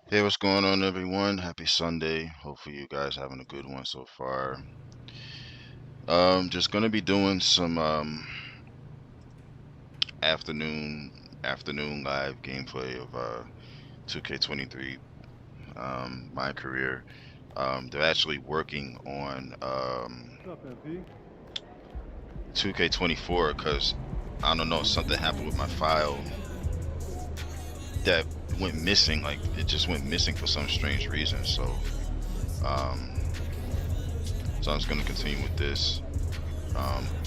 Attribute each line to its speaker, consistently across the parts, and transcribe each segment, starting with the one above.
Speaker 1: Hey, what's going on, everyone? Happy Sunday. Hopefully, you guys having a good one so far. Just gonna be doing some afternoon afternoon live gameplay of 2K23. My career. They're actually working on 2K24 because I don't know, something happened with my file that went missing. Like it just went missing for some strange reason. Um, so I'm just gonna continue with this.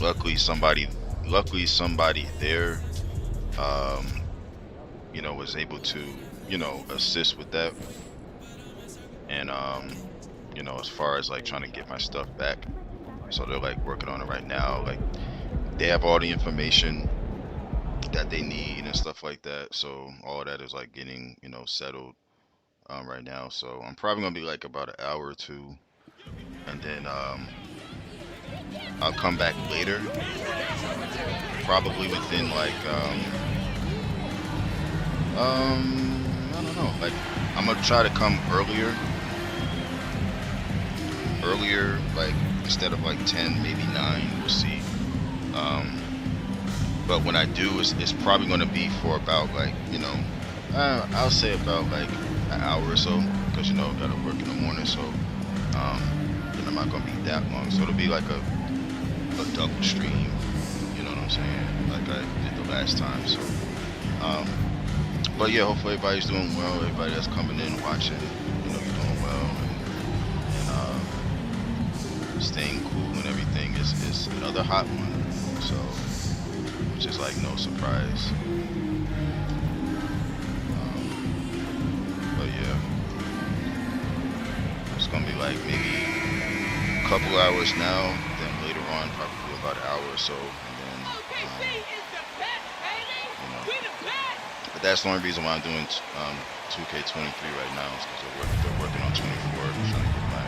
Speaker 1: Luckily somebody there, um, was able to, assist with that. And, as far as like trying to get my stuff back. So they're like working on it right now. Like they have all the information that they need and stuff like that. So all of that is like getting, settled, right now. So I'm probably gonna be like about an hour or two, and then, I'll come back later, probably within like, I don't know. Like, I'm gonna try to come earlier, like instead of like 10, maybe 9. We'll see. Um, but when I do, it's probably gonna be for about like, I'll say about like an hour or so, because gotta work in the morning. So, I'm not gonna be that long. So it'll be like a double stream. You know what I'm saying? Like I did the last time. So, um, but yeah, hopefully everybody's doing well. Everybody that's coming in watching, you're doing well, and staying cool and everything is another hot one. So, which is like no surprise. But yeah, it's gonna be like maybe a couple hours now. Then later on, probably about an hour or so, and then, but that's the only reason why I'm doing 2K23 right now is because they're working on 24, trying to get my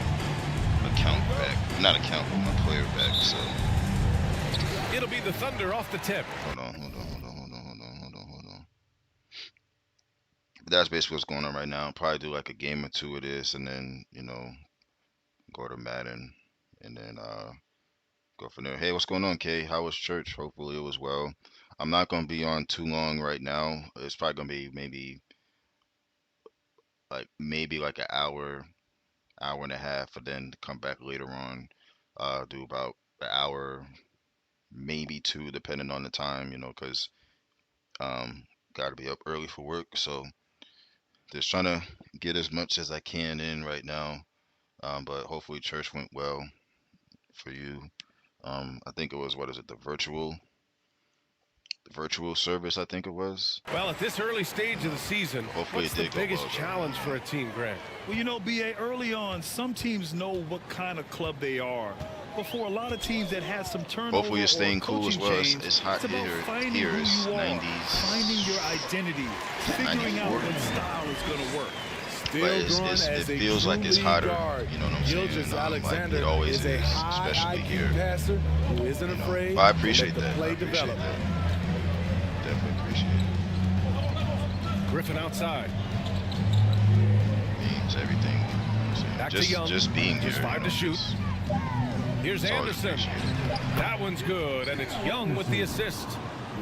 Speaker 1: account back. Not account, but my player back. So
Speaker 2: It'll be the Thunder off the tip.
Speaker 1: hold on. But that's basically what's going on right now. I'll probably do like a game or two of this, and then go to Madden, and then go from there. Hey, what's going on, Kay? How was church? Hopefully it was well. I'm not gonna be on too long right now. It's probably gonna be maybe like an hour and a half, and then come back later on. Do about an hour, maybe two, depending on the time. Because got to be up early for work. So just trying to get as much as I can in right now. But hopefully church went well for you. I think it was, what is it, the virtual service, I think it was.
Speaker 2: Well, at this early stage of the season,
Speaker 1: Hopefully
Speaker 2: what's
Speaker 1: it
Speaker 2: the
Speaker 1: did go
Speaker 2: biggest
Speaker 1: well
Speaker 2: challenge
Speaker 1: though.
Speaker 2: for a team, Greg?
Speaker 3: Well, BA, early on, some teams know what kind of club they are. But for a lot of teams that has some turnover
Speaker 1: Hopefully it's
Speaker 3: or
Speaker 1: staying cool as
Speaker 3: coaching
Speaker 1: well.
Speaker 3: change,
Speaker 1: It's hot
Speaker 3: it's about
Speaker 1: here.
Speaker 3: finding
Speaker 1: Here
Speaker 3: who
Speaker 1: it's
Speaker 3: you are,
Speaker 1: 90s,
Speaker 3: finding your identity, figuring out
Speaker 1: 94.
Speaker 3: what style is going to work.
Speaker 1: But
Speaker 4: Still growing
Speaker 1: it
Speaker 4: as a
Speaker 1: feels
Speaker 4: true
Speaker 1: like it's
Speaker 4: lead
Speaker 1: hotter.
Speaker 4: guard.
Speaker 1: You know what I'm saying?
Speaker 4: Gilgis
Speaker 1: Like
Speaker 4: Alexander
Speaker 1: it always
Speaker 4: is a
Speaker 1: is,
Speaker 4: high
Speaker 1: especially
Speaker 4: IQ
Speaker 1: here.
Speaker 4: passer who isn't afraid
Speaker 1: But I
Speaker 4: to
Speaker 1: appreciate
Speaker 4: let the
Speaker 1: that. I
Speaker 4: play
Speaker 1: appreciate
Speaker 4: develop.
Speaker 1: that. Definitely appreciate it.
Speaker 2: Griffin outside.
Speaker 1: Means everything. You know what I'm saying?
Speaker 2: Back to Young.
Speaker 1: Just being
Speaker 2: Just
Speaker 1: here.
Speaker 2: 5 to shoot. Here's
Speaker 1: it's always
Speaker 2: Anderson.
Speaker 1: appreciated.
Speaker 2: That one's good, and it's Young with the assist.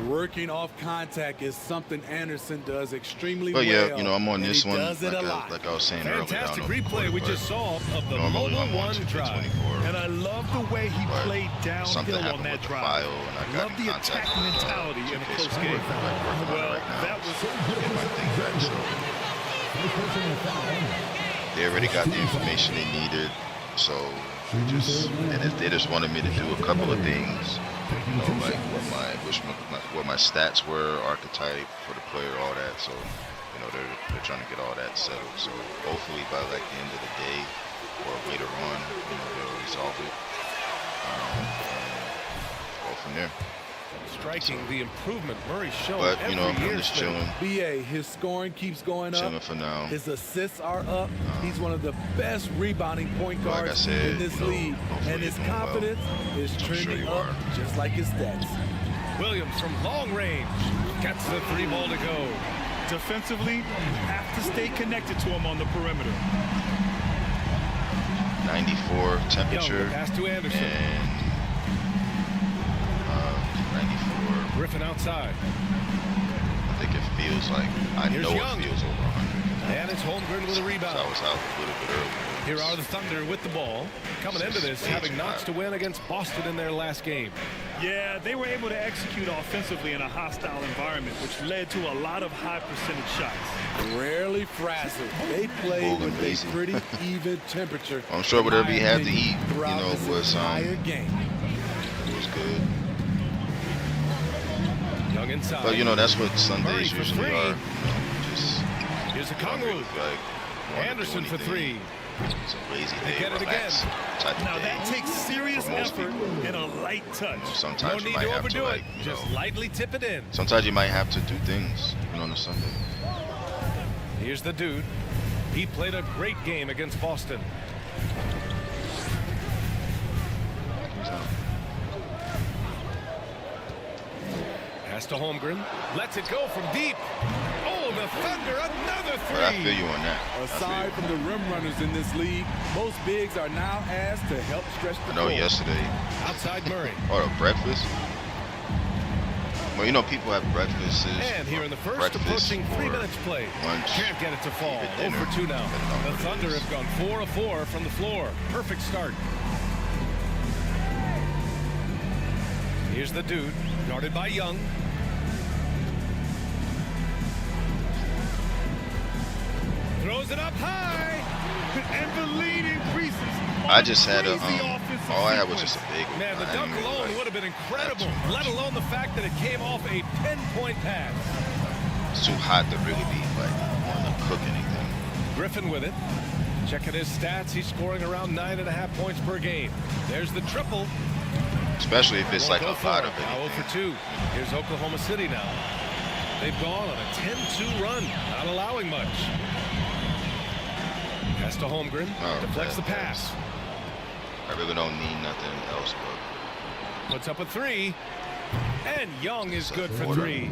Speaker 4: Working off contact is something Anderson does extremely
Speaker 1: But
Speaker 4: well.
Speaker 1: yeah, I'm on
Speaker 4: and
Speaker 1: this
Speaker 4: he
Speaker 1: one.
Speaker 4: does it a lot.
Speaker 1: Like I was saying earlier. I
Speaker 2: Fantastic
Speaker 1: don't know if you caught
Speaker 2: replay
Speaker 1: it,
Speaker 2: we
Speaker 1: but
Speaker 2: just saw of the
Speaker 1: normally
Speaker 2: Mobile
Speaker 1: I'm on
Speaker 2: 1 drive.
Speaker 1: 2K24.
Speaker 3: And I love the way he
Speaker 1: But
Speaker 3: played
Speaker 1: something
Speaker 3: downhill
Speaker 1: happened
Speaker 3: on that
Speaker 1: with the
Speaker 3: drive.
Speaker 1: file, and I got
Speaker 3: Love
Speaker 1: in
Speaker 3: the
Speaker 1: contact
Speaker 3: attack
Speaker 1: with
Speaker 3: mentality in a
Speaker 1: 2K
Speaker 3: close
Speaker 1: Sport.
Speaker 3: game.
Speaker 1: Like working on it
Speaker 3: Well,
Speaker 1: right now.
Speaker 3: that was
Speaker 1: Get my thing back. So they already got the information they needed. So they just wanted me to do a couple of things. Like what my stats were, archetype for the player, all that. So they're trying to get all that settled. So hopefully by like the end of the day or later on, they'll resolve it. And go from there.
Speaker 2: Striking the improvement Murray's shown
Speaker 1: But
Speaker 2: every
Speaker 1: I'm
Speaker 2: year.
Speaker 1: just chilling,
Speaker 4: BA, his scoring keeps going up.
Speaker 1: chilling for now.
Speaker 4: His assists are up. He's one of the best rebounding point
Speaker 1: like I
Speaker 4: guards
Speaker 1: said,
Speaker 4: in this league.
Speaker 1: hopefully
Speaker 4: And his
Speaker 1: you're doing well.
Speaker 4: confidence is
Speaker 1: I'm sure
Speaker 4: trending
Speaker 1: you
Speaker 4: up
Speaker 1: are.
Speaker 4: just like his stats.
Speaker 2: Williams from long range gets the 3 ball to go.
Speaker 3: Defensively, you have to stay connected to him on the perimeter.
Speaker 1: 94 temperature.
Speaker 2: Young, pass to Anderson.
Speaker 1: And 94.
Speaker 2: Griffin outside.
Speaker 1: I think it feels like, I
Speaker 2: Here's
Speaker 1: know
Speaker 2: Young.
Speaker 1: it feels over 100.
Speaker 2: And it's Holmgren with a
Speaker 1: So
Speaker 2: rebound.
Speaker 1: I was out a little bit earlier.
Speaker 2: Here are the Thunder with the ball. Coming into this, having notched a win against Boston in their last game.
Speaker 3: Yeah, they were able to execute offensively in a hostile environment, which led to a lot of high percentage shots.
Speaker 4: Rarely frazzled. They played
Speaker 1: Cool and
Speaker 4: with a
Speaker 1: lazy.
Speaker 4: pretty even temperature.
Speaker 1: I'm sure whatever he had to eat, you
Speaker 4: throughout
Speaker 1: know,
Speaker 4: this
Speaker 1: was
Speaker 4: entire game.
Speaker 1: it was good.
Speaker 2: Young inside.
Speaker 1: But you know, that's what
Speaker 2: Murray
Speaker 1: Sundays
Speaker 2: for
Speaker 1: usually
Speaker 2: three.
Speaker 1: are. You know, just
Speaker 2: Here's a
Speaker 1: you don't
Speaker 2: Kongwu.
Speaker 1: really feel like wanting to do
Speaker 2: Anderson for
Speaker 1: anything.
Speaker 2: three.
Speaker 1: It's a lazy
Speaker 2: They
Speaker 1: day,
Speaker 2: get it
Speaker 1: relax
Speaker 2: again.
Speaker 1: type of
Speaker 3: Now
Speaker 1: day.
Speaker 3: that takes serious
Speaker 1: For most
Speaker 3: effort
Speaker 1: people.
Speaker 3: and a light touch.
Speaker 2: No
Speaker 1: Sometimes you
Speaker 2: need
Speaker 1: might
Speaker 2: to
Speaker 1: have to,
Speaker 2: overdo
Speaker 1: like,
Speaker 2: it.
Speaker 1: you
Speaker 2: Just
Speaker 1: know,
Speaker 2: lightly tip it in.
Speaker 1: sometimes you might have to do things, you know, on a Sunday.
Speaker 2: Here's the dude. He played a great game against Boston. Pass to Holmgren. Lets it go from deep. Oh, the Thunder, another
Speaker 1: But I feel
Speaker 2: three.
Speaker 1: you on that.
Speaker 4: Aside from the rim runners in this league, most bigs are now asked to help stretch the
Speaker 1: I know
Speaker 4: floor.
Speaker 1: yesterday,
Speaker 2: Outside Murray.
Speaker 1: or breakfast. Well, you know, people have breakfasts.
Speaker 2: And here in the first,
Speaker 1: breakfast
Speaker 2: approaching 3
Speaker 1: or
Speaker 2: minutes played.
Speaker 1: lunch,
Speaker 2: Can't get it to fall.
Speaker 1: even
Speaker 2: 0 for 2 now.
Speaker 1: depending on
Speaker 2: The
Speaker 1: what it
Speaker 2: Thunder
Speaker 1: is.
Speaker 2: have gone 4 of 4 from the floor. Perfect start. Here's the dude, guarded by Young. Throws it up high.
Speaker 3: And the lead increases.
Speaker 1: I just had a,
Speaker 3: Crazy offensive
Speaker 1: all I had was
Speaker 3: sequence.
Speaker 1: just a big one.
Speaker 2: Man, the
Speaker 1: I
Speaker 2: dunk
Speaker 1: didn't even,
Speaker 2: alone
Speaker 1: like,
Speaker 2: would have been incredible,
Speaker 1: have too much.
Speaker 2: let alone the fact that it came off a pinpoint pass.
Speaker 1: It's too hot to really be like wanting to cook anything.
Speaker 2: Griffin with it. Checking his stats, he's scoring around 9.5 points per game. There's the triple.
Speaker 1: Especially if it's like
Speaker 2: Won't
Speaker 1: a
Speaker 2: go
Speaker 1: lot
Speaker 2: for
Speaker 1: of
Speaker 2: it. Now 0
Speaker 1: anything.
Speaker 2: for 2. Here's Oklahoma City now. They've gone on a 10-2 run, not allowing much. Pass to Holmgren.
Speaker 1: Oh,
Speaker 2: Deflects the
Speaker 1: that
Speaker 2: pass.
Speaker 1: I really don't need nothing else but
Speaker 2: Puts up a 3. And Young is good for
Speaker 1: water.
Speaker 2: 3.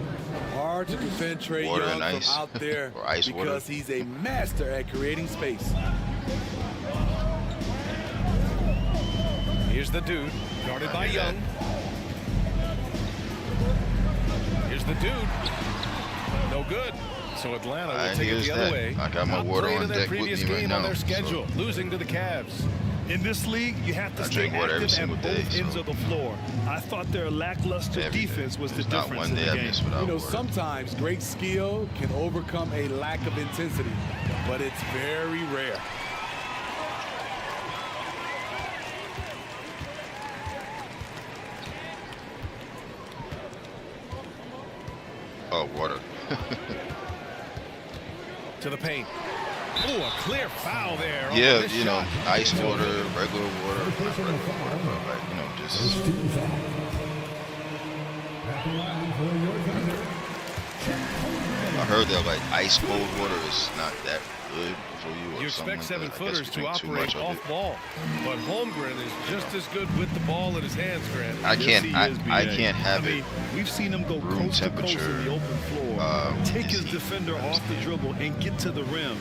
Speaker 4: Hard to defend Trey
Speaker 1: Water
Speaker 4: Young
Speaker 1: and ice.
Speaker 4: from out there
Speaker 1: Or ice water.
Speaker 4: because he's a master at creating space.
Speaker 2: Here's the dude, guarded by
Speaker 1: hear that.
Speaker 2: Young. Here's the dude. No good. So Atlanta will take it
Speaker 1: here's
Speaker 2: the other
Speaker 1: that.
Speaker 2: way.
Speaker 1: I got my
Speaker 2: Not
Speaker 1: water
Speaker 2: playing
Speaker 1: on
Speaker 2: in their
Speaker 1: deck with
Speaker 2: previous
Speaker 1: me right
Speaker 2: game on
Speaker 1: now,
Speaker 2: their
Speaker 1: so-
Speaker 2: schedule, losing to the Cavs.
Speaker 3: In this league, you have to
Speaker 1: I
Speaker 3: stay
Speaker 1: drink water every
Speaker 3: active
Speaker 1: single
Speaker 3: at
Speaker 1: day,
Speaker 3: both ends
Speaker 1: so-
Speaker 3: of the floor. I thought their lackluster
Speaker 1: Every day.
Speaker 3: defense was the
Speaker 1: There's not
Speaker 3: difference
Speaker 1: one
Speaker 3: in
Speaker 1: day
Speaker 3: the
Speaker 1: I
Speaker 3: game.
Speaker 1: miss without
Speaker 4: You know,
Speaker 1: water.
Speaker 4: sometimes great skill can overcome a lack of intensity, but it's very rare.
Speaker 1: Oh, water.
Speaker 2: To the paint. Oh, a clear foul there. on
Speaker 1: Yeah,
Speaker 2: this
Speaker 1: you know,
Speaker 2: shot.
Speaker 1: ice water, regular water, not regular water, but like, you know, just I heard that like ice cold water is not that good for you. Or
Speaker 2: You
Speaker 1: something
Speaker 2: expect
Speaker 1: like that. I guess
Speaker 2: 7-footers
Speaker 1: you
Speaker 2: to
Speaker 1: drink too
Speaker 2: operate
Speaker 1: much of
Speaker 2: off
Speaker 1: it.
Speaker 2: ball, but Holmgren is just as good with the ball in his hands, Grant.
Speaker 1: I
Speaker 3: Yes,
Speaker 1: can't.
Speaker 3: he
Speaker 1: I,
Speaker 3: is,
Speaker 1: I
Speaker 3: BA.
Speaker 1: can't have
Speaker 3: I mean,
Speaker 1: it.
Speaker 3: we've seen him go
Speaker 1: room
Speaker 3: coast to coast in
Speaker 1: temperature,
Speaker 3: the open floor, take his
Speaker 1: is
Speaker 3: defender off the dribble and get to the rim.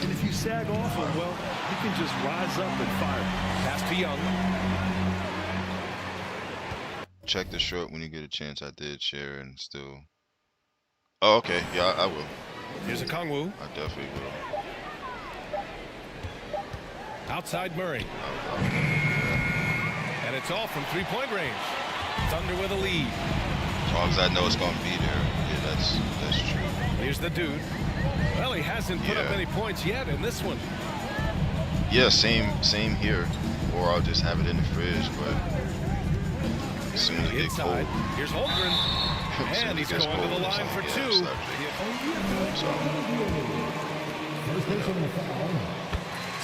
Speaker 3: And if you sag off him, well, you can just rise up and fire.
Speaker 2: Pass to Young.
Speaker 1: Check the short when you get a chance. I did share and still. Oh, okay. Yeah, I will.
Speaker 2: Here's a Kongwu.
Speaker 1: I definitely will.
Speaker 2: Outside Murray. And it's all from three-point range. Thunder with a lead.
Speaker 1: As long as I know it's gonna be there. Yeah, that's true.
Speaker 2: Here's the dude. Well, he hasn't put up
Speaker 1: Yeah.
Speaker 2: any points yet in this one.
Speaker 1: Yeah, same here. Or I'll just have it in the fridge, but as soon as it gets cold.
Speaker 2: Inside. Here's Holmgren.
Speaker 1: as soon
Speaker 2: And
Speaker 1: as
Speaker 2: he's
Speaker 1: it gets
Speaker 2: going to the
Speaker 1: cold,
Speaker 2: line
Speaker 1: it's
Speaker 2: for
Speaker 1: like,
Speaker 2: 2.
Speaker 1: yeah, stop drinking.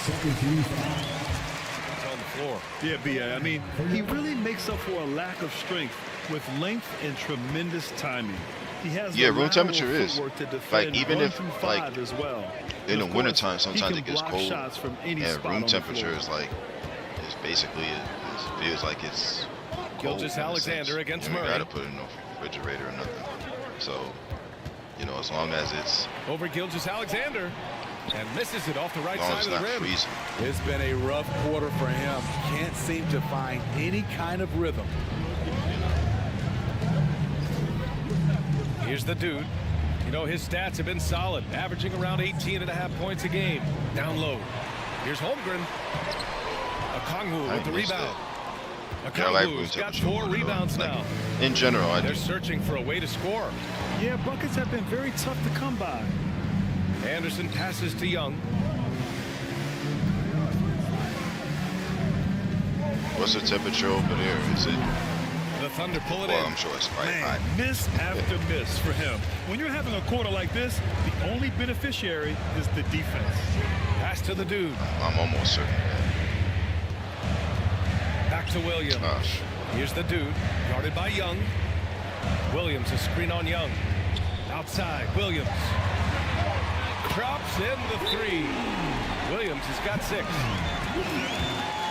Speaker 1: So,
Speaker 2: It's on the floor.
Speaker 3: Yeah, B.A. I mean, he really makes up for a lack of strength with length and tremendous timing. He has
Speaker 1: Yeah,
Speaker 3: the
Speaker 1: room
Speaker 3: lateral
Speaker 1: temperature is.
Speaker 3: footwork to
Speaker 1: Like,
Speaker 3: defend
Speaker 1: even
Speaker 3: 1
Speaker 1: if,
Speaker 3: through 5
Speaker 1: like,
Speaker 3: as well.
Speaker 1: in
Speaker 3: And
Speaker 1: the
Speaker 3: of
Speaker 1: wintertime,
Speaker 3: course,
Speaker 1: sometimes
Speaker 3: he
Speaker 1: it
Speaker 3: can
Speaker 1: gets
Speaker 3: block
Speaker 1: cold.
Speaker 3: shots from any
Speaker 1: And
Speaker 3: spot
Speaker 1: room
Speaker 3: on the
Speaker 1: temperature
Speaker 3: floor.
Speaker 1: is like, it's basically, it feels like it's cold.
Speaker 2: Gilgeous
Speaker 1: in a
Speaker 2: Alexander
Speaker 1: sense.
Speaker 2: against
Speaker 1: You
Speaker 2: Murray.
Speaker 1: gotta put it in the refrigerator or nothing. So, You know, as long as it's
Speaker 2: Over Gilgeous-Alexander. And misses it off the right
Speaker 1: as long as
Speaker 2: side
Speaker 1: it's
Speaker 2: of
Speaker 1: not
Speaker 2: the rim.
Speaker 1: freezing.
Speaker 4: It's been a rough quarter for him. Can't seem to find any kind of rhythm.
Speaker 2: Here's the dude. You know, his stats have been solid, averaging around 18.5 points a game. Down low. Here's Holmgren. Okongwu with the rebound.
Speaker 1: Yeah, I like room
Speaker 2: Okongwu's got
Speaker 1: temperature
Speaker 2: 4
Speaker 1: more,
Speaker 2: rebounds
Speaker 1: like,
Speaker 2: now.
Speaker 1: in general, I
Speaker 2: They're
Speaker 1: do.
Speaker 2: searching for a way to score.
Speaker 3: Yeah, buckets have been very tough to come by.
Speaker 2: Anderson passes to Young.
Speaker 1: What's the temperature over there? Is it?
Speaker 2: The Thunder pull it
Speaker 1: Well,
Speaker 2: in.
Speaker 1: I'm sure it's right.
Speaker 3: Man, miss after miss for him. When you're having a quarter like this, the only beneficiary is the defense.
Speaker 2: Pass to the dude.
Speaker 1: I'm almost certain.
Speaker 2: Back to Williams.
Speaker 1: Gosh.
Speaker 2: Here's the dude, guarded by Young. Williams, a screen on Young. Outside, Williams. Drops in the 3. Williams has got 6.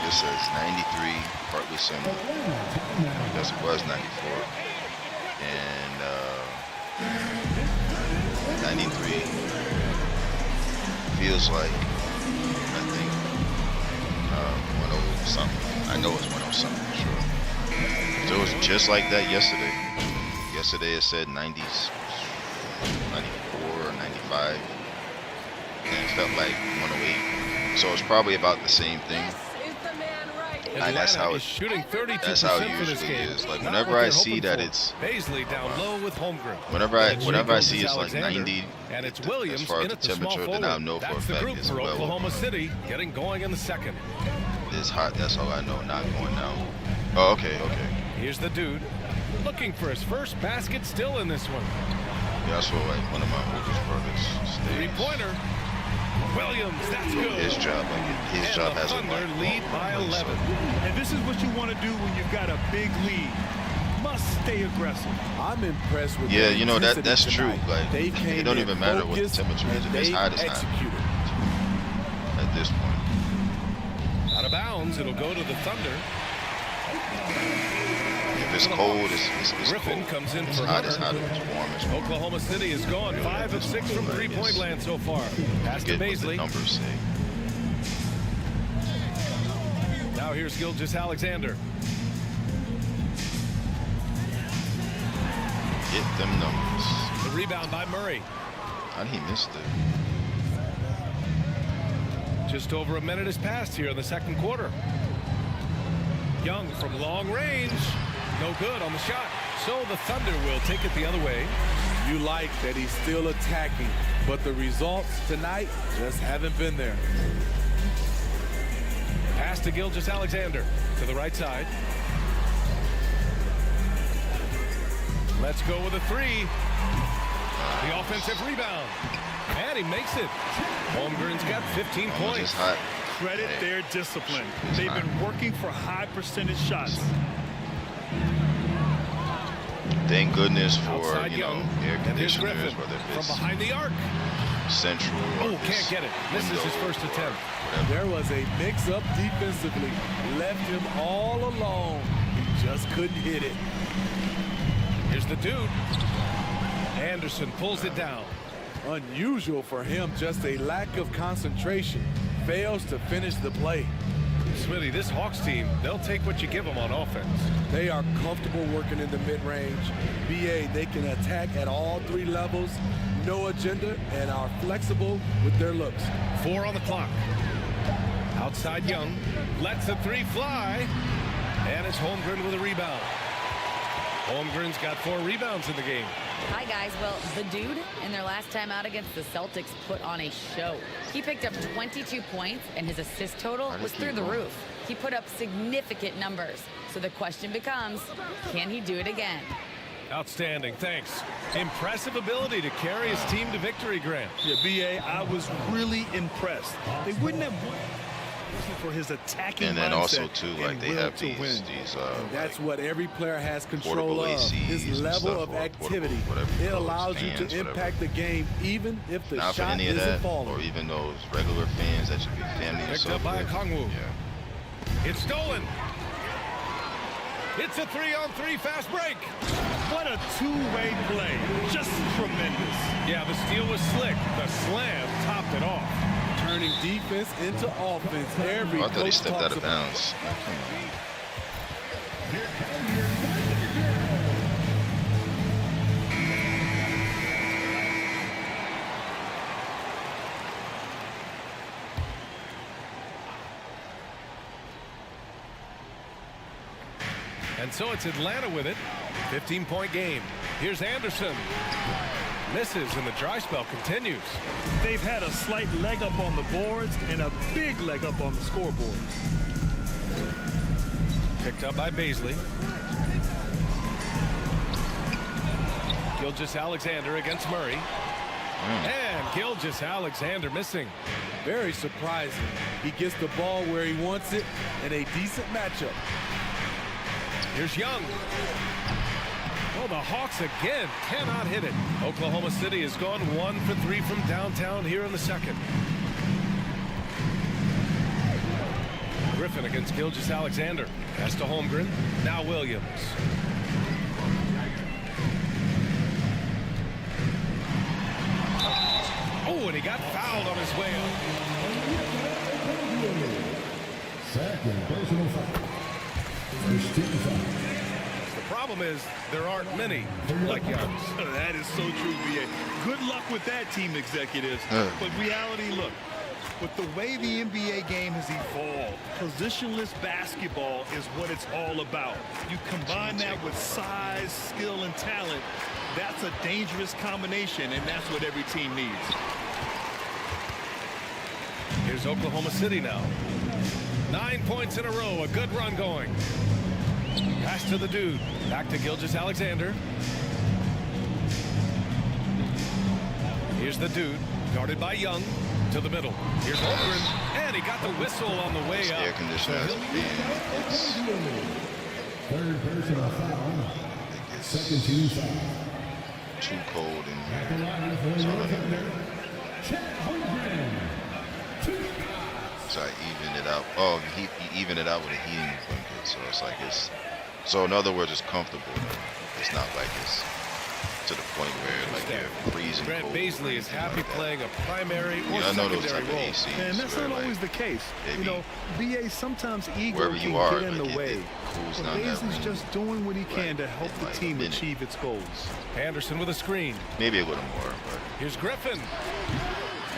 Speaker 1: This says 93, partly sunny. I guess it was 94. And 93 feels like, I think, 10 something. I know it's 10 something for sure. So it was just like that yesterday. Yesterday it said 90s, 94 or 95. And it felt like 108. So it's probably about the same thing. That's how
Speaker 2: is shooting 32%
Speaker 1: That's how it
Speaker 2: for this
Speaker 1: usually
Speaker 2: game.
Speaker 1: is. Like
Speaker 2: Not
Speaker 1: whenever
Speaker 2: what
Speaker 1: I
Speaker 2: they're
Speaker 1: see
Speaker 2: hoping
Speaker 1: that
Speaker 2: for.
Speaker 1: it's
Speaker 2: Baisley down low with Holmgren.
Speaker 1: whenever I see it's like 90
Speaker 2: and it's
Speaker 1: as
Speaker 2: Williams
Speaker 1: far as
Speaker 2: in
Speaker 1: the
Speaker 2: at the small
Speaker 1: temperature, then
Speaker 2: forward.
Speaker 1: I'll know for a
Speaker 2: That's the
Speaker 1: fact
Speaker 2: group
Speaker 1: it's
Speaker 2: for
Speaker 1: well
Speaker 2: Oklahoma
Speaker 1: over.
Speaker 2: City getting going in the second.
Speaker 1: It's hot. That's all I know. Not going down. Oh, okay.
Speaker 2: Here's the dude looking for his first basket still in this one.
Speaker 1: Yeah, that's what like one of my oldest brothers stays.
Speaker 2: 3-pointer. Williams, that's good.
Speaker 1: His job, his
Speaker 2: And
Speaker 1: job
Speaker 2: the
Speaker 1: hasn't
Speaker 2: Thunder lead by 11.
Speaker 3: And this is what you want to do when you've got a big lead. Must stay aggressive.
Speaker 4: I'm impressed with
Speaker 1: Yeah,
Speaker 4: their
Speaker 1: you know,
Speaker 4: intensity
Speaker 1: that's true.
Speaker 4: tonight.
Speaker 1: Like,
Speaker 4: they
Speaker 1: it
Speaker 4: came
Speaker 1: don't
Speaker 4: in
Speaker 1: even matter what the
Speaker 4: focused,
Speaker 1: temperature is.
Speaker 4: and
Speaker 1: If it's
Speaker 4: they
Speaker 1: hot, it's hot.
Speaker 4: executed.
Speaker 1: At this point.
Speaker 2: Out of bounds, it'll go to the Thunder.
Speaker 1: If it's cold, it's
Speaker 2: Griffin
Speaker 1: cold.
Speaker 2: comes in
Speaker 1: It's
Speaker 2: for
Speaker 1: hot, it's
Speaker 2: Hunter.
Speaker 1: hot. It's warm, it's warm.
Speaker 2: Oklahoma City is gone 5 of 6 from three-point land so far. Pass to
Speaker 1: Forget what the
Speaker 2: Baisley.
Speaker 1: numbers say.
Speaker 2: Now here's Gilgeous-Alexander.
Speaker 1: Get them numbers.
Speaker 2: The rebound by Murray.
Speaker 1: How did he miss it?
Speaker 2: Just over a minute has passed here in the second quarter. Young from long range. No good on the shot. So the Thunder will take it the other way.
Speaker 4: You like that he's still attacking, but the results tonight just haven't been there.
Speaker 2: Pass to Gilgeous-Alexander to the right side. Let's go with a 3. The offensive rebound. And he makes it. Holmgren's got 15
Speaker 1: It's
Speaker 2: points.
Speaker 1: hot.
Speaker 3: Credit
Speaker 1: Yeah.
Speaker 3: their discipline.
Speaker 1: It's
Speaker 3: They've
Speaker 1: hot.
Speaker 3: been working for high percentage shots.
Speaker 1: Thank goodness for,
Speaker 2: Outside
Speaker 1: you know,
Speaker 2: Young.
Speaker 1: air
Speaker 2: And here's
Speaker 1: conditioners,
Speaker 2: Griffin
Speaker 1: whether
Speaker 2: from
Speaker 1: it's
Speaker 2: behind the arc.
Speaker 1: central or
Speaker 2: Oh,
Speaker 1: if
Speaker 2: can't
Speaker 1: it's
Speaker 2: get it. Misses his
Speaker 1: window
Speaker 2: first
Speaker 1: or
Speaker 2: attempt.
Speaker 1: whatever.
Speaker 4: There was a mix-up defensively. Left him all alone. He just couldn't hit it.
Speaker 2: Here's the dude. Anderson pulls it down.
Speaker 4: Unusual for him, just a lack of concentration. Fails to finish the play.
Speaker 2: Smitty, this Hawks team, they'll take what you give them on offense.
Speaker 4: They are comfortable working in the mid-range. BA, they can attack at all 3 levels, no agenda, and are flexible with their looks.
Speaker 2: 4 on the clock. Outside Young, lets the 3 fly, and it's Holmgren with a rebound. Holmgren's got 4 rebounds in the game.
Speaker 5: Hi, guys. Well, the dude, in their last time out against the Celtics, put on a show. He picked up 22 points, and his assist total
Speaker 1: How did
Speaker 5: was
Speaker 1: he
Speaker 5: through the
Speaker 1: go?
Speaker 5: roof. He put up significant numbers. So the question becomes, can he do it again?
Speaker 2: Outstanding, thanks. Impressive ability to carry his team to victory, Grant.
Speaker 3: Yeah, BA, I was really impressed. They wouldn't have won for his attacking
Speaker 1: And then
Speaker 3: mindset
Speaker 1: also too, like
Speaker 3: and
Speaker 1: they
Speaker 3: will
Speaker 1: have
Speaker 3: to win.
Speaker 1: these
Speaker 4: That's what every player has control
Speaker 1: portable
Speaker 4: of.
Speaker 1: ACs
Speaker 4: His
Speaker 1: and
Speaker 4: level
Speaker 1: stuff,
Speaker 4: of
Speaker 1: or
Speaker 4: activity.
Speaker 1: portable whatever
Speaker 4: It
Speaker 1: those
Speaker 4: allows you
Speaker 1: fans,
Speaker 4: to
Speaker 1: whatever.
Speaker 4: impact the game even if the
Speaker 1: not for
Speaker 4: shot
Speaker 1: any of
Speaker 4: isn't
Speaker 1: that,
Speaker 4: falling.
Speaker 1: or even those regular fans that should be family or
Speaker 2: Picked up by
Speaker 1: something.
Speaker 2: Okongwu.
Speaker 1: Yeah.
Speaker 2: It's stolen. It's a 3-on-3 fast break.
Speaker 3: What a two-way play. Just tremendous.
Speaker 2: Yeah, the steal was slick. The slam topped it off.
Speaker 4: Turning defense into offense. Every
Speaker 1: I thought he
Speaker 4: coach
Speaker 1: stepped out
Speaker 4: talks
Speaker 1: of
Speaker 4: about.
Speaker 1: bounds.
Speaker 2: And so it's Atlanta with it. 15-point game. Here's Anderson. Misses, and the dry spell continues.
Speaker 3: They've had a slight leg up on the boards and a big leg up on the scoreboard.
Speaker 2: Picked up by Baisley. Gilgeous-Alexander against Murray. And Gilgeous-Alexander missing.
Speaker 4: Very surprising. He gets the ball where he wants it in a decent matchup.
Speaker 2: Here's Young. Oh, the Hawks again cannot hit it. Oklahoma City has gone 1 for 3 from downtown here in the second. Griffin against Gilgeous-Alexander. Pass to Holmgren. Now Williams. Oh, and he got fouled on his way up.
Speaker 6: Second personal foul. First team foul.
Speaker 2: The problem is there aren't many like Young's.
Speaker 3: That is so true, B.A. Good luck with that, team executives. But reality, look, with the way the NBA game has evolved, positionless basketball is what it's all about. You combine that with size, skill, and talent, that's a dangerous combination, and that's what every team needs.
Speaker 2: Here's Oklahoma City now. 9 points in a row, a good run going. Pass to the dude. Back to Gilgeous-Alexander. Here's the dude, guarded by Young. To the middle. Here's Holmgren, and he got the whistle on the way up.
Speaker 1: Air conditioner has been.
Speaker 6: Third personal foul. Second team foul.
Speaker 1: Too cold in
Speaker 6: At the
Speaker 1: here.
Speaker 6: line for
Speaker 1: So
Speaker 6: your defender, Chet Holmgren.
Speaker 1: I even it out. Oh, he even it out with a heating blanket. So it's like it's. So in other words, it's comfortable. It's not like it's to the point where like you're freezing
Speaker 2: Grant
Speaker 1: cold.
Speaker 2: Baisley is happy playing a primary or
Speaker 1: Yeah, I know those
Speaker 2: secondary
Speaker 1: type of
Speaker 2: role.
Speaker 1: ACs.
Speaker 3: And that's
Speaker 1: where,
Speaker 3: not
Speaker 1: like,
Speaker 3: always the case.
Speaker 1: they
Speaker 3: You
Speaker 1: be-
Speaker 3: know, BA, sometimes ego
Speaker 1: wherever
Speaker 3: can
Speaker 1: you are,
Speaker 3: get in
Speaker 1: like,
Speaker 3: the way.
Speaker 1: it cools
Speaker 3: But
Speaker 1: down that
Speaker 3: Baisley's
Speaker 1: room.
Speaker 3: just doing what he can to help
Speaker 1: in,
Speaker 3: the
Speaker 1: like, a
Speaker 3: team
Speaker 1: minute.
Speaker 3: achieve its goals.
Speaker 2: Anderson with a screen.
Speaker 1: Maybe a little more, but
Speaker 2: Here's Griffin.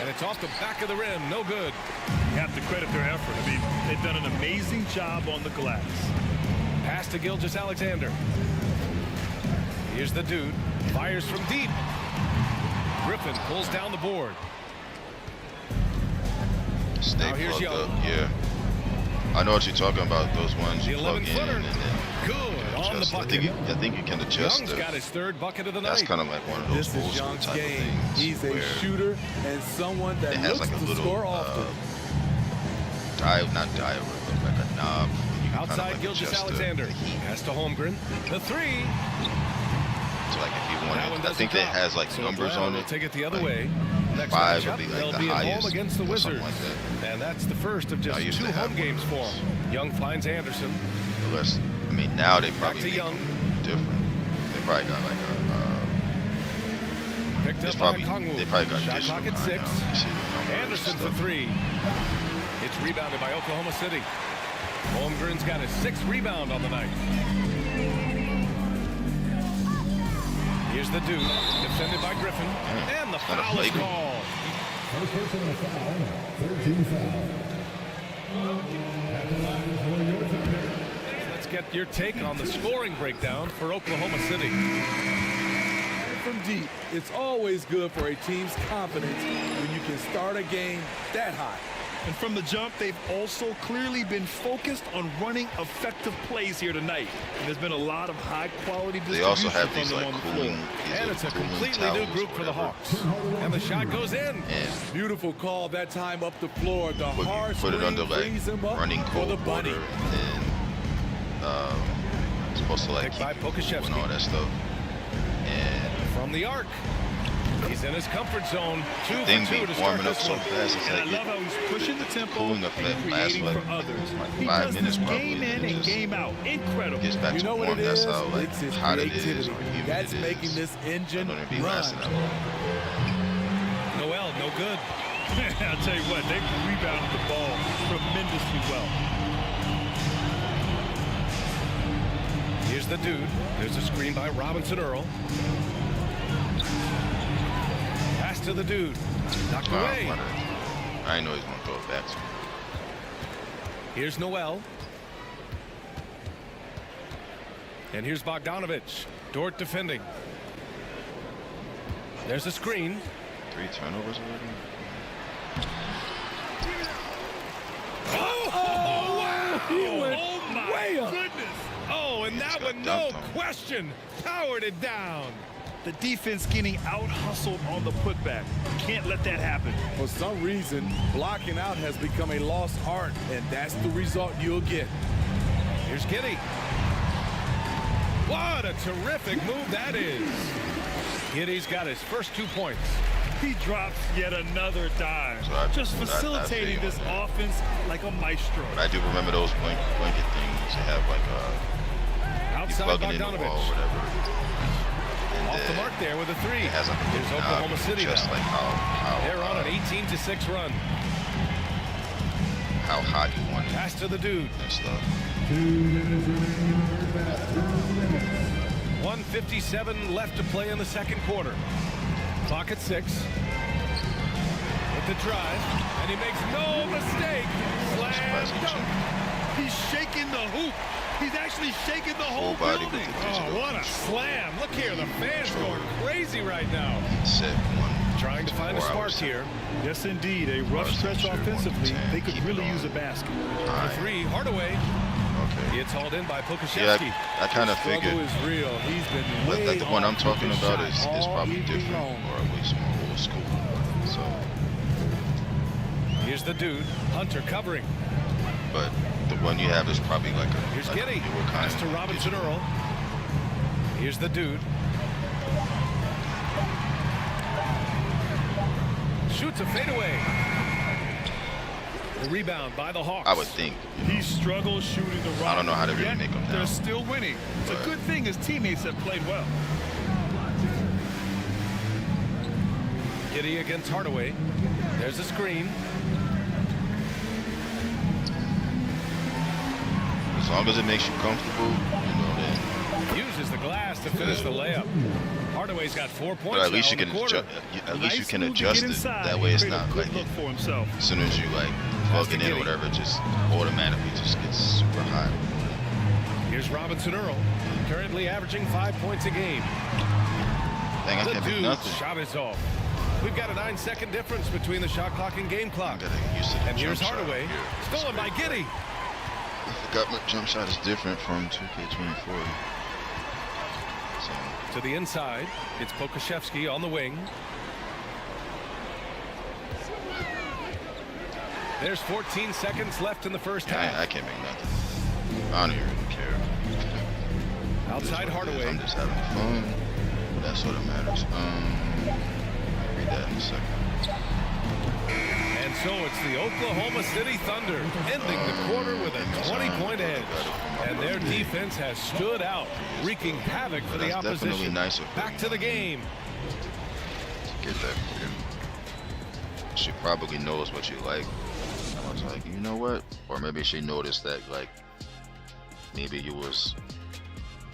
Speaker 2: And it's off the back of the rim. No good.
Speaker 3: You have to credit their effort. I mean, they've done an amazing job on the glass.
Speaker 2: Pass to Gilgeous-Alexander. Here's the dude. Fires from deep. Griffin pulls down the board.
Speaker 1: stay
Speaker 2: Now here's
Speaker 1: plugged
Speaker 2: Young.
Speaker 1: up. Yeah, I know what you're talking about. Those ones
Speaker 2: The
Speaker 1: you plug in
Speaker 2: 11-footer.
Speaker 1: and then
Speaker 2: Good on the
Speaker 1: adjust. I
Speaker 2: bucket.
Speaker 1: think you can adjust.
Speaker 2: Young's got his third bucket of the
Speaker 1: That's
Speaker 2: night.
Speaker 1: kind of like one of those
Speaker 4: This
Speaker 1: old
Speaker 4: is
Speaker 1: school
Speaker 4: Young's
Speaker 1: type
Speaker 4: game.
Speaker 1: of things.
Speaker 4: He's a
Speaker 1: where
Speaker 4: shooter and someone that
Speaker 1: it has
Speaker 4: looks
Speaker 1: like a
Speaker 4: to
Speaker 1: little
Speaker 4: score often.
Speaker 1: not dial, but like a knob. You can
Speaker 2: Outside
Speaker 1: kind of like
Speaker 2: Gilgeous-Alexander.
Speaker 1: adjust the heat.
Speaker 2: Pass to Holmgren. The three.
Speaker 1: So like if you want
Speaker 2: That one
Speaker 1: it, I
Speaker 2: doesn't
Speaker 1: think it
Speaker 2: drop.
Speaker 1: has like
Speaker 2: So
Speaker 1: numbers
Speaker 2: Atlanta
Speaker 1: on
Speaker 2: will
Speaker 1: it.
Speaker 2: take it the other
Speaker 1: Like,
Speaker 2: way. Next
Speaker 1: 5
Speaker 2: matchup,
Speaker 1: would be like
Speaker 2: they'll
Speaker 1: the
Speaker 2: be at home
Speaker 1: highest
Speaker 2: against the
Speaker 1: or
Speaker 2: Wizards.
Speaker 1: something like that.
Speaker 2: And that's the first of just
Speaker 1: I used
Speaker 2: 2
Speaker 1: to have
Speaker 2: home
Speaker 1: one of
Speaker 2: games for
Speaker 1: those.
Speaker 2: him. Young finds Anderson.
Speaker 1: Unless, I mean, now they probably
Speaker 2: to
Speaker 1: make
Speaker 2: Young.
Speaker 1: them different. They probably got like
Speaker 2: Picked
Speaker 1: it's
Speaker 2: up by
Speaker 1: probably
Speaker 2: Kongwu.
Speaker 1: they probably got
Speaker 2: Shot
Speaker 1: digital
Speaker 2: clock at
Speaker 1: kind
Speaker 2: 6.
Speaker 1: now. You see the numbers and
Speaker 2: Anderson for
Speaker 1: stuff.
Speaker 2: 3. It's rebounded by Oklahoma City. Holmgren's got his 6th rebound on the night. Here's the dude, defended by Griffin, and the
Speaker 1: it's not a
Speaker 2: foul is
Speaker 1: flagrant.
Speaker 2: called.
Speaker 6: First personal foul. Third team foul. At the line for your defender,
Speaker 2: Let's get your take on the scoring breakdown for Oklahoma City.
Speaker 4: From deep, it's always good for a team's confidence when you can start a game that high.
Speaker 3: And from the jump, they've also clearly been focused on running effective plays here tonight. And there's been a lot of high-quality
Speaker 1: They
Speaker 3: distribution
Speaker 1: also have
Speaker 3: from
Speaker 1: these
Speaker 3: them
Speaker 1: like
Speaker 3: on the
Speaker 1: cooling,
Speaker 3: floor.
Speaker 1: these
Speaker 2: And it's a
Speaker 1: cooling
Speaker 2: completely
Speaker 1: towels
Speaker 2: new group
Speaker 1: or
Speaker 2: for the
Speaker 1: whatever.
Speaker 2: Hawks. And the shot goes in.
Speaker 1: And
Speaker 4: Beautiful call that time up the floor. The hard
Speaker 1: put it
Speaker 4: screen
Speaker 1: under like
Speaker 4: frees him up
Speaker 1: running
Speaker 4: for the
Speaker 1: cold
Speaker 4: bunny.
Speaker 1: water and supposed to like
Speaker 2: Picked by
Speaker 1: keep you cool and
Speaker 2: Pokashevsky.
Speaker 1: all that stuff. And
Speaker 2: From the arc. He's in his comfort zone. 2
Speaker 1: Thing
Speaker 2: for 2
Speaker 1: be
Speaker 2: to start
Speaker 1: warming up
Speaker 2: this
Speaker 1: so
Speaker 2: one.
Speaker 1: fast. It's
Speaker 3: And I
Speaker 1: like
Speaker 3: love how he's pushing the tempo
Speaker 1: cooling
Speaker 3: and
Speaker 1: effect lasts
Speaker 3: creating
Speaker 1: like
Speaker 3: for others. He
Speaker 1: 5
Speaker 3: does
Speaker 1: minutes
Speaker 3: this
Speaker 1: probably.
Speaker 3: game in and
Speaker 1: Just
Speaker 3: game out. Incredible.
Speaker 1: gets back
Speaker 4: You
Speaker 1: to
Speaker 4: know what
Speaker 1: warm.
Speaker 4: it
Speaker 1: That's
Speaker 4: is?
Speaker 1: how like
Speaker 4: It's his
Speaker 1: hot it is
Speaker 4: creativity.
Speaker 1: or humid
Speaker 4: That's
Speaker 1: it is.
Speaker 4: making this engine
Speaker 1: I don't be
Speaker 4: run.
Speaker 1: lasting that long.
Speaker 2: Noel, no good.
Speaker 3: I'll tell you what, they rebounded the ball tremendously well.
Speaker 2: Here's the dude. There's a screen by Robinson Earl. Pass to the dude. Knocked away.
Speaker 1: I didn't know he was going to throw it back to me.
Speaker 2: Here's Noel. And here's Bogdanovich. Dort defending. There's a screen.
Speaker 1: 3 turnovers already?
Speaker 2: Oh, wow!
Speaker 4: He went
Speaker 3: Oh my
Speaker 4: way up.
Speaker 3: goodness.
Speaker 2: Oh, and that
Speaker 1: got
Speaker 2: one, no
Speaker 1: dunked on.
Speaker 2: question, powered it down.
Speaker 3: The defense getting out-hustled on the putback. Can't let that happen.
Speaker 4: For some reason, blocking out has become a lost art, and that's the result you'll get.
Speaker 2: Here's Giddey. What a terrific move that is. Giddey's got his first 2 points.
Speaker 3: He drops yet another dime.
Speaker 1: So I-
Speaker 3: Just
Speaker 1: I
Speaker 3: facilitating
Speaker 1: feel
Speaker 3: this
Speaker 1: on that.
Speaker 3: offense like a maestro.
Speaker 1: But I do remember those blanket things. They have like you
Speaker 2: Outside
Speaker 1: plugging in the wall or
Speaker 2: Bogdanovich.
Speaker 1: whatever. And
Speaker 2: Off the
Speaker 1: then
Speaker 2: mark there with a 3.
Speaker 1: it has like a
Speaker 2: Here's
Speaker 1: little knob
Speaker 2: Oklahoma City
Speaker 1: just
Speaker 2: now.
Speaker 1: like how
Speaker 2: They're on an 18-6 run.
Speaker 1: how hot you want it
Speaker 2: Pass to the dude.
Speaker 1: and stuff.
Speaker 6: 2 minutes remaining in the back. 2 minutes.
Speaker 2: 1:57 left to play in the second quarter. Clock at 6. With the drive, and he makes no mistake. Slam
Speaker 1: Classic
Speaker 2: dunk.
Speaker 1: chip.
Speaker 3: He's shaking the hoop. He's actually shaking the whole
Speaker 1: Full body
Speaker 3: building.
Speaker 1: with the digital
Speaker 2: Oh, what a
Speaker 1: control.
Speaker 2: slam. Look here, the fans going crazy right now.
Speaker 1: Set 1.
Speaker 2: Trying to find a
Speaker 1: 4
Speaker 2: spark
Speaker 1: hours.
Speaker 2: here.
Speaker 3: Yes, indeed. A rough stretch
Speaker 1: Sure,
Speaker 3: offensively.
Speaker 1: 1-10.
Speaker 3: They could
Speaker 1: Keep it
Speaker 3: really
Speaker 1: on.
Speaker 3: use a basket.
Speaker 2: The 3, Hardaway.
Speaker 1: Okay.
Speaker 2: It's hauled in by
Speaker 1: Yeah,
Speaker 2: Pokashevsky.
Speaker 1: I kind of
Speaker 4: Struggle
Speaker 1: figured.
Speaker 4: is real. He's been
Speaker 1: But
Speaker 4: way
Speaker 1: like the one I'm
Speaker 4: off
Speaker 1: talking
Speaker 4: with his
Speaker 1: about
Speaker 4: shot
Speaker 1: is
Speaker 4: all
Speaker 1: probably
Speaker 4: evening
Speaker 1: different,
Speaker 4: long.
Speaker 1: or at least more old school. So,
Speaker 2: Here's the dude. Hunter covering.
Speaker 1: but the one you have is probably like a.
Speaker 2: Here's
Speaker 1: like a
Speaker 2: Giddey.
Speaker 1: newer kind
Speaker 2: Pass to
Speaker 1: of
Speaker 2: Robinson
Speaker 1: digital.
Speaker 2: Earl. Here's the dude. Shoots a fadeaway. The rebound by the Hawks.
Speaker 1: I would think.
Speaker 3: He struggles shooting the rock.
Speaker 1: I don't know how to really
Speaker 3: yet
Speaker 1: make him
Speaker 3: They're
Speaker 1: down.
Speaker 3: still winning. It's a good thing his teammates have played well.
Speaker 2: Giddey against Hardaway. There's a screen.
Speaker 1: As long as it makes you comfortable, then.
Speaker 2: Uses the glass to finish the layup. Hardaway's got 4 points
Speaker 1: But at least
Speaker 2: now
Speaker 1: you
Speaker 2: in
Speaker 1: can
Speaker 2: the quarter.
Speaker 1: at least you
Speaker 3: Nice
Speaker 1: can
Speaker 3: move to
Speaker 1: adjust
Speaker 3: get
Speaker 1: it.
Speaker 3: inside
Speaker 1: That
Speaker 3: and
Speaker 1: way it's
Speaker 3: create a
Speaker 1: not
Speaker 3: good
Speaker 1: like
Speaker 3: look for himself.
Speaker 1: as soon as you like plug it in or whatever, it just automatically just gets super hot.
Speaker 2: Here's Robinson Earl, currently averaging 5 points a game.
Speaker 1: Dang, I
Speaker 2: The
Speaker 1: can't make
Speaker 2: dude's
Speaker 1: nothing.
Speaker 2: shot is off. We've got a 9-second difference between the shot clock and game
Speaker 1: I
Speaker 2: clock.
Speaker 1: gotta get used to the
Speaker 2: And here's
Speaker 1: jump shot
Speaker 2: Hardaway,
Speaker 1: here.
Speaker 2: stolen by Giddey.
Speaker 1: I forgot my jump shot is different from 2K24. So
Speaker 2: To the inside, it's Pokashevsky on the wing. There's 14 seconds left in the first half.
Speaker 1: I can't make nothing. I don't even really care.
Speaker 2: Outside Hardaway.
Speaker 1: I'm just having fun. That's what matters. I'll read that in a second.
Speaker 2: And so it's the Oklahoma City Thunder ending the quarter with a 20-point edge. And their defense has stood out, wreaking havoc for the
Speaker 1: That's definitely
Speaker 2: opposition.
Speaker 1: nice of them.
Speaker 2: Back to the game.
Speaker 1: Get that for you. She probably knows what you like. I was like, you know what? Or maybe she noticed that, like, maybe you was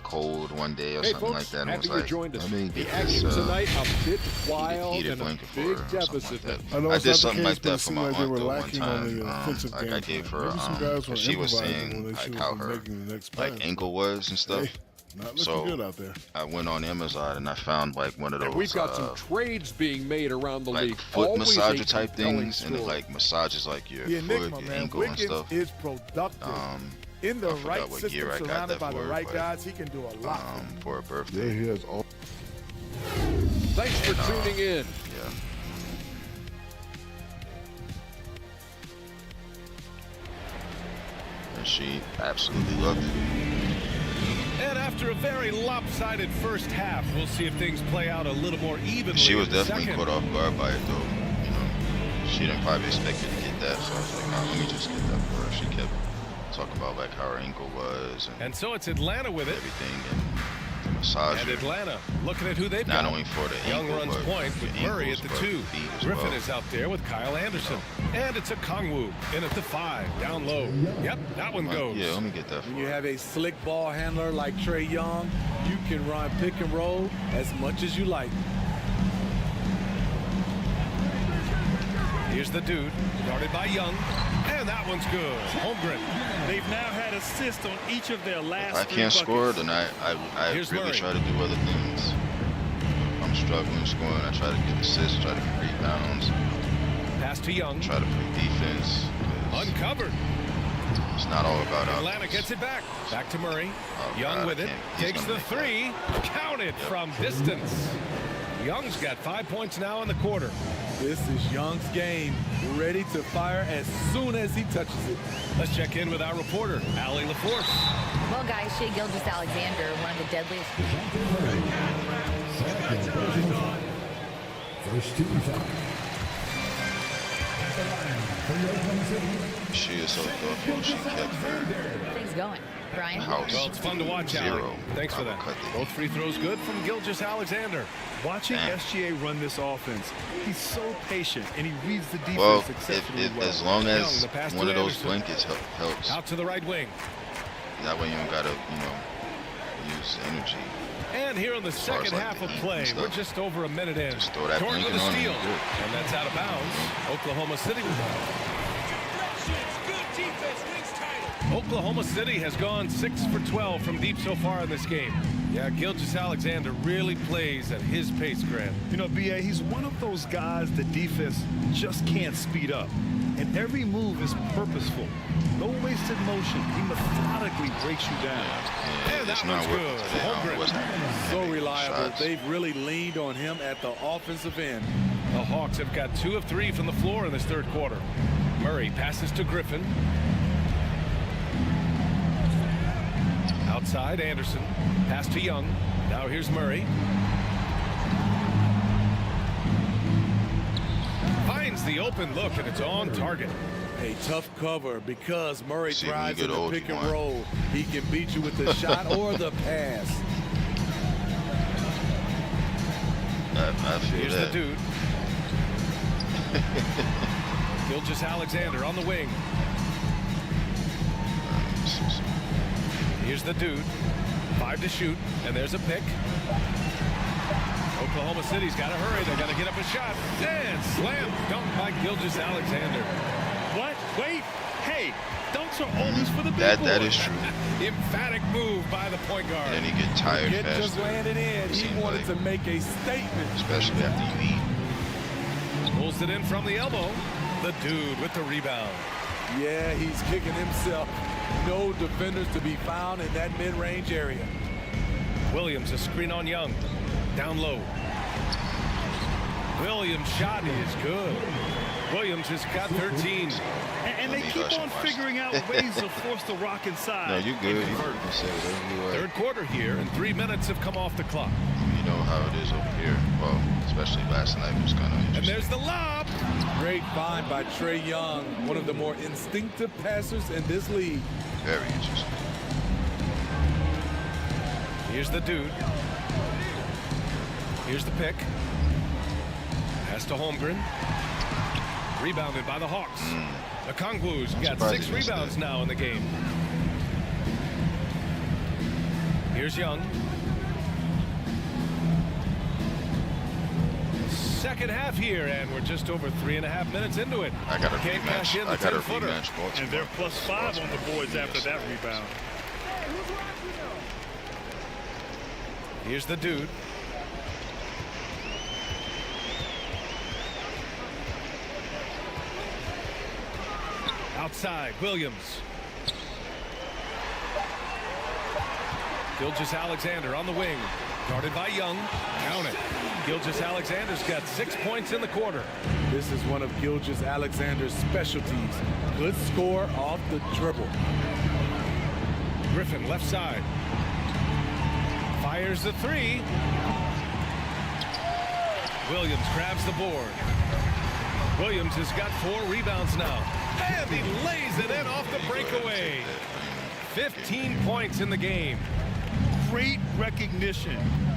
Speaker 1: cold one day or
Speaker 7: Hey
Speaker 1: something
Speaker 7: folks,
Speaker 1: like that. And
Speaker 7: happy
Speaker 1: was
Speaker 7: you
Speaker 1: like,
Speaker 7: joined us.
Speaker 1: let me
Speaker 7: The
Speaker 1: get
Speaker 7: action
Speaker 1: this,
Speaker 7: tonight a bit wild
Speaker 1: heated
Speaker 7: and a
Speaker 1: blanket for
Speaker 7: big
Speaker 1: her or something
Speaker 7: deficit.
Speaker 1: like that.
Speaker 8: I know
Speaker 1: I
Speaker 8: it's
Speaker 1: did
Speaker 8: not the
Speaker 1: something
Speaker 8: case,
Speaker 1: like
Speaker 8: but
Speaker 1: that
Speaker 8: it
Speaker 1: for
Speaker 8: seemed
Speaker 1: my
Speaker 8: like they
Speaker 1: aunt
Speaker 8: were
Speaker 1: though one
Speaker 8: lacking on
Speaker 1: time.
Speaker 8: the offensive
Speaker 1: Like I
Speaker 8: game
Speaker 1: gave
Speaker 8: plan.
Speaker 1: her,
Speaker 8: Maybe some guys were
Speaker 1: cause she was
Speaker 8: improvising
Speaker 1: saying
Speaker 8: when they
Speaker 1: like
Speaker 8: should
Speaker 1: how
Speaker 8: have been
Speaker 1: her
Speaker 8: making the next
Speaker 1: like
Speaker 8: plan.
Speaker 1: ankle was and stuff.
Speaker 8: Hey, not looking
Speaker 1: So
Speaker 8: good out there.
Speaker 1: I went on Amazon and I found like one of those
Speaker 7: And we've got some trades being made around the
Speaker 1: like
Speaker 7: league.
Speaker 1: foot
Speaker 7: Always a
Speaker 1: massager type
Speaker 7: compelling
Speaker 1: things, and it
Speaker 7: story.
Speaker 1: like massages like your
Speaker 9: The
Speaker 1: foot,
Speaker 9: enigma,
Speaker 1: your
Speaker 9: man.
Speaker 1: ankle and
Speaker 9: Wiggins
Speaker 1: stuff.
Speaker 9: is productive. In the
Speaker 1: I forgot
Speaker 9: right
Speaker 1: what
Speaker 9: system,
Speaker 1: year I got
Speaker 9: surrounded
Speaker 1: that
Speaker 9: by the
Speaker 1: for,
Speaker 9: right
Speaker 1: but,
Speaker 9: guys, he can do a lot.
Speaker 1: For a
Speaker 8: Yeah,
Speaker 1: birthday.
Speaker 8: he has all.
Speaker 7: Thanks for tuning in.
Speaker 1: Yeah. And she absolutely loved it.
Speaker 2: And after a very lopsided first half, we'll see if things play out a little more evenly.
Speaker 1: She was
Speaker 2: in the
Speaker 1: definitely
Speaker 2: second.
Speaker 1: caught off guard by it, though. You know, she didn't probably expect her to get that, so I was like, nah, let me just get that for her. She kept talking about like how her ankle was
Speaker 2: And so it's Atlanta with it.
Speaker 1: everything, and the massage.
Speaker 2: And Atlanta looking at who they've
Speaker 1: Not
Speaker 2: got.
Speaker 1: only for the
Speaker 2: Young
Speaker 1: ankle,
Speaker 2: runs
Speaker 1: but
Speaker 2: point with
Speaker 1: the
Speaker 2: Murray
Speaker 1: ankles,
Speaker 2: at the
Speaker 1: but
Speaker 2: 2.
Speaker 1: the feet as
Speaker 2: Griffin
Speaker 1: well.
Speaker 2: is out there with Kyle Anderson. And it's a Kongwu in at the 5, down low. Yep, that one goes.
Speaker 1: Yeah, let me get that for
Speaker 4: When you
Speaker 1: her.
Speaker 4: have a slick ball handler like Trae Young, you can run pick and roll as much as you like.
Speaker 2: Here's the dude, guarded by Young, and that one's good. Holmgren.
Speaker 3: They've now had assists on each of their last
Speaker 1: If I
Speaker 3: 3
Speaker 1: can't score,
Speaker 3: buckets.
Speaker 1: then I
Speaker 2: Here's
Speaker 1: really
Speaker 2: Murray.
Speaker 1: try to do other things. If I'm struggling scoring, I try to get assists, try to get rebounds,
Speaker 2: Pass to Young.
Speaker 1: try to play defense. 'Cause
Speaker 2: Uncovered.
Speaker 1: it's not all about
Speaker 2: Atlanta
Speaker 1: offense.
Speaker 2: gets it back. Back to Murray.
Speaker 1: Oh,
Speaker 2: Young
Speaker 1: God,
Speaker 2: with it.
Speaker 1: he's
Speaker 2: Takes
Speaker 1: gonna
Speaker 2: the
Speaker 1: make
Speaker 2: 3. Counted from distance. Young's got 5 points now in the quarter.
Speaker 4: This is Young's game, ready to fire as soon as he touches it.
Speaker 2: Let's check in with our reporter, Allie LaForce.
Speaker 5: Well, guys, Shea Gilgeous-Alexander, one of the deadliest.
Speaker 6: First team foul. The line for Oklahoma City.
Speaker 1: She is so thoughtful. She kept her
Speaker 5: Things going. Brian?
Speaker 1: house.
Speaker 2: Well, it's fun to watch, Allie.
Speaker 1: Zero.
Speaker 2: Thanks for that.
Speaker 1: Cut the
Speaker 2: Both free throws good from
Speaker 3: Watching
Speaker 2: Gilgeous-Alexander.
Speaker 1: Damn.
Speaker 3: SGA run this offense, he's so patient and he reads the defense
Speaker 1: Well,
Speaker 3: exceptionally well.
Speaker 1: as long
Speaker 2: Young,
Speaker 1: as
Speaker 2: the pass
Speaker 1: one
Speaker 2: to
Speaker 1: of those
Speaker 2: Anderson.
Speaker 1: blankets helps,
Speaker 2: Out to the right wing.
Speaker 1: that way you don't gotta, use energy.
Speaker 2: And here in the
Speaker 1: far as,
Speaker 2: second
Speaker 1: like,
Speaker 2: half
Speaker 1: the
Speaker 2: of
Speaker 1: heat and
Speaker 2: play, we're
Speaker 1: stuff.
Speaker 2: just over a minute in.
Speaker 1: Just throw that
Speaker 2: Jordan with
Speaker 1: blanket
Speaker 2: a
Speaker 1: on and
Speaker 2: steal.
Speaker 1: you're good.
Speaker 2: And that's out of bounds. Oklahoma City. Oklahoma City has gone 6 for 12 from deep so far in this game. Yeah, Gilgeous-Alexander really plays at his pace, Grant.
Speaker 3: You know, BA, he's one of those guys the defense just can't speed up. And every move is purposeful. No wasted motion. He methodically breaks you down.
Speaker 1: Yeah,
Speaker 2: And that
Speaker 1: it's not
Speaker 2: one's
Speaker 1: working
Speaker 2: good.
Speaker 1: today. I don't know
Speaker 2: Holmgren.
Speaker 1: what's happening.
Speaker 4: So
Speaker 1: Making
Speaker 4: reliable.
Speaker 1: shots.
Speaker 4: They've really leaned on him at the offensive end.
Speaker 2: The Hawks have got 2 of 3 from the floor in this third quarter. Murray passes to Griffin. Outside, Anderson. Pass to Young. Now here's Murray. Finds the open look, and it's on target.
Speaker 4: A tough cover because Murray
Speaker 1: See, when you
Speaker 4: tries
Speaker 1: get
Speaker 4: in the
Speaker 1: old,
Speaker 4: pick
Speaker 1: you
Speaker 4: and
Speaker 1: want-
Speaker 4: roll. He can beat you with the shot or the pass.
Speaker 1: I feel
Speaker 2: Here's
Speaker 1: that.
Speaker 2: the dude. Gilgeous-Alexander on the wing. Here's the dude. 5 to shoot, and there's a pick. Oklahoma City's got to hurry. They got to get up a shot. And slam dunk by Gilgeous-Alexander.
Speaker 3: What? Wait. Hey, dunks are always for the big
Speaker 1: That
Speaker 3: boys.
Speaker 1: is true.
Speaker 2: Emphatic move by the point guard.
Speaker 1: And then you get tired
Speaker 4: It just
Speaker 1: faster,
Speaker 4: landed in. He
Speaker 1: Seems
Speaker 4: wanted
Speaker 1: like.
Speaker 4: to make a statement.
Speaker 1: especially after you eat.
Speaker 2: Pulls it in from the elbow. The dude with the rebound.
Speaker 4: Yeah, he's kicking himself. No defenders to be found in that mid-range area.
Speaker 2: Williams, a screen on Young. Down low. Williams' shot is good. Williams has got 13.
Speaker 3: And
Speaker 1: Let
Speaker 3: they
Speaker 1: me
Speaker 3: keep
Speaker 1: hush
Speaker 3: on
Speaker 1: and watch.
Speaker 3: figuring out ways to force the rock inside.
Speaker 1: No, you good.
Speaker 3: and
Speaker 1: You
Speaker 3: convert.
Speaker 1: can say whatever you like.
Speaker 2: Third quarter here, and 3 minutes have come off the clock.
Speaker 1: You know how it is over here. Well, especially last night was kind of
Speaker 2: And
Speaker 1: interesting.
Speaker 2: there's the lob.
Speaker 4: Great find by Trae Young, one of the more instinctive passers in this league.
Speaker 1: Very interesting.
Speaker 2: Here's the dude. Here's the pick. Pass to Holmgren. Rebounded by the Hawks. The Kongwus
Speaker 1: I'm
Speaker 2: got
Speaker 1: surprised
Speaker 2: 6
Speaker 1: he missed
Speaker 2: rebounds
Speaker 1: that.
Speaker 2: now in the game. Here's Young. Second half here, and we're just over 3.5 minutes into it.
Speaker 1: I got a
Speaker 2: Can't cash
Speaker 1: rematch.
Speaker 2: in the
Speaker 1: I got a
Speaker 2: 10-footer.
Speaker 1: rematch. Baltimore.
Speaker 3: And they're +5 on the boards after that rebound.
Speaker 2: Here's the dude. Outside, Williams. Gilgeous-Alexander on the wing. Guarded by Young. Count it. Gilgeous-Alexander's got 6 points in the quarter.
Speaker 4: This is one of Gilgeous-Alexander's specialties. Good score off the dribble.
Speaker 2: Griffin left side. Fires the three. Williams grabs the board. Williams has got 4 rebounds now. And he lays it in off the breakaway. 15 points in the game.
Speaker 3: Great recognition.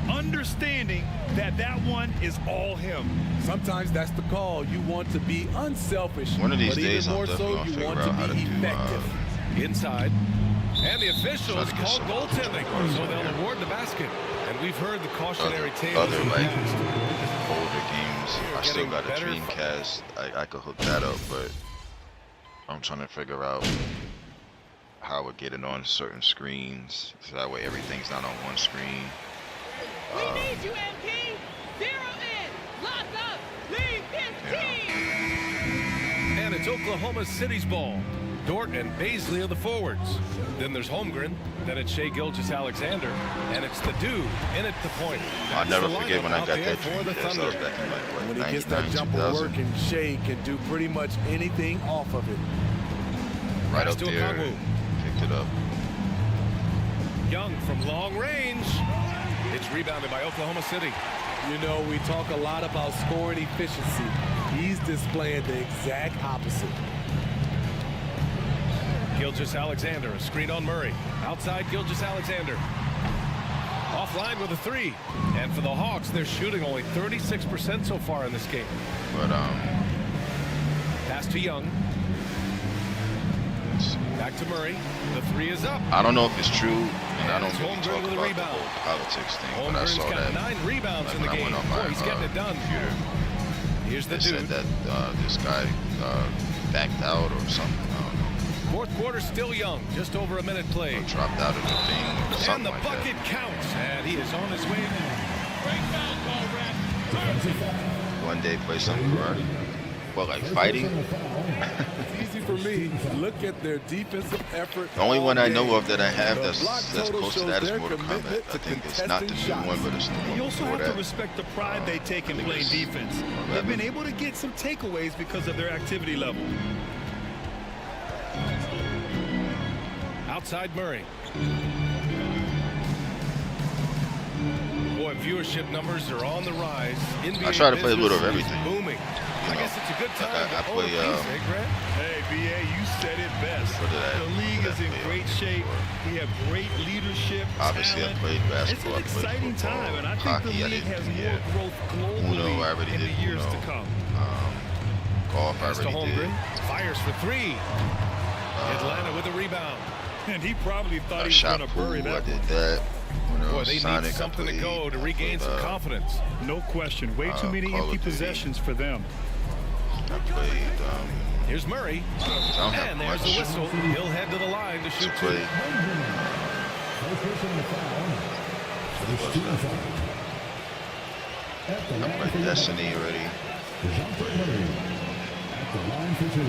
Speaker 3: Understanding that that one is all him.
Speaker 4: Sometimes that's the call. You want to be unselfish.
Speaker 1: One of these
Speaker 4: but
Speaker 1: days,
Speaker 4: even
Speaker 1: I'm
Speaker 4: more
Speaker 1: definitely
Speaker 4: so,
Speaker 1: gonna
Speaker 4: you
Speaker 1: figure
Speaker 4: want
Speaker 1: out
Speaker 4: to
Speaker 1: how to
Speaker 4: be
Speaker 1: do
Speaker 4: effective.
Speaker 2: Inside. And the officials
Speaker 1: Try to get
Speaker 2: called
Speaker 1: some
Speaker 2: goaltending, so they'll
Speaker 1: here.
Speaker 2: award the basket. And we've heard the cautionary tales
Speaker 1: other
Speaker 2: in the
Speaker 1: like
Speaker 2: past.
Speaker 1: older games. I still
Speaker 2: getting
Speaker 1: got a
Speaker 2: better.
Speaker 1: Dreamcast. I could hook that up, but I'm trying to figure out how I would get it on certain screens, so that way everything's not on one screen.
Speaker 8: We need you, MP. Zero in. Lock up. Leave this team.
Speaker 2: And it's Oklahoma City's ball. Dort and Baisley are the forwards. Then there's Holmgren. Then it's Shai Gilgeous-Alexander. And it's the dude in at the point.
Speaker 1: I'll
Speaker 2: That's
Speaker 1: never
Speaker 2: the
Speaker 1: forget
Speaker 2: lineup
Speaker 1: when I
Speaker 2: out
Speaker 1: got
Speaker 2: there
Speaker 1: that
Speaker 2: for the
Speaker 1: Dreamcast. That was
Speaker 2: Thunder.
Speaker 1: back in like, what,
Speaker 4: When he gets that
Speaker 1: 99,
Speaker 4: jumper
Speaker 1: 2000?
Speaker 4: working, Shai can do pretty much anything off of it.
Speaker 1: Right
Speaker 2: Pass
Speaker 1: up
Speaker 2: to
Speaker 1: there,
Speaker 2: Okongwu.
Speaker 1: picked it up.
Speaker 2: Young from long range. It's rebounded by Oklahoma City.
Speaker 4: You know, we talk a lot about scoring efficiency. He's displaying the exact opposite.
Speaker 2: Gilgeous-Alexander, a screen on Murray. Outside Gilgeous-Alexander. Offline with a 3. And for the Hawks, they're shooting only 36% so far in this game.
Speaker 1: But
Speaker 2: Pass to Young. Back to Murray. The 3 is up.
Speaker 1: I don't know if it's true, and I don't
Speaker 2: It's
Speaker 1: really
Speaker 2: Holmgren
Speaker 1: talk
Speaker 2: with a
Speaker 1: about the
Speaker 2: rebound.
Speaker 1: whole politics thing, but I
Speaker 2: Holmgren's
Speaker 1: saw
Speaker 2: got
Speaker 1: that
Speaker 2: 9 rebounds
Speaker 1: like
Speaker 2: in the
Speaker 1: when I
Speaker 2: game.
Speaker 1: went on my
Speaker 2: Boy, he's getting it done.
Speaker 1: computer.
Speaker 2: Here's the
Speaker 1: They said
Speaker 2: dude.
Speaker 1: that this guy backed out or something. I don't know.
Speaker 2: Fourth quarter still Young. Just over a minute played.
Speaker 1: Or dropped out of the thing or
Speaker 2: And
Speaker 1: something
Speaker 2: the
Speaker 1: like
Speaker 2: bucket
Speaker 1: that.
Speaker 2: counts. And he is on his way now.
Speaker 1: One day play something karate. Well, like fighting.
Speaker 4: It's easy for me. Look at their defensive effort.
Speaker 1: The only one I know
Speaker 4: all
Speaker 1: of that I have
Speaker 4: game. The
Speaker 1: that's
Speaker 4: block
Speaker 1: close
Speaker 4: total
Speaker 1: to
Speaker 4: shows
Speaker 1: that is
Speaker 4: their
Speaker 1: Mortal Kombat.
Speaker 4: commitment
Speaker 1: I
Speaker 4: to
Speaker 1: think it's not the
Speaker 4: contesting
Speaker 1: new one, but it's the one
Speaker 3: You also
Speaker 1: before
Speaker 3: have to
Speaker 1: that.
Speaker 3: respect the pride they take in
Speaker 1: I think
Speaker 3: playing
Speaker 1: it's
Speaker 3: defense. They've been able to get some takeaways because of their activity level.
Speaker 2: Outside Murray. Boy, viewership numbers are on the rise. NBA
Speaker 1: I try to play a little of
Speaker 2: business is
Speaker 1: everything.
Speaker 2: Booming. I
Speaker 1: know,
Speaker 2: guess it's a good
Speaker 1: like
Speaker 2: time
Speaker 1: I
Speaker 2: to
Speaker 1: play,
Speaker 2: own a piece, eh, Grant?
Speaker 3: Hey, BA, you said it best.
Speaker 1: What did I-
Speaker 3: The league
Speaker 1: what
Speaker 3: is
Speaker 1: did I
Speaker 3: in
Speaker 1: play
Speaker 3: great
Speaker 1: on
Speaker 3: shape.
Speaker 1: before?
Speaker 3: We have great leadership,
Speaker 1: Obviously,
Speaker 3: talent.
Speaker 1: I played basketball.
Speaker 3: It's an
Speaker 1: I played
Speaker 3: exciting
Speaker 1: football,
Speaker 3: time, and I think
Speaker 1: hockey,
Speaker 3: the
Speaker 1: I
Speaker 3: league
Speaker 1: didn't
Speaker 3: has
Speaker 1: do
Speaker 3: more
Speaker 1: yet.
Speaker 3: growth globally
Speaker 1: Uno, I already
Speaker 3: in
Speaker 1: did
Speaker 3: the years
Speaker 1: Uno.
Speaker 3: to come.
Speaker 1: Golf, I
Speaker 2: Pass to
Speaker 1: already did.
Speaker 2: Holmgren. Fires for 3. Atlanta with a rebound.
Speaker 3: And he probably thought
Speaker 1: I
Speaker 3: he was
Speaker 1: shot
Speaker 3: going to
Speaker 1: pool,
Speaker 3: bury
Speaker 1: I
Speaker 3: that
Speaker 1: did
Speaker 3: one.
Speaker 1: that. You know,
Speaker 2: Boy, they
Speaker 1: Sonic,
Speaker 2: need something
Speaker 1: I
Speaker 2: to go to
Speaker 1: played,
Speaker 2: regain some confidence.
Speaker 3: No question. Way too many
Speaker 1: Call of
Speaker 3: empty
Speaker 1: Duty.
Speaker 3: possessions for them.
Speaker 1: I played.
Speaker 2: Here's Murray.
Speaker 1: I don't have
Speaker 2: And there's
Speaker 1: much
Speaker 2: the whistle. He'll head to the line to
Speaker 1: to
Speaker 2: shoot 2.
Speaker 1: play.
Speaker 6: First personal foul. First team foul. At the
Speaker 1: I
Speaker 6: line for
Speaker 1: played Destiny already.
Speaker 6: DeJounte Murray. At the line for 2.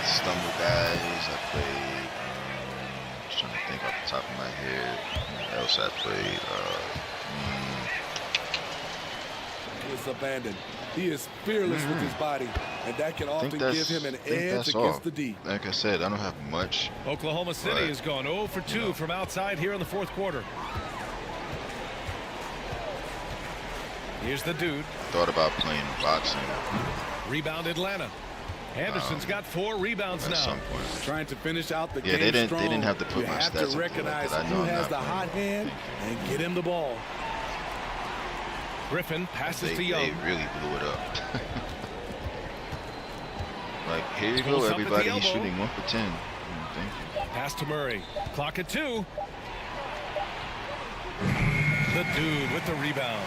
Speaker 1: Stumble Guys, I played. Just trying to think off the top of my head. What else I played?
Speaker 4: He is abandoned. He is fearless with his body, and that can
Speaker 1: I
Speaker 4: often
Speaker 1: think that's,
Speaker 4: give him an
Speaker 1: I think
Speaker 4: edge
Speaker 1: that's
Speaker 4: against
Speaker 1: all.
Speaker 4: the D.
Speaker 1: Like I said, I don't have much.
Speaker 2: Oklahoma City
Speaker 1: Right.
Speaker 2: has gone 0 for 2 from outside here in the fourth quarter. Here's the dude.
Speaker 1: Thought about playing boxing
Speaker 2: Rebound Atlanta. Anderson's got 4 rebounds
Speaker 1: at
Speaker 2: now.
Speaker 1: some point.
Speaker 4: Trying to finish out the
Speaker 1: Yeah,
Speaker 4: game
Speaker 1: they didn't
Speaker 4: strong.
Speaker 1: have to put
Speaker 4: you
Speaker 1: my
Speaker 4: have
Speaker 1: stats
Speaker 4: to
Speaker 1: into it,
Speaker 4: recognize
Speaker 1: but I know
Speaker 4: who
Speaker 1: I'm
Speaker 4: has
Speaker 1: not
Speaker 4: the
Speaker 1: playing.
Speaker 4: hot hand and get him the ball.
Speaker 2: Griffin passes to
Speaker 1: They
Speaker 2: Young.
Speaker 1: really blew it up. Like, here you
Speaker 2: Goes
Speaker 1: go,
Speaker 2: up at the
Speaker 1: everybody. He's
Speaker 2: elbow.
Speaker 1: shooting 1 for 10. Thank you.
Speaker 2: Pass to Murray. Clock at 2. The dude with the rebound.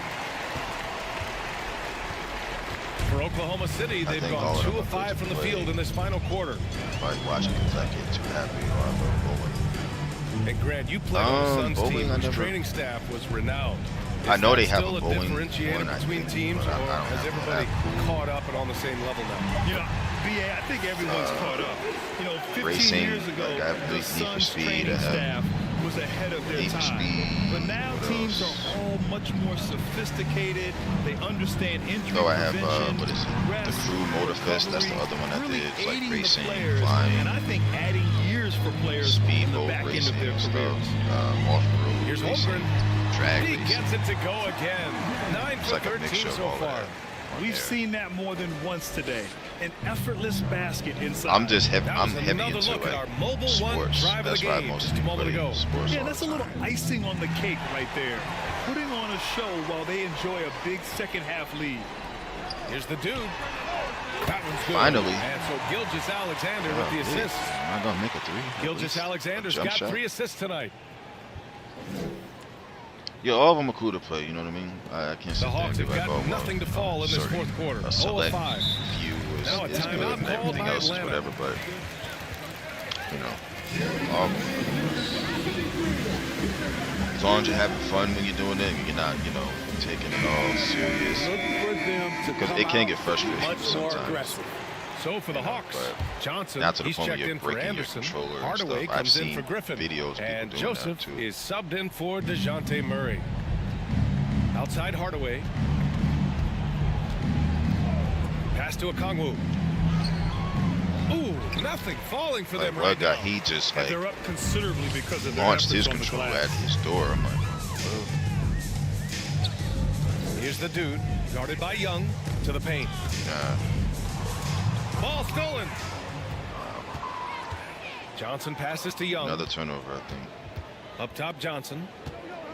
Speaker 2: For Oklahoma City, they've
Speaker 1: think all
Speaker 2: gone
Speaker 1: of
Speaker 2: 2
Speaker 1: them
Speaker 2: of 5 from the
Speaker 1: play.
Speaker 2: field in this final quarter.
Speaker 1: Probably watching because I get too happy or I love bowling.
Speaker 2: And Grant, you played on the Suns
Speaker 1: bowling,
Speaker 2: team
Speaker 1: I
Speaker 2: whose
Speaker 1: never-
Speaker 2: training staff was renowned.
Speaker 1: I know they have
Speaker 2: still
Speaker 1: a
Speaker 2: a
Speaker 1: bowling
Speaker 2: differentiator
Speaker 1: one, I
Speaker 2: between
Speaker 1: think,
Speaker 2: teams,
Speaker 1: but
Speaker 2: or
Speaker 1: I don't
Speaker 2: has
Speaker 1: have
Speaker 2: everybody
Speaker 1: that pool.
Speaker 2: caught up and on the same level now?
Speaker 3: You know, BA, I think everyone's caught up. You know, 15
Speaker 1: Racing,
Speaker 3: years ago,
Speaker 1: like I have
Speaker 3: the
Speaker 1: Need for
Speaker 3: Suns
Speaker 1: Speed,
Speaker 3: training
Speaker 1: I have
Speaker 3: staff was ahead of their
Speaker 1: Need for
Speaker 3: time.
Speaker 1: Speed,
Speaker 3: But now
Speaker 1: what
Speaker 3: teams
Speaker 1: else?
Speaker 3: are all much more sophisticated. They understand injury
Speaker 1: So I have,
Speaker 3: prevention,
Speaker 1: what is it?
Speaker 3: rest,
Speaker 1: The Crew Motorfest. That's the
Speaker 3: recovery,
Speaker 1: other one I
Speaker 3: really
Speaker 1: did. It's like
Speaker 3: aiding the
Speaker 1: racing,
Speaker 3: players,
Speaker 1: flying,
Speaker 3: and I think adding years for players in the
Speaker 1: speedboat
Speaker 3: back end
Speaker 1: racing
Speaker 3: of their
Speaker 1: and
Speaker 3: careers.
Speaker 1: stuff. Off-road
Speaker 2: Here's
Speaker 1: racing,
Speaker 2: Holmgren.
Speaker 1: drag
Speaker 2: He
Speaker 1: race.
Speaker 2: gets it to go again. 9
Speaker 1: It's
Speaker 2: for
Speaker 1: like a
Speaker 2: 13
Speaker 1: mixture of
Speaker 2: so
Speaker 1: all of
Speaker 2: far.
Speaker 1: that.
Speaker 3: We've seen that more than once today. An effortless basket inside.
Speaker 1: I'm just heavy.
Speaker 2: That
Speaker 1: I'm
Speaker 2: was
Speaker 1: heavy
Speaker 2: another
Speaker 1: into
Speaker 2: look at our
Speaker 1: like
Speaker 2: mobile one
Speaker 1: sports.
Speaker 2: drive of
Speaker 1: That's
Speaker 2: the
Speaker 1: why I
Speaker 2: game just
Speaker 1: mostly
Speaker 2: a moment
Speaker 1: play
Speaker 2: ago.
Speaker 1: sports
Speaker 3: Yeah,
Speaker 1: all
Speaker 3: that's
Speaker 1: the
Speaker 3: a little
Speaker 1: time.
Speaker 3: icing on the cake right there. Putting on a show while they enjoy a big second half lead.
Speaker 2: Here's the dude. That one's good.
Speaker 1: Finally.
Speaker 2: And so Gilgeous Alexander with the assist.
Speaker 1: Am I gonna make a three?
Speaker 2: Gilgeous Alexander's
Speaker 1: Jump
Speaker 2: got
Speaker 1: shot?
Speaker 2: 3 assists tonight.
Speaker 1: Yeah, all of them are cool to play. You know what I mean? I can't sit
Speaker 2: The
Speaker 1: there and
Speaker 2: Hawks
Speaker 1: be
Speaker 2: have
Speaker 1: like,
Speaker 2: got
Speaker 1: oh, well,
Speaker 2: nothing to fall in this
Speaker 1: certain-
Speaker 2: fourth quarter.
Speaker 1: A
Speaker 2: 0
Speaker 1: select
Speaker 2: of 5.
Speaker 1: few
Speaker 2: Now a
Speaker 1: is good
Speaker 2: timeout
Speaker 1: and
Speaker 2: called
Speaker 1: everything
Speaker 2: by
Speaker 1: else is
Speaker 2: Atlanta.
Speaker 1: whatever. But you know, all, as long as you're having fun when you're doing it, you're not, you know, taking it all serious.
Speaker 4: Look for them to
Speaker 1: Because
Speaker 4: come
Speaker 1: it can
Speaker 4: out
Speaker 1: get frustrating
Speaker 4: much more
Speaker 1: sometimes.
Speaker 4: aggressive.
Speaker 2: So for the Hawks,
Speaker 1: but
Speaker 2: Johnson,
Speaker 1: not to the
Speaker 2: he's
Speaker 1: point where
Speaker 2: checked
Speaker 1: you're
Speaker 2: in for
Speaker 1: breaking your
Speaker 2: Anderson.
Speaker 1: controller and
Speaker 2: Hardaway
Speaker 1: stuff. I've
Speaker 2: comes in
Speaker 1: seen
Speaker 2: for Griffin.
Speaker 1: videos of people
Speaker 2: And
Speaker 1: doing
Speaker 2: Joseph
Speaker 1: that too.
Speaker 2: is subbed in for DeJounte Murray. Outside Hardaway. Pass to Okongwu. Ooh, nothing falling for
Speaker 1: Like
Speaker 2: them
Speaker 1: one
Speaker 2: right
Speaker 1: guy,
Speaker 2: now.
Speaker 1: he just
Speaker 3: And
Speaker 1: like
Speaker 3: they're up considerably because of their
Speaker 1: launched
Speaker 3: efforts
Speaker 1: his
Speaker 3: on the
Speaker 1: controller
Speaker 3: glass.
Speaker 1: at his door. I'm like, well,
Speaker 2: Here's the dude, guarded by Young, to the paint.
Speaker 1: nah.
Speaker 2: Ball stolen. Johnson passes to Young.
Speaker 1: Another turnover, I think.
Speaker 2: Up top, Johnson.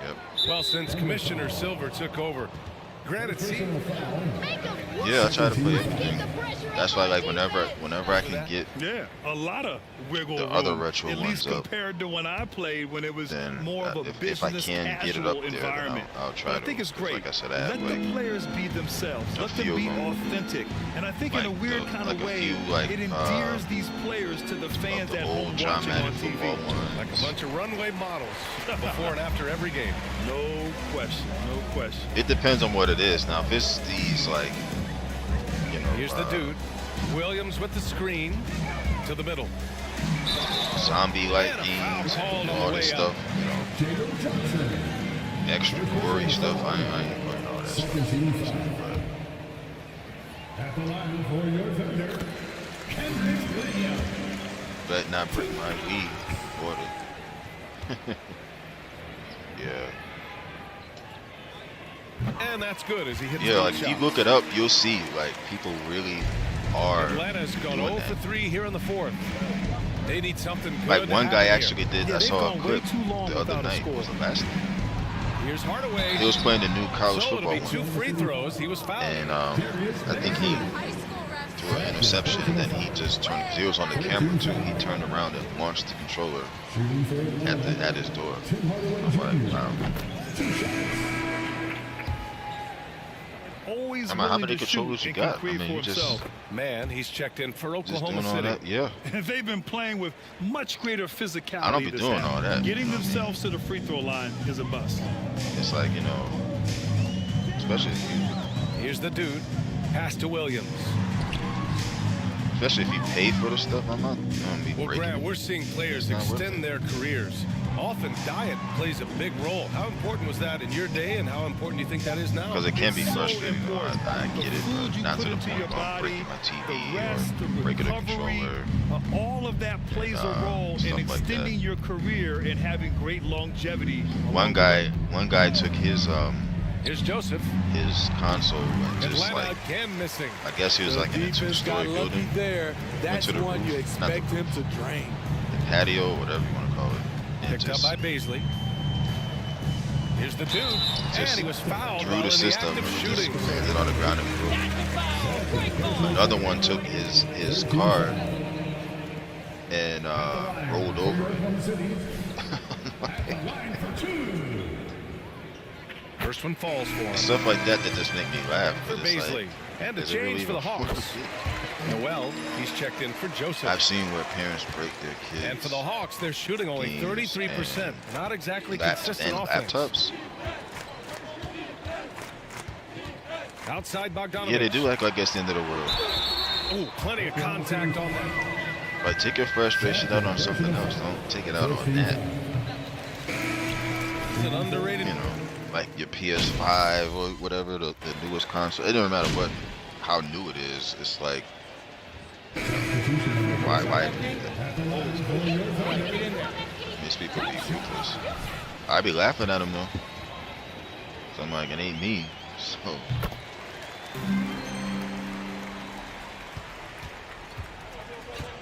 Speaker 1: Yep.
Speaker 2: Well, since Commissioner Silver took over, granted, see,
Speaker 1: Yeah, I try to play everything. That's why, like, whenever I can get
Speaker 3: Yeah, a lot of wiggle
Speaker 1: the
Speaker 3: room,
Speaker 1: other retro
Speaker 3: at least
Speaker 1: ones up,
Speaker 3: compared to when I played when it was
Speaker 1: then
Speaker 3: more of a
Speaker 1: if I
Speaker 3: business
Speaker 1: can get it
Speaker 3: casual
Speaker 1: up there, then
Speaker 3: environment.
Speaker 1: I'll try
Speaker 3: But I
Speaker 1: to.
Speaker 3: think it's
Speaker 1: 'Cause
Speaker 3: great.
Speaker 1: Like I said, I have
Speaker 3: Let
Speaker 1: like
Speaker 3: the players be themselves.
Speaker 1: a
Speaker 3: Let them
Speaker 1: few
Speaker 3: be
Speaker 1: of 'em.
Speaker 3: authentic. And I think in a
Speaker 1: Like
Speaker 3: weird
Speaker 1: the-
Speaker 3: kind
Speaker 1: like
Speaker 3: of
Speaker 1: a
Speaker 3: way,
Speaker 1: few, like,
Speaker 3: it endears these players to the fans
Speaker 1: the
Speaker 3: at home
Speaker 1: old John
Speaker 3: watching
Speaker 1: Madden
Speaker 3: on TV.
Speaker 1: football ones.
Speaker 2: like a bunch of runway models before and after every game.
Speaker 3: No question, no question.
Speaker 1: It depends on what it is. Now, if it's these like, you know,
Speaker 2: Here's the dude. Williams with the screen to the middle.
Speaker 1: zombie-like
Speaker 2: And a
Speaker 1: games,
Speaker 2: foul called
Speaker 1: and
Speaker 2: on
Speaker 1: all
Speaker 2: the
Speaker 1: this
Speaker 2: way
Speaker 1: stuff,
Speaker 2: up.
Speaker 1: you know,
Speaker 6: Jacob Johnson.
Speaker 1: extra gory stuff. I ain't playing all that stuff.
Speaker 6: Second team foul. At the line for your defender, Kendrick Williams.
Speaker 1: Bet not break my weed order. Yeah.
Speaker 2: And that's good as he hits
Speaker 1: Yeah,
Speaker 2: the
Speaker 1: like if
Speaker 2: shot.
Speaker 1: you look it up, you'll see like people really are
Speaker 2: Atlanta's gone
Speaker 1: doing
Speaker 2: 0
Speaker 1: that.
Speaker 2: for 3 here in the fourth. They need something good
Speaker 1: Like
Speaker 2: to
Speaker 1: one
Speaker 2: happen
Speaker 1: guy
Speaker 2: here.
Speaker 1: actually did.
Speaker 3: Yeah,
Speaker 1: I
Speaker 3: they've
Speaker 1: saw a
Speaker 3: gone way
Speaker 1: clip
Speaker 3: too long
Speaker 1: the other
Speaker 3: without a
Speaker 1: night.
Speaker 3: score.
Speaker 1: Was the last night.
Speaker 2: Here's Hardaway.
Speaker 1: He was playing the new college
Speaker 2: So it'll
Speaker 1: football
Speaker 2: be 2
Speaker 1: one,
Speaker 2: free throws. He was fouled.
Speaker 1: and I think he threw an interception, and then he just turned. Cause he was on the camera too. He turned around and launched the controller
Speaker 6: Shooting for Atlanta,
Speaker 1: at his door.
Speaker 6: Tim Hardaway
Speaker 1: I'm like,
Speaker 6: Jr.
Speaker 1: wow.
Speaker 6: 2 shots.
Speaker 3: Always
Speaker 1: I mean, how
Speaker 3: willing
Speaker 1: many
Speaker 3: to
Speaker 1: controllers
Speaker 3: shoot
Speaker 1: you
Speaker 3: and can
Speaker 1: got? I
Speaker 3: create
Speaker 1: mean,
Speaker 3: for
Speaker 1: you just
Speaker 3: himself.
Speaker 2: Man, he's checked in for
Speaker 1: just
Speaker 2: Oklahoma
Speaker 1: doing all
Speaker 2: City.
Speaker 1: that. Yeah.
Speaker 3: And they've been playing with much greater physicality.
Speaker 1: I don't be
Speaker 3: this
Speaker 1: doing
Speaker 3: half.
Speaker 1: all that.
Speaker 3: Getting themselves to the free throw line is a bust.
Speaker 1: It's like, you know, especially if you
Speaker 2: Here's the dude. Pass to Williams.
Speaker 1: especially if you pay for the stuff. I'm not gonna be
Speaker 2: Well,
Speaker 1: breaking.
Speaker 2: Grant, we're seeing players
Speaker 1: It's not worth
Speaker 2: extend
Speaker 1: it.
Speaker 2: their careers. Often diet plays a big role. How important was that in your day, and how important do you think that is now?
Speaker 1: Because it can be
Speaker 3: It's so
Speaker 1: frustrating. You know,
Speaker 3: important.
Speaker 1: I
Speaker 3: The
Speaker 1: get it,
Speaker 3: food
Speaker 1: but
Speaker 3: you
Speaker 1: not
Speaker 3: put
Speaker 1: to the
Speaker 3: into
Speaker 1: point
Speaker 3: your
Speaker 1: where I'm
Speaker 3: body,
Speaker 1: breaking my TV
Speaker 3: the rest,
Speaker 1: or
Speaker 3: the
Speaker 1: breaking a
Speaker 3: recovery,
Speaker 1: controller.
Speaker 3: all of that plays a role
Speaker 1: stuff
Speaker 3: in
Speaker 1: like that.
Speaker 3: extending your career and having great longevity.
Speaker 1: One guy took his
Speaker 2: Here's Joseph.
Speaker 1: console and just
Speaker 2: Atlanta
Speaker 1: like,
Speaker 2: again missing.
Speaker 1: I guess he was like in a
Speaker 4: Defense got
Speaker 1: two-story
Speaker 4: lucky
Speaker 1: building,
Speaker 4: there. That's
Speaker 1: to the
Speaker 4: one
Speaker 1: roof,
Speaker 4: you
Speaker 1: not
Speaker 4: expect
Speaker 1: the
Speaker 4: him to drain.
Speaker 1: the patio, whatever you want to call it, and
Speaker 2: Picked up
Speaker 1: just
Speaker 2: by Baisley. Here's the dude. And he was fouled
Speaker 1: drew
Speaker 2: while
Speaker 1: the
Speaker 2: in the
Speaker 1: system
Speaker 2: act
Speaker 1: and
Speaker 2: of
Speaker 1: just
Speaker 2: shooting.
Speaker 1: landed on the ground and threw.
Speaker 8: That's a foul. Great ball.
Speaker 1: Another one took his car and rolled over it.
Speaker 6: Oklahoma City. At the line for 2.
Speaker 2: First one falls for him.
Speaker 1: Stuff like that just make me laugh.
Speaker 2: For
Speaker 1: 'cause it's
Speaker 2: Baisley.
Speaker 1: like,
Speaker 2: And a
Speaker 1: is it
Speaker 2: change
Speaker 1: really
Speaker 2: for the
Speaker 1: even
Speaker 2: Hawks.
Speaker 1: worth it?
Speaker 2: Noel, he's checked in for Joseph.
Speaker 1: I've seen where parents break their kids.
Speaker 2: And for the Hawks, they're shooting only
Speaker 1: games
Speaker 2: 33%. Not exactly consistent
Speaker 1: and
Speaker 2: offense.
Speaker 1: laptops.
Speaker 2: Outside Bogdanovich.
Speaker 1: Yeah, they do act like it's the end of the world.
Speaker 2: Ooh, plenty of contact on that.
Speaker 1: Like, take your frustration out on something else. Don't take it out on that.
Speaker 2: It's an underrated.
Speaker 1: You know, like your PS5 or whatever, the newest console. It doesn't matter how new it is. It's like, why do that? These people be ruthless. I be laughing at them though. So I'm like, it ain't me. So.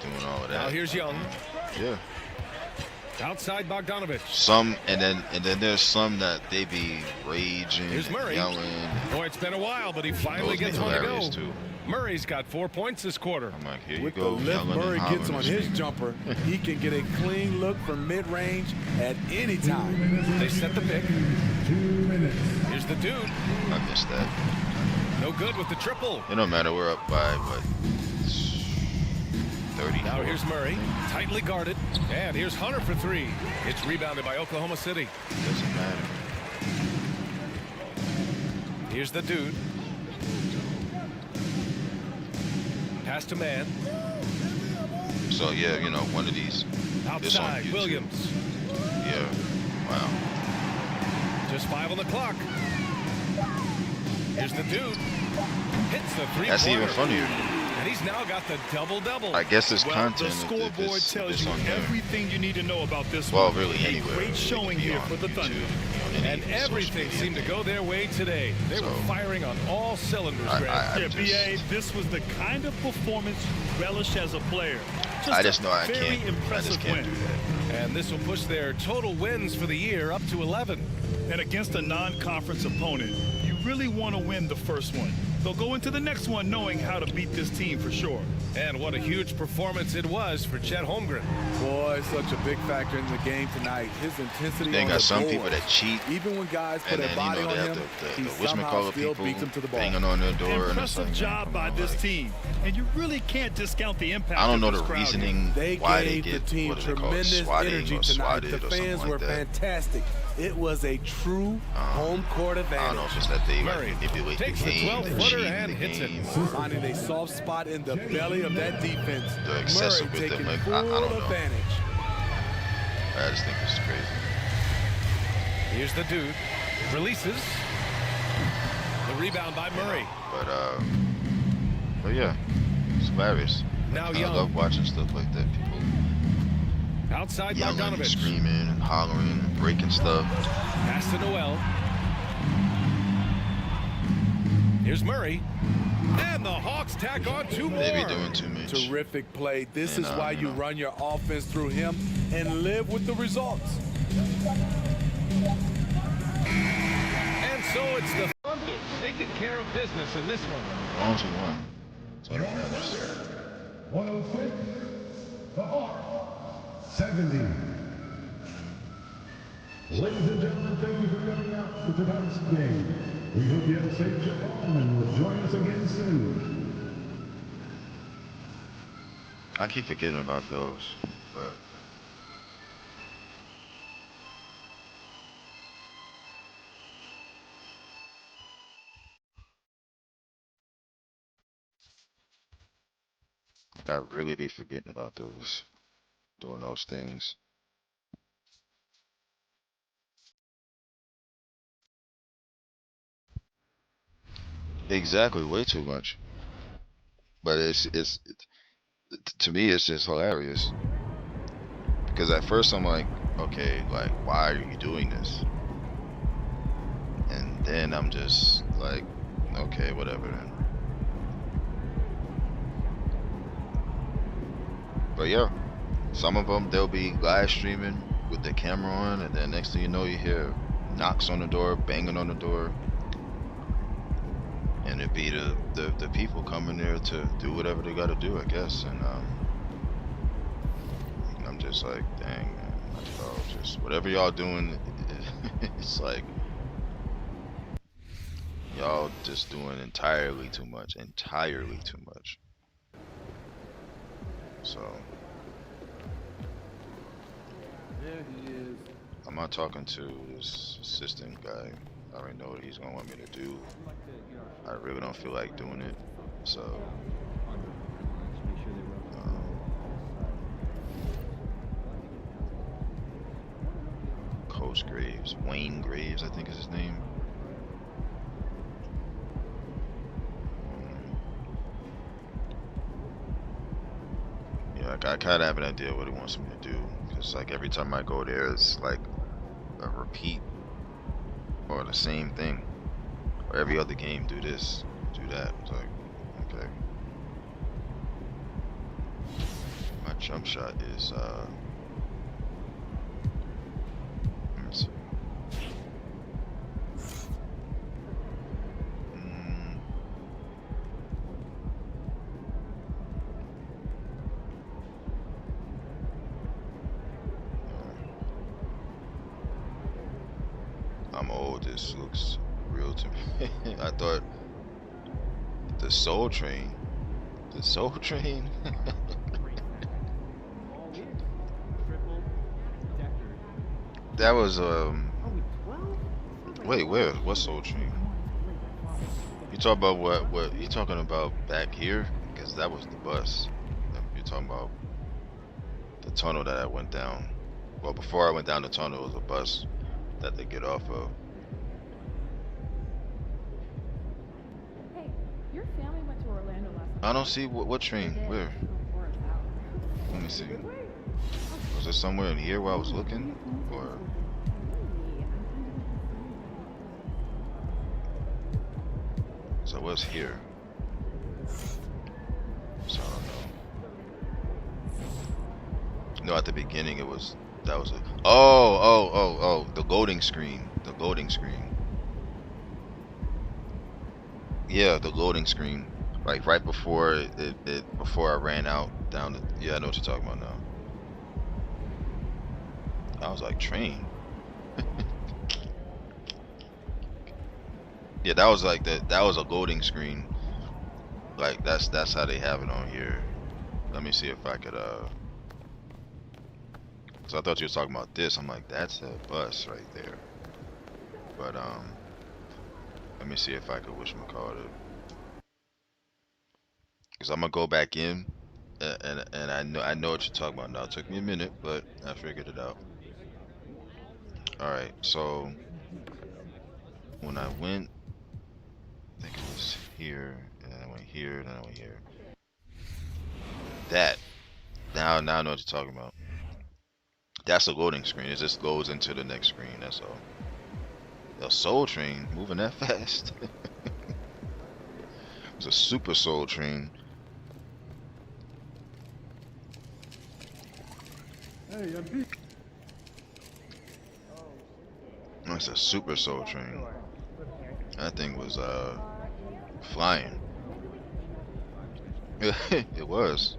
Speaker 1: Doing all of that.
Speaker 2: Now here's Young.
Speaker 1: Yeah.
Speaker 2: Outside Bogdanovich.
Speaker 1: Some and then there's some that they be raging,
Speaker 2: Here's Murray.
Speaker 1: yelling.
Speaker 2: Boy, it's been a while, but he finally
Speaker 1: Those
Speaker 2: gets
Speaker 1: be
Speaker 2: one to go.
Speaker 1: hilarious, too.
Speaker 2: Murray's got 4 points this quarter.
Speaker 1: I'm like, here you
Speaker 4: With the
Speaker 1: go.
Speaker 4: lift
Speaker 1: yelling and
Speaker 4: Murray gets
Speaker 1: hollering
Speaker 4: on
Speaker 1: and
Speaker 4: his
Speaker 1: screaming.
Speaker 4: jumper, he can get a clean look from mid-range at any time.
Speaker 2: They set the pick.
Speaker 6: 2 minutes.
Speaker 2: Here's the dude.
Speaker 1: I missed that.
Speaker 2: No good with the triple.
Speaker 1: It don't matter. We're up by what? 30.
Speaker 2: Now here's Murray, tightly guarded. And here's Hunter for 3. It's rebounded by Oklahoma City.
Speaker 1: Doesn't matter.
Speaker 2: Here's the dude. Pass to man.
Speaker 1: So yeah, you know, one of these. This on
Speaker 2: Outside,
Speaker 1: YouTube.
Speaker 2: Williams.
Speaker 1: Yeah. Wow.
Speaker 2: Just 5 on the clock. Here's the dude. Hits the 3-pointer.
Speaker 1: That's even funnier.
Speaker 2: And he's now got the double-double.
Speaker 1: I guess it's
Speaker 3: Well,
Speaker 1: content.
Speaker 3: the scoreboard
Speaker 1: if
Speaker 3: tells
Speaker 1: it's
Speaker 3: you
Speaker 1: on there.
Speaker 3: everything you need to know about this
Speaker 1: Well,
Speaker 3: one.
Speaker 1: really
Speaker 3: A
Speaker 1: anywhere.
Speaker 3: great
Speaker 1: It
Speaker 3: showing
Speaker 1: could be
Speaker 3: here
Speaker 1: on
Speaker 3: for the Thunder.
Speaker 1: YouTube, any
Speaker 2: And
Speaker 1: social
Speaker 2: everything
Speaker 1: media
Speaker 2: seemed to
Speaker 1: thing.
Speaker 2: go their way today. They were
Speaker 1: So,
Speaker 2: firing on all cylinders, Greg.
Speaker 3: Yeah,
Speaker 1: just-
Speaker 3: BA, this was the kind of performance you relish as a player.
Speaker 1: I just know I
Speaker 3: very
Speaker 1: can't. I
Speaker 3: impressive
Speaker 1: just can't
Speaker 3: win.
Speaker 1: do that.
Speaker 2: And this will push their total wins for the year up to 11.
Speaker 3: And against a non-conference opponent, you really want to win the first one. They'll go into the next one knowing how to beat this team for sure.
Speaker 2: And what a huge performance it was for Chet Holmgren.
Speaker 4: Boy, such a big factor in the game tonight. His intensity
Speaker 1: They
Speaker 4: on
Speaker 1: got
Speaker 4: the
Speaker 1: some
Speaker 4: board.
Speaker 1: people that cheat,
Speaker 4: Even when guys put
Speaker 1: and
Speaker 4: their
Speaker 1: then
Speaker 4: body
Speaker 1: you know they
Speaker 4: on
Speaker 1: have
Speaker 4: him,
Speaker 1: the
Speaker 4: he
Speaker 1: whatchamacallit
Speaker 4: somehow still
Speaker 1: people
Speaker 4: beats him to the ball.
Speaker 1: banging on their door, and it's
Speaker 3: Impressive
Speaker 1: like,
Speaker 3: job by
Speaker 1: man,
Speaker 3: this
Speaker 1: like,
Speaker 3: team. And you really can't discount the impact
Speaker 1: I don't
Speaker 3: of
Speaker 1: know
Speaker 3: this
Speaker 1: the
Speaker 3: crowd here.
Speaker 1: reasoning
Speaker 4: They
Speaker 1: why they
Speaker 4: gave
Speaker 1: get
Speaker 4: the team
Speaker 1: what do they call it,
Speaker 4: tremendous
Speaker 1: swatting
Speaker 4: energy
Speaker 1: or
Speaker 4: tonight.
Speaker 1: swatted
Speaker 4: The
Speaker 1: or something
Speaker 4: fans
Speaker 1: like
Speaker 4: were
Speaker 1: that.
Speaker 4: fantastic. It was a true home court
Speaker 1: I don't know
Speaker 4: advantage.
Speaker 1: if it's that they
Speaker 2: Murray
Speaker 1: like manipulate the
Speaker 2: takes the
Speaker 1: game,
Speaker 2: 12-footer
Speaker 1: cheat
Speaker 2: and
Speaker 1: the
Speaker 2: hits it.
Speaker 1: game,
Speaker 4: Finding a soft spot in the belly of that defense.
Speaker 1: The excessive
Speaker 4: Murray
Speaker 1: with them,
Speaker 4: taking
Speaker 1: like,
Speaker 4: full
Speaker 1: I don't know.
Speaker 4: advantage.
Speaker 1: I just think it's crazy.
Speaker 2: Here's the dude. Releases. The rebound by Murray.
Speaker 1: But yeah, it's hilarious.
Speaker 2: Now
Speaker 1: I
Speaker 2: Young.
Speaker 1: love watching stuff like that. People
Speaker 2: Outside
Speaker 1: yelling and
Speaker 2: Bogdanovich.
Speaker 1: screaming and hollering and breaking stuff.
Speaker 2: Pass to Noel. Here's Murray. And the Hawks tack on 2 more.
Speaker 1: They be doing too much.
Speaker 4: Terrific play. This
Speaker 1: And,
Speaker 4: is why you run your offense through him and live with the results.
Speaker 2: And so it's the Thunder taking care of business in this one.
Speaker 1: As long as we won. So that matters.
Speaker 6: 106. The Hawks. 70. Ladies and gentlemen, thank you for coming out for tonight's game. We hope you have a safe trip home and will join us again soon.
Speaker 1: I keep forgetting about those, but I really be forgetting about those, doing those things. Exactly, way too much. But to me, it's just hilarious. Because at first I'm like, okay, like, why are you doing this? And then I'm just like, okay, whatever then. But yeah, some of them, they'll be live streaming with the camera on, and then next thing you know, you hear knocks on the door, banging on the door. And it'd be the people coming there to do whatever they gotta do, I guess. And I'm just like, dang, man, y'all just whatever y'all doing, it's like y'all just doing entirely too much. So
Speaker 4: There he is.
Speaker 1: I'm not talking to this assistant guy. I already know what he's gonna want me to do. I really don't feel like doing it, so Coach Graves, Wayne Graves, I think is his name. Yeah, I kind of have an idea what he wants me to do, because like every time I go there, it's like a repeat or the same thing, or every other game do this, do that. It's like, okay, my jump shot is let's see. Mm, I'm old. This looks real to me. I thought the Soul Train, the Soul Train. That was Wait, where? What Soul Train? You talk about what you talking about back here? Because that was the bus. You're talking about the tunnel that I went down. Well, before I went down the tunnel, it was a bus that they get off of.
Speaker 8: Hey, your family went to Orlando last
Speaker 1: I
Speaker 8: night.
Speaker 1: don't see what train. Where? Let me see. Was it somewhere in here where I was looking? Or so it was here. So I don't know. No, at the beginning it was that was a the loading screen. The loading screen. Yeah, the loading screen. Like right before before I ran out down the yeah, I know what you're talking about now. I was like train. Yeah, that was like that was a loading screen. Like that's how they have it on here. Let me see if I could cause I thought you were talking about this. I'm like, that's a bus right there. But let me see if I could whatchamacallit it. Cause I'm gonna go back in and I know what you're talking about now. It took me a minute, but I figured it out. Alright, so when I went, I think it was here, and then I went here, and then I went here. That now I know what you're talking about. That's a loading screen. It just goes into the next screen. That's all. The Soul Train moving that fast. It's a super Soul Train. It's a super Soul Train. That thing was flying. It was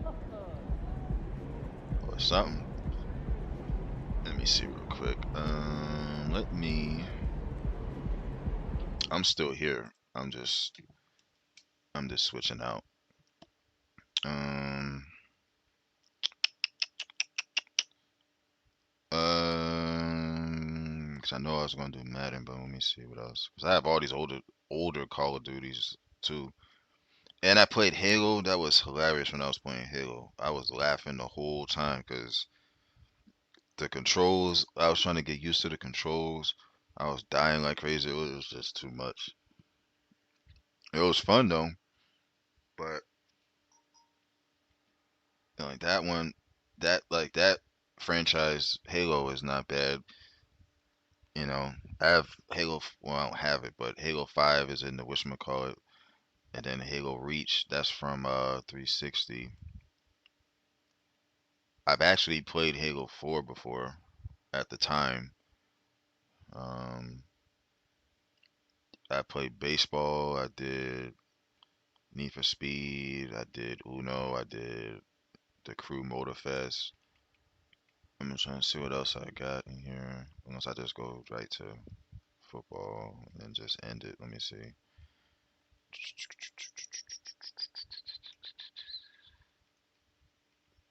Speaker 1: or something. Let me see real quick. Let me. I'm still here. I'm just switching out. Um. 'Cause I know I was gonna do Madden, but let me see what else. 'Cause I have all these older Call of Duties too. And I played Halo. That was hilarious when I was playing Halo. I was laughing the whole time because the controls. I was trying to get used to the controls. I was dying like crazy. It was just too much. It was fun though, but like that one, that franchise Halo is not bad. You know, I have Halo. Well, I don't have it, but Halo 5 is in the whatchamacallit, and then Halo Reach. That's from 360. I've actually played Halo 4 before at the time. Um, I played baseball. I did Need for Speed. I did Uno. I did the Crew Motorfest. I'm just trying to see what else I got in here. Unless I just go right to football and just end it. Let me see.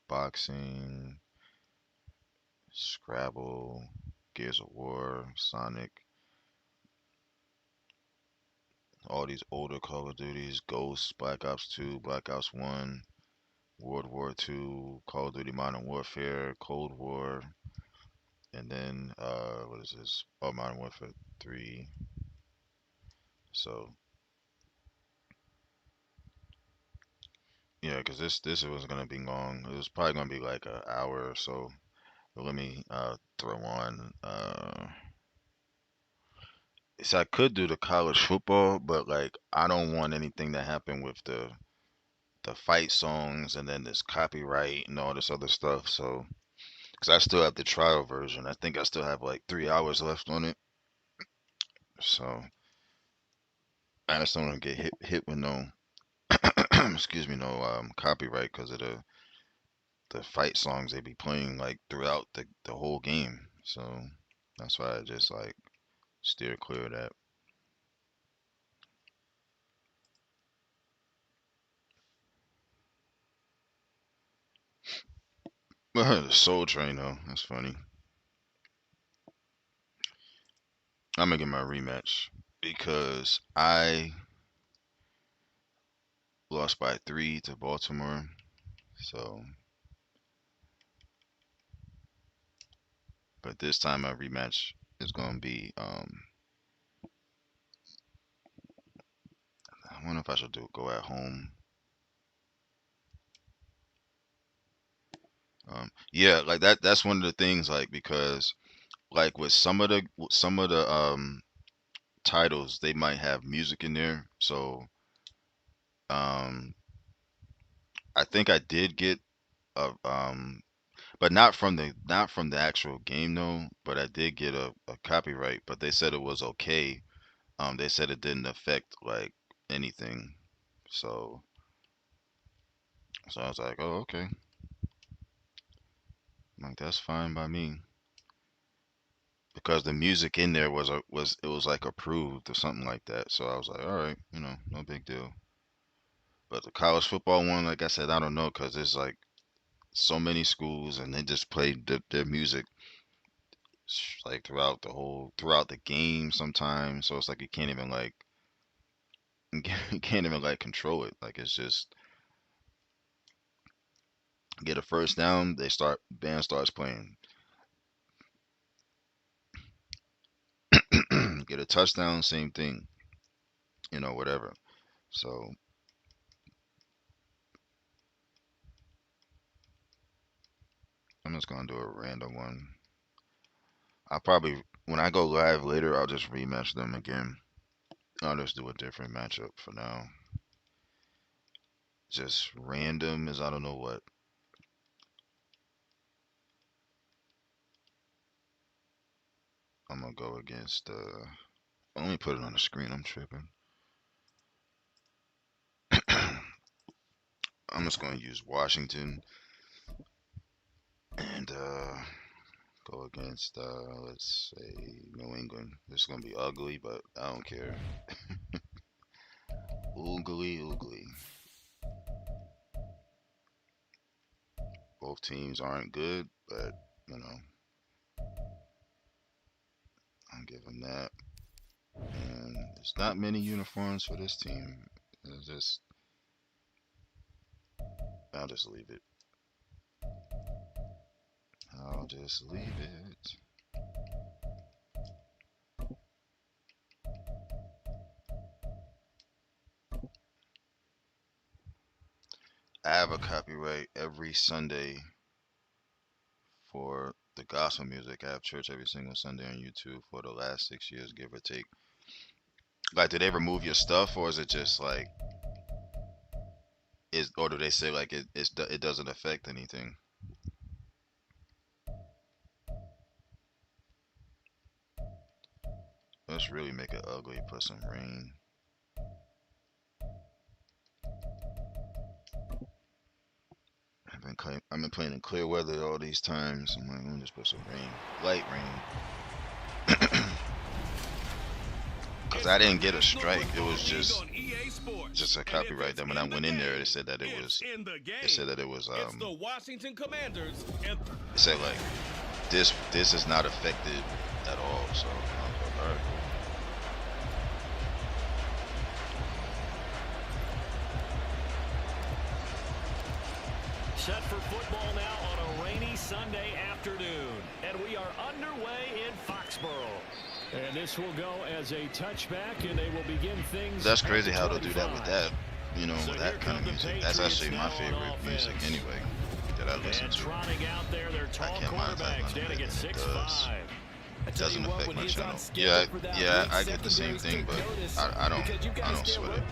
Speaker 1: Boxing, Scrabble, Gears of War, Sonic, all these older Call of Duties, Ghosts, Black Ops 2, Black Ops 1, World War 2, Call of Duty Modern Warfare, Cold War, and then what is this? Oh, Modern Warfare 3. So yeah, because this was gonna be long. It was probably gonna be like an hour or so. But let me throw on So I could do the college football, but like I don't want anything to happen with the fight songs and then this copyright and all this other stuff. So, because I still have the trial version, I think I still have like 3 hours left on it. So I just don't want to get hit with no, excuse me, no copyright because of the fight songs they be playing like throughout the whole game. So that's why I just like steer clear of that. The Soul Train though, that's funny. I'm gonna get my rematch because I lost by 3 to Baltimore. So, but this time my rematch is gonna be I wonder if I should go at home. Yeah, like that's one of the things like because like with some of the titles they might have music in there. So um I think I did get a but not from the actual game though, but I did get a copyright, but they said it was okay. They said it didn't affect like anything. So I was like, "Oh, okay." Like that's fine by me. Because the music in there was like approved or something like that. So I was like, all right, no big deal. But the college football one, like I said, I don't know because there's like so many schools and they just play their music like throughout the game sometimes. So it's like you can't even like you can't even like control it. Like it's just get a first down, band starts playing. Get a touchdown, same thing. Whatever. So I'm just gonna do a random one. I'll probably when I go live later, I'll just rematch them again. I'll just do a different matchup for now. Just random as I don't know what. I'm gonna go against. Let me put it on the screen. I'm tripping. I'm just gonna use Washington and go against. Let's say New England. This is gonna be ugly, but I don't care. Oogly, oogly. Both teams aren't good, but I'll give them that. And there's not many uniforms for this team. It's just, I'll just leave it. I'll just leave it. I have a copyright every Sunday for the gospel music. I have church every single Sunday on YouTube for the last 6 years, give or take. Like, do they remove your stuff, or is it just like, or do they say like it doesn't affect anything? Let's really make it ugly. Put some rain. I've been playing in clear weather all these times. I'm like, let me just put some rain, light rain. Because I didn't get a strike. It was just a copyright. Then when I went in there, it said that it was. It said that it was.
Speaker 2: The Washington Commanders.
Speaker 1: It said like this is not affected at all. So I was like, all right.
Speaker 10: Set for football now on a rainy Sunday afternoon. And we are underway in Foxborough. And this will go as a touchback, and they will begin things.
Speaker 1: That's crazy how they'll do that with that. With that kind of music. That's actually my favorite music anyway that I listen to.
Speaker 10: Trotting out there, their tall quarterbacks standing at 6'5".
Speaker 1: it doesn't affect my channel. Yeah, I get the same thing, but I don't sweat it.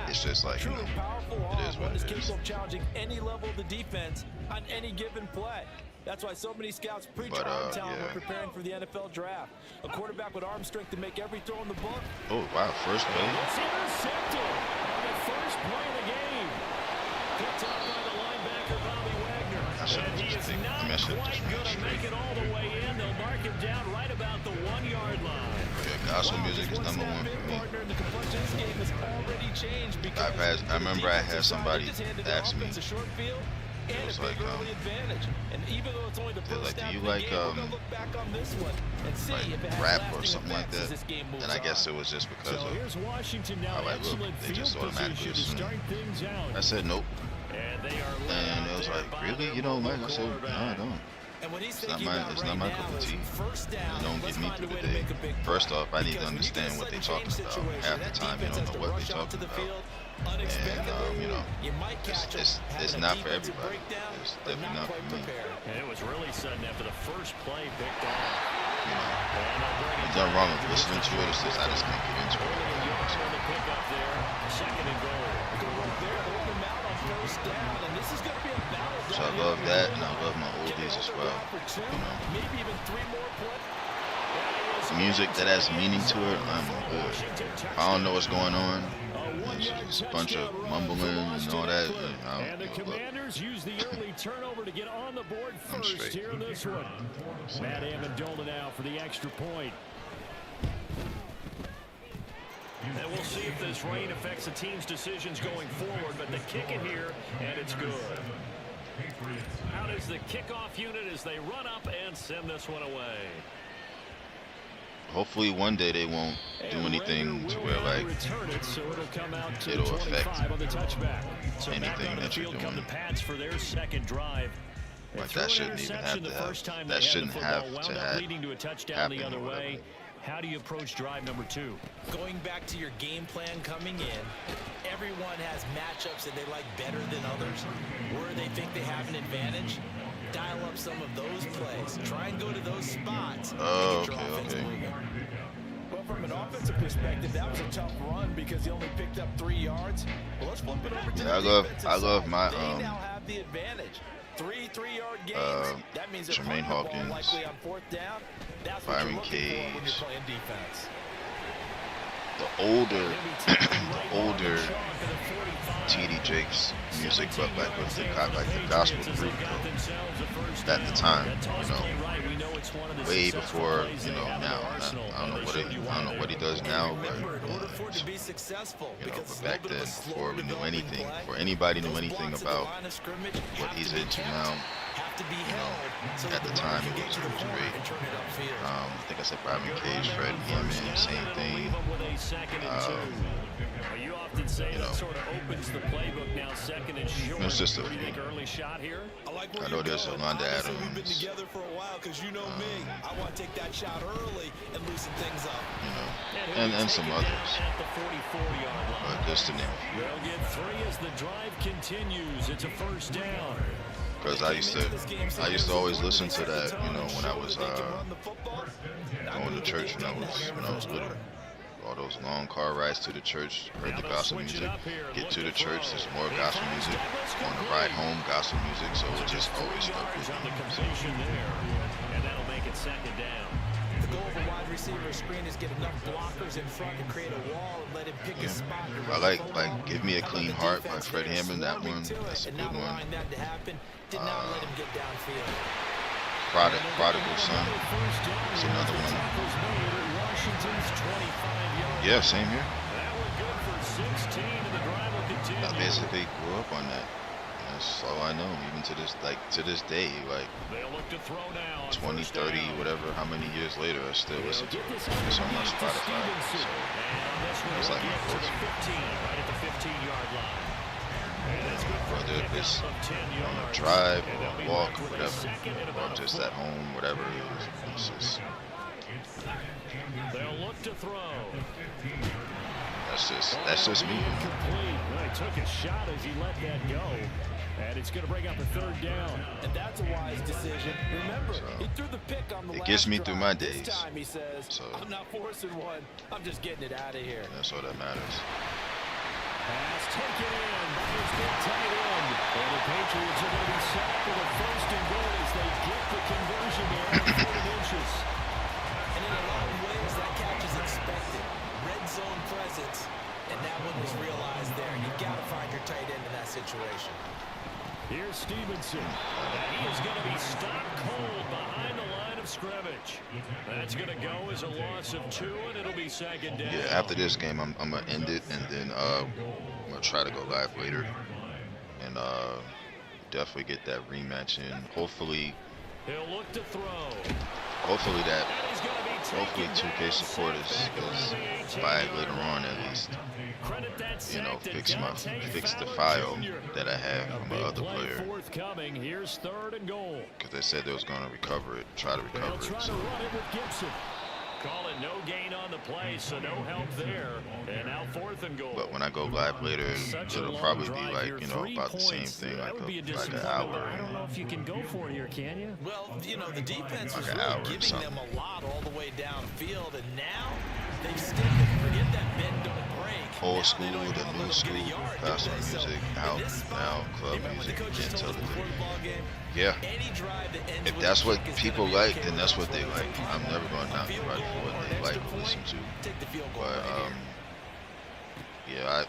Speaker 1: It's just like, you know, it is what it is.
Speaker 11: Challenging any level of the defense on any given play. That's why so many scouts preach arm talent when preparing for the NFL draft. A quarterback with arm strength to make every throw in the book.
Speaker 1: Oh wow, first play.
Speaker 10: It's intercepted on the first play of the game. Picked up by the linebacker Bobby Wagner. And he is not quite going to make it all the way in. They'll mark him down right about the 1-yard line.
Speaker 1: Yeah, gospel music is number one for me. I remember I had somebody ask me. It was like, they're like, do you like rap or something like that? And I guess it was just because of how I look. They just automatically assume. I said nope. And it was like, really? You don't like? I said, no, I don't. It's not my cup of tea. It don't get me through the day. First off, I need to understand what they're talking about. Half the time, you don't know what they're talking about. And, you know, it's not for everybody. It's definitely not for me.
Speaker 10: And it was really sudden after the first play picked off.
Speaker 1: You know, there's nothing wrong with listening to it. It's just I just can't get into it. So I love that, and I love my oldies as well. You know, music that has meaning to it, I'm good. If I don't know what's going on, it's a bunch of mumbling and all that.
Speaker 10: And the Commanders use the early turnover to get on the board first here in this one. Matt Amendola now for the extra point. And we'll see if this rain affects the team's decisions going forward, but they kick it here, and it's good. Out is the kickoff unit as they run up and send this one away.
Speaker 1: Hopefully one day they won't do anything to where like it'll affect anything that you're doing. But that shouldn't even have to have. That shouldn't have to happen or whatever.
Speaker 11: How do you approach drive number 2? Going back to your game plan coming in, everyone has matchups that they like better than others. Where they think they have an advantage, dial up some of those plays. Try and go to those spots.
Speaker 1: Oh, okay.
Speaker 11: Well, from an offensive perspective, that was a tough run because he only picked up 3 yards. Well, let's flip it over to
Speaker 1: I love my
Speaker 11: they now have the advantage. 3 3-yard gains. That means
Speaker 1: Jermaine Hawkins,
Speaker 11: likely on 4th down. That's
Speaker 1: Byron Cage, the older T.D. Jakes music, but like with the gospel group at the time, you know, way before, you know, now. I don't know what he does now, but you know, but back then, before we knew anything, before anybody knew anything about what he's into now, you know, at the time it was great. I think I said Byron Cage, Fred Hammond, same thing.
Speaker 10: You often say
Speaker 1: you know,
Speaker 10: that sort of opens the playbook now, second and short.
Speaker 1: It's just a few.
Speaker 10: Early shot here.
Speaker 1: I know there's Yolanda Adams.
Speaker 11: We've been together for a while because you know me. I want to take that shot early and loosen things up.
Speaker 1: You know, and some others. But just to name a few.
Speaker 10: They'll get 3 as the drive continues. It's a first down.
Speaker 1: Because I used to always listen to that, you know, when I was going to church when I was little. All those long car rides to the church, heard the gospel music. Get to the church, there's more gospel music. On the ride home, gospel music. So it just always stuck with me.
Speaker 10: And that'll make it second down.
Speaker 11: The goal of a wide receiver screen is get enough blockers in front to create a wall and let him pick his spot.
Speaker 1: I like Give Me a Clean Heart by Fred Hammond. That one, that's a good one. Prodigal Son is another one. Yeah, same here. I basically grew up on that. That's all I know, even to this day, like 20, 30, whatever, how many years later, I still listen to it. It's on my Spotify. So it's like my go-to. Whether it's on a drive or a walk, whatever, or just at home, whatever it is, it's just,
Speaker 10: They'll look to throw.
Speaker 1: That's just me.
Speaker 10: Well, he took a shot as he let that go. And it's going to bring up a third down.
Speaker 11: And that's a wise decision. Remember, he threw the pick on the
Speaker 1: It
Speaker 11: last
Speaker 1: gets me through my
Speaker 11: drive.
Speaker 1: days.
Speaker 11: This time he says,
Speaker 1: So
Speaker 11: I'm not forcing one. I'm just getting it out of here.
Speaker 1: that's all that matters.
Speaker 10: Pass taken in by his big tight end. And the Patriots are going to be set up with a first and goal as they get the conversion there on 4 inches.
Speaker 11: And in a lot of ways, that catch is expected. Red zone presence. And that one was realized there. You've got to find your tight end in that situation.
Speaker 10: Here's Stevenson. And he is going to be stopped cold behind the line of scrimmage. That's going to go as a loss of 2, and it'll be second down.
Speaker 1: Yeah, after this game, I'm going to end it, and then I'm going to try to go live later. And definitely get that rematch in. Hopefully,
Speaker 10: He'll look to throw.
Speaker 1: hopefully 2K support is by later on at least. You know, fix the file that I have from the other player.
Speaker 10: Here's third and goal.
Speaker 1: Because they said they was going to recover it, try to recover it. So.
Speaker 10: Run it with Gibson. Call it no gain on the play, so no help there. And now 4th and goal.
Speaker 1: But when I go live later, it'll probably be like, you know, about the same thing, like an hour.
Speaker 10: I don't know if you can go for it here, can you?
Speaker 11: Well, you know, the defense was
Speaker 1: like
Speaker 11: really giving them a lot all the way downfield, and now they've stiffened. Forget that bend don't break.
Speaker 1: Old school, the new school, faster music, out now, club music, and television. Yeah. If that's what people like, then that's what they like. I'm never going to knock anybody for what they like or listen to. But, yeah,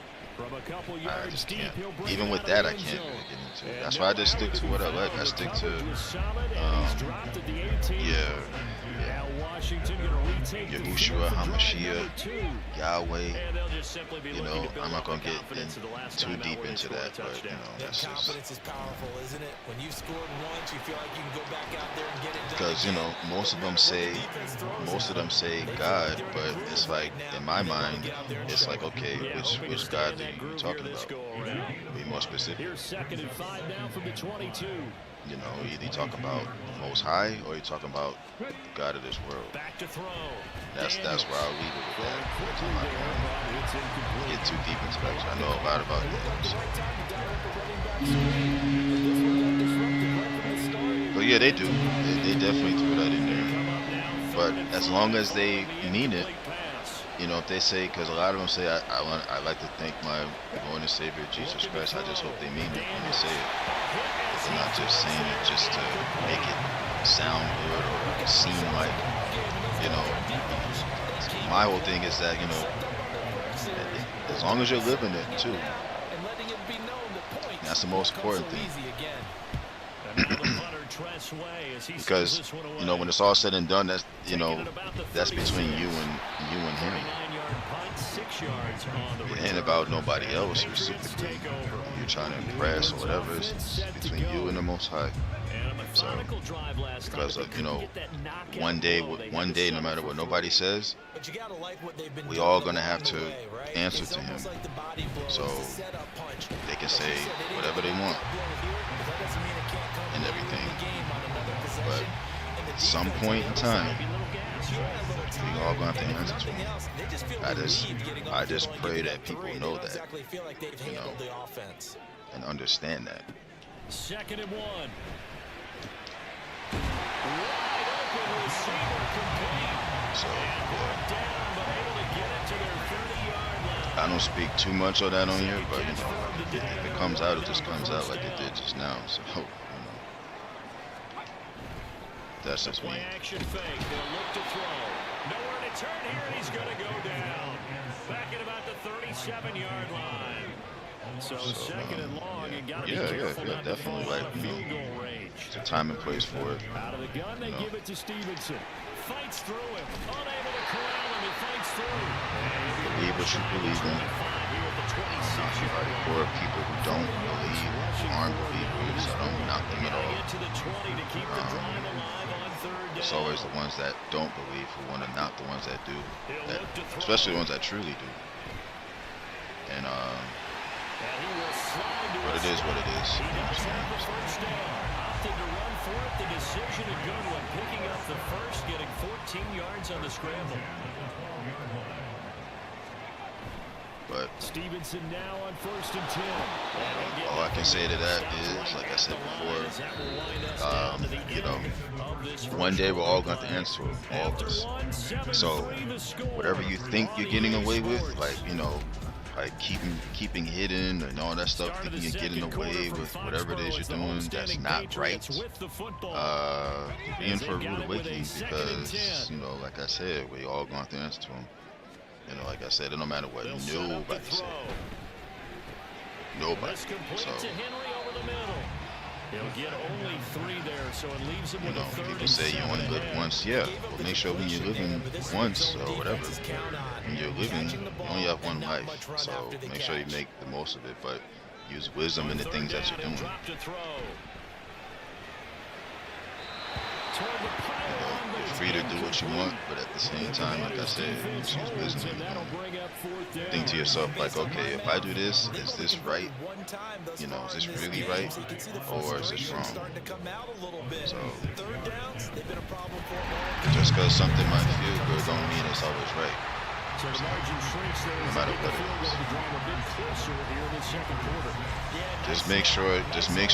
Speaker 1: I just can't. Even with that, I can't really get into it. That's why I just stick to what I like. I stick to, Yahushua, Hamashiach, Yahweh. You know, I'm not gonna get too deep into that, but you know, that's just
Speaker 11: confidence is powerful, isn't it? When you scored once, you feel like you can go back out there and get it done.
Speaker 1: because you know most of them say God, but it's like in my mind, it's like okay, which God are you talking about? Be more specific.
Speaker 10: Here's 2nd and 5 now from the 22.
Speaker 1: You know, either you talking about Most High or you talking about God of this world.
Speaker 10: Back to throw.
Speaker 1: That's where I'll leave it with that. I'm not gonna get too deep into that 'cause I know a lot about that. So. But yeah, they do. They definitely threw that in there. But as long as they mean it, you know, if they say, because a lot of them say, I like to thank my Lord and Savior Jesus Christ. I just hope they mean it when they say it. They're not just saying it just to make it sound good or seem like, you know. My whole thing is that, you know, as long as you're living it too. That's the most important thing. Because, you know, when it's all said and done, that's, you know, that's between you and him. It ain't about nobody else specifically. You're trying to impress or whatever. It's between you and the Most High. So, because of, you know, one day, no matter what nobody says, we all gonna have to answer to him. So they can say whatever they want and everything, but at some point in time, we all gonna have to answer to him. I just pray that people know that, you know, and understand that.
Speaker 10: 2nd and 1. Wide open receiver complete.
Speaker 1: So,
Speaker 10: Down, but able to get it to their 30-yard line.
Speaker 1: I don't speak too much of that on here, but you know, if it comes out, it just comes out like it did just now. So, you know, that's just me.
Speaker 10: Play action fake. They'll look to throw. Nowhere to turn here, and he's going to go down. Back at about the 37-yard line. So 2nd and long, and got to be careful not to fall
Speaker 1: definitely,
Speaker 10: out
Speaker 1: like,
Speaker 10: of
Speaker 1: you
Speaker 10: field
Speaker 1: know,
Speaker 10: goal range.
Speaker 1: it's a time and place for it.
Speaker 10: Out of the gun, they give it to Stevenson. Fights through him. Unable to corral him. He fights through.
Speaker 1: Believe what you believe in. For people who don't believe, aren't believers, I don't knock them at all. It's always the ones that don't believe who want to knock the ones that do, especially the ones that truly do. And but it is what it is. You know what I'm saying?
Speaker 10: Opted to run for it. The decision a good one. Picking up the first, getting 14 yards on the scramble.
Speaker 1: But
Speaker 10: Stevenson now on 1st and 10.
Speaker 1: all I can say to that is, like I said before, you know, one day we're all going to have to answer it, all of us. So whatever you think you're getting away with, like, you know, like keeping hidden and all that stuff, thinking you're getting away with whatever it is you're doing that's not right, you're in for a rude awakening, because, you know, like I said, we all going to have to answer to him. You know, like I said, it don't matter what nobody said. Nobody. So,
Speaker 10: He'll get only 3 there, so it leaves him with a third.
Speaker 1: People say you only live once. Yeah, but make sure when you're living once or whatever, when you're living, you only have one life. So make sure you make the most of it, but use wisdom in the things that you're doing. You're free to do what you want, but at the same time, like I said, use wisdom. Think to yourself, like, okay, if I do this, is this right? You know, is this really right, or is this wrong? So, just because something might feel good don't mean it's always right. So, no matter what it is. Just make sure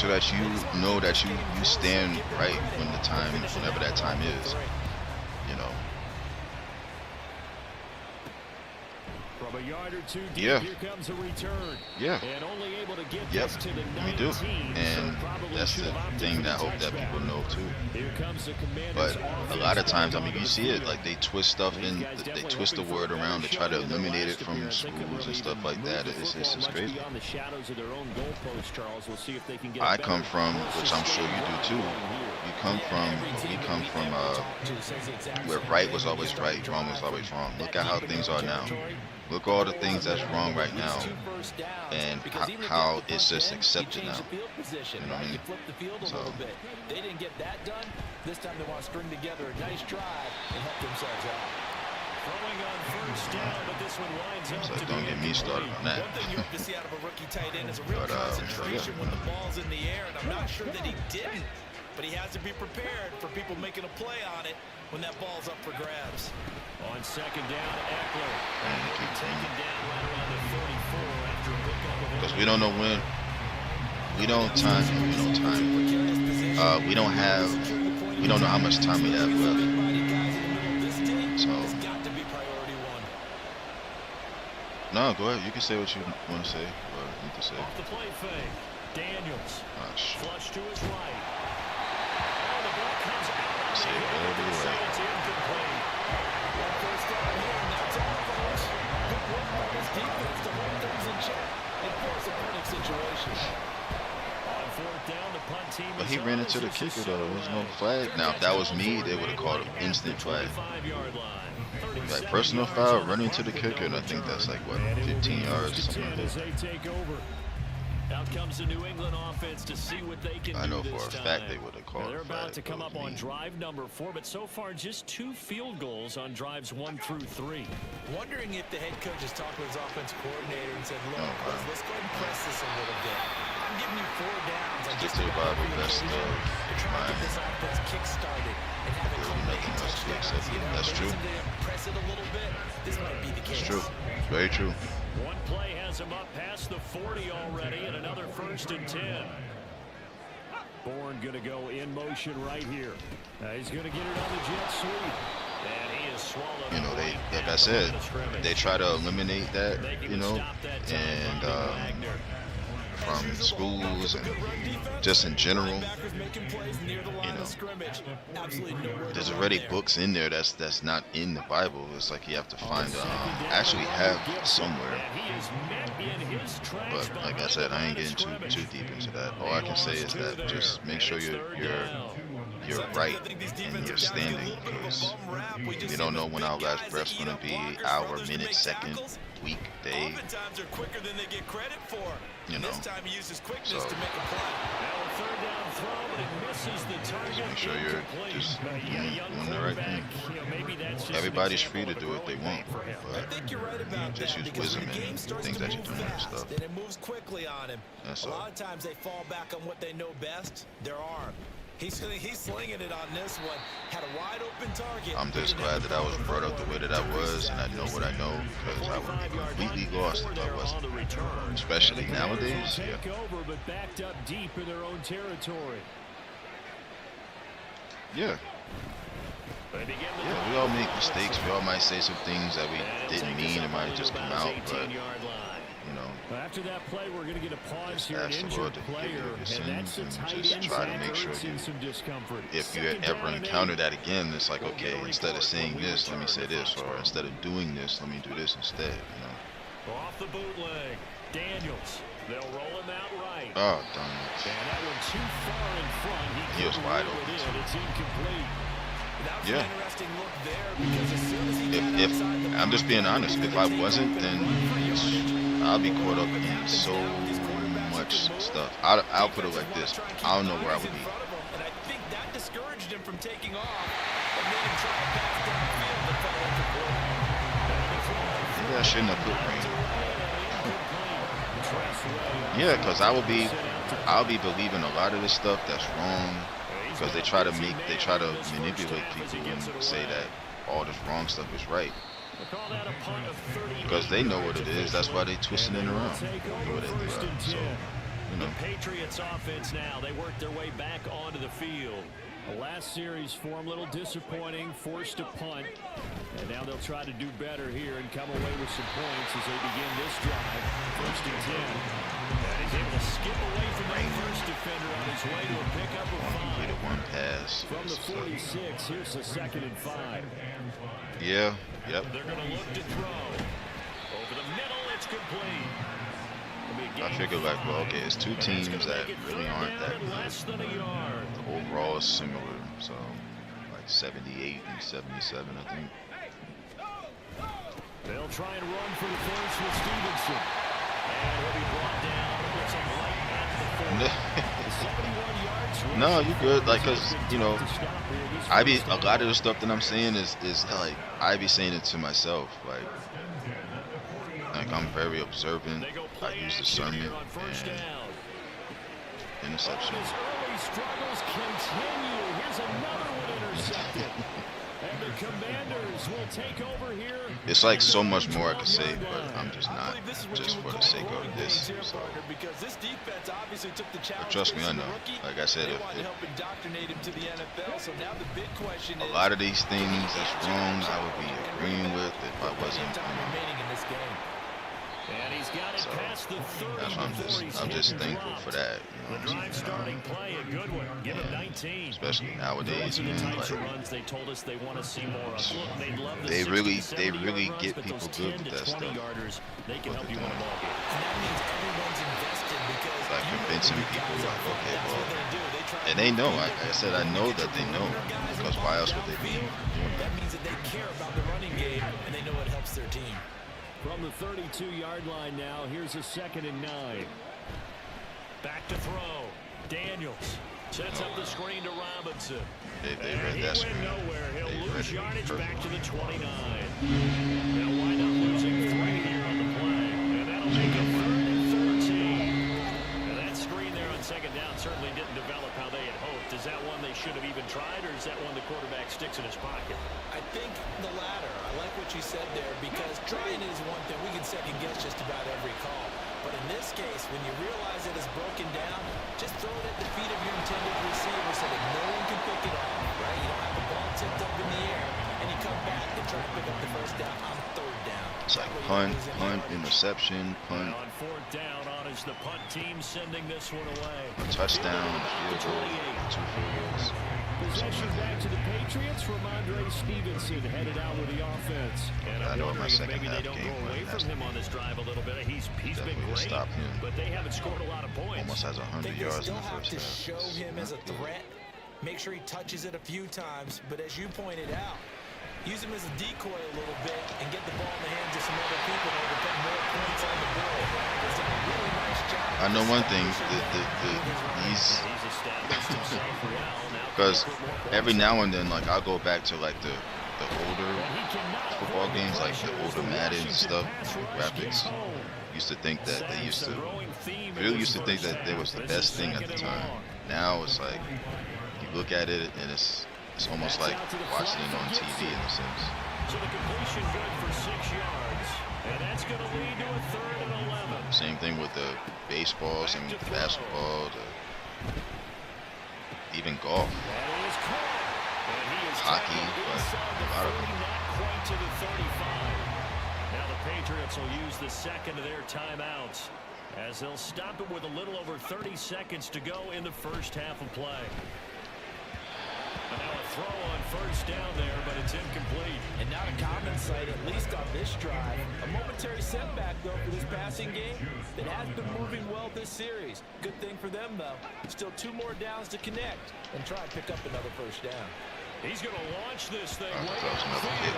Speaker 1: that you know that you stand right when the time, whenever that time is. You know.
Speaker 10: From a yard or two deep,
Speaker 1: yeah.
Speaker 10: Here comes a return.
Speaker 1: Yeah.
Speaker 10: And only able to get
Speaker 1: yep.
Speaker 10: this to the 19,
Speaker 1: We do. And that's the thing that I hope that people know too.
Speaker 10: Here comes the
Speaker 1: but a lot of times, I mean, you see it, like they twist stuff in, they twist the word around to try to eliminate it from schools and stuff like that. It's just crazy. I come from, which I'm sure you do too. We come from where right was always right, wrong was always wrong. Look at how things are now. Look at all the things that's wrong right now, and how it's just accepted now. You know what I mean? So,
Speaker 11: they didn't get that done. This time they want to string together a nice drive and help themselves out.
Speaker 10: Throwing on 1st down, but this one winds up.
Speaker 1: So don't get me started on that.
Speaker 11: One thing you hope to see out of a rookie tight end is a real concentration when the ball's in the air, and I'm not sure that he didn't, but he has to be prepared for people making a play on it when that ball's up for grabs.
Speaker 10: On 2nd down, Eckler. Taken down right around the 44 after a pickup of.
Speaker 1: Because we don't know when. We don't know how much time we have left. So. No, go ahead. You can say what you want to say or need to say.
Speaker 10: Off the play fake. Daniels. Flush to his right. Oh, the ball comes out.
Speaker 1: Say whatever you like.
Speaker 10: It's incomplete.
Speaker 11: First down here, and that's all, folks. Good work by his defense to hold things in check and force a punting situation.
Speaker 10: On 4th down, the punt team.
Speaker 1: But he ran into the kicker though. There was no flag. Now, if that was me, they would have called an instant flag. Like personal foul, running to the kicker, and I think that's like what, 15 yards or something like that.
Speaker 10: Out comes the New England offense to see what they can
Speaker 1: I know
Speaker 10: do
Speaker 1: for a
Speaker 10: this
Speaker 1: fact
Speaker 10: time.
Speaker 1: they would have called.
Speaker 10: They're about to come up on drive number 4, but so far just 2 field goals on drives 1 through 3.
Speaker 11: Wondering if the head coach has talked with his offensive coordinator and said, look, let's go ahead and press this a little bit. I'm giving you 4 downs.
Speaker 1: Get to the Bible, best of
Speaker 11: trying to get this offense kick-started and have it culminate in touchdowns.
Speaker 1: That's true.
Speaker 11: Press it a little bit. This might be the case.
Speaker 1: It's true. Very true.
Speaker 10: One play has him up past the 40 already, and another 1st and 10. Bourne going to go in motion right here. He's going to get it on the jet sweep. And he is swallowed.
Speaker 1: You know, they, like I said, they try to eliminate that, you know, and from schools and just in general, you know, there's already books in there that's not in the Bible. It's like you have to find actually have somewhere. But like I said, I ain't getting too deep into that. All I can say is that just make sure you're right in your standing, because you don't know when our last breath's gonna be, hour, minute, second, week, day.
Speaker 11: Oftentimes they're quicker than they get credit for.
Speaker 1: You know,
Speaker 11: this time he uses quickness to make a play.
Speaker 10: Now 3rd down throw, but it misses the target.
Speaker 1: Just make sure you're just doing the right thing. Everybody's free to do what they want, but just use wisdom in things that you're doing and stuff.
Speaker 11: Then it moves quickly on him.
Speaker 1: That's
Speaker 11: a
Speaker 1: all.
Speaker 11: lot of times they fall back on what they know best, their arm. He's slinging it on this one. Had a wide open target.
Speaker 1: I'm just glad that I was brought up the way that I was, and I know what I know, because I would be completely lost if I wasn't. Especially nowadays. Yeah.
Speaker 10: But backed up deep in their own territory.
Speaker 1: Yeah. Yeah, we all make mistakes. We all might say some things that we didn't mean. It might just come out, but you know.
Speaker 10: After that play, we're going to get a pause here.
Speaker 1: Ask the Lord to forgive you of your sins and just try to make sure if you ever encounter that again, it's like, okay, instead of saying this, let me say this, or instead of doing this, let me do this instead. You know.
Speaker 10: Off the bootleg, Daniels. They'll roll him out right.
Speaker 1: Oh, darn it.
Speaker 10: And that one too far in front.
Speaker 1: He was wide open.
Speaker 10: It's incomplete.
Speaker 1: Yeah. If I'm just being honest, if I wasn't, then I'll be caught up in so much stuff. I'll put it like this: I don't know where I would be.
Speaker 11: And I think that discouraged him from taking off and made him try to pass downfield and fall into
Speaker 1: Maybe I shouldn't have put Green. Yeah, because I'll be believing a lot of this stuff that's wrong. Because they try to manipulate people and say that all this wrong stuff is right. Because they know what it is. That's why they twisting it around. They know what they do. So, you know.
Speaker 10: The Patriots offense now, they work their way back onto the field. The last series for them, a little disappointing, forced a punt. And now they'll try to do better here and come away with some points as they begin this drive. 1st and 10. And he's able to skip away from that first defender on his way to a pickup of 5.
Speaker 1: One pass.
Speaker 10: From the 46, here's the 2nd and 5.
Speaker 1: Yeah, yep.
Speaker 10: They're going to look to throw. Over the middle, it's complete.
Speaker 1: I figured like, well, okay, it's two teams that really aren't that good. The overall is similar, so like 78 and 77, I think.
Speaker 10: They'll try and run for the first with Stevenson. And he'll be brought down. Looks like right at the 41 yards.
Speaker 1: No, you good. Like, cause you know, a lot of the stuff that I'm saying is like I be saying it to myself. Like I'm very observant. I use discernment and interception.
Speaker 10: Early struggles continue. Here's another one intercepted. And the Commanders will take over here.
Speaker 1: It's like so much more I could say, but I'm just not, just for the sake of this. So, but trust me, I know. Like I said, a lot of these things that's wrong, I would be agreeing with if I wasn't.
Speaker 10: And he's got it
Speaker 1: So
Speaker 10: past the 30
Speaker 1: that's why I'm just thankful for that. You know,
Speaker 10: the drive starting play, a good one. Give him 19.
Speaker 1: Especially nowadays, man. Like,
Speaker 10: Runs, they told us they want to see more of. They'd love the
Speaker 1: they
Speaker 10: 60,
Speaker 1: really
Speaker 10: runs,
Speaker 1: get
Speaker 10: but
Speaker 1: people
Speaker 10: those
Speaker 1: good
Speaker 10: 10
Speaker 1: with
Speaker 10: to
Speaker 1: that
Speaker 10: 20
Speaker 1: stuff.
Speaker 10: yarders, they can help you win a ball game.
Speaker 11: And that means everyone's invested because
Speaker 1: like convincing people, like, okay, well, and they know. Like I said, I know that they know, because why else would they be doing that?
Speaker 11: That means that they care about the running game and they know it helps their team.
Speaker 10: From the 32-yard line now, here's a 2nd and 9. Back to throw. Daniels sets up the screen to Robinson.
Speaker 1: They read that screen.
Speaker 10: Nowhere. He'll
Speaker 1: They
Speaker 10: lose
Speaker 1: read it
Speaker 10: yardage
Speaker 1: perfect.
Speaker 10: back to the 29. Now wind up losing 3 here on the play. And that'll make it 3rd and 14. And that screen there on 2nd down certainly didn't develop how they had hoped. Is that one they should have even tried, or is that one the quarterback sticks in his pocket?
Speaker 11: I think the latter. I like what you said there, because trying is one thing. We can second guess just about every call. But in this case, when you realize it is broken down, just throw it at the feet of your intended receiver so that no one can pick it off, right? You don't have the ball tipped up in the air, and you come back and try to pick up the first down on 3rd down.
Speaker 1: It's like punt, interception, punt.
Speaker 10: On 4th down, on is the punt team sending this one away.
Speaker 1: A touchdown, field goal, 2 field goals.
Speaker 10: Possession back to the Patriots from Andre Stevenson, headed out with the offense. And
Speaker 1: I know
Speaker 10: I'm
Speaker 1: my
Speaker 10: wondering if
Speaker 1: second
Speaker 10: maybe they
Speaker 1: half
Speaker 10: don't
Speaker 1: game
Speaker 10: go away
Speaker 1: plan has
Speaker 10: from him on this drive a little bit. He's been great,
Speaker 1: stop him.
Speaker 10: but they haven't scored a lot of points.
Speaker 1: Almost has 100 yards in the
Speaker 11: Still have
Speaker 1: first
Speaker 11: to
Speaker 1: half.
Speaker 11: show him as a threat. Make sure he touches it a few times, but as you pointed out, use him as a decoy a little bit and get the ball in the hands of some other people that will put more points on the board. He's done a really nice job.
Speaker 1: I know one thing,
Speaker 10: He's established himself well.
Speaker 1: because every now and then, like, I'll go back to like the older football games, like the older Madden and stuff, graphics. Used to think that they really used to think that they was the best thing at the time. Now it's like look at it and it's almost like watching it on TV in a sense.
Speaker 10: So the completion good for 6 yards. And that's going to lead to a 3rd and 11.
Speaker 1: Same thing with the baseball, same with the basketball, even golf, hockey, but a lot of them.
Speaker 10: Quite to the 35. Now the Patriots will use the second of their timeouts as they'll stop it with a little over 30 seconds to go in the first half of play. And now a throw on first down there, but it's incomplete.
Speaker 11: And not a common sight, at least on this drive. A momentary setback, though, for this passing game that has been moving well this series. Good thing for them, though. Still 2 more downs to connect and try and pick up another first down.
Speaker 10: He's going to launch this thing.
Speaker 1: That was another hit.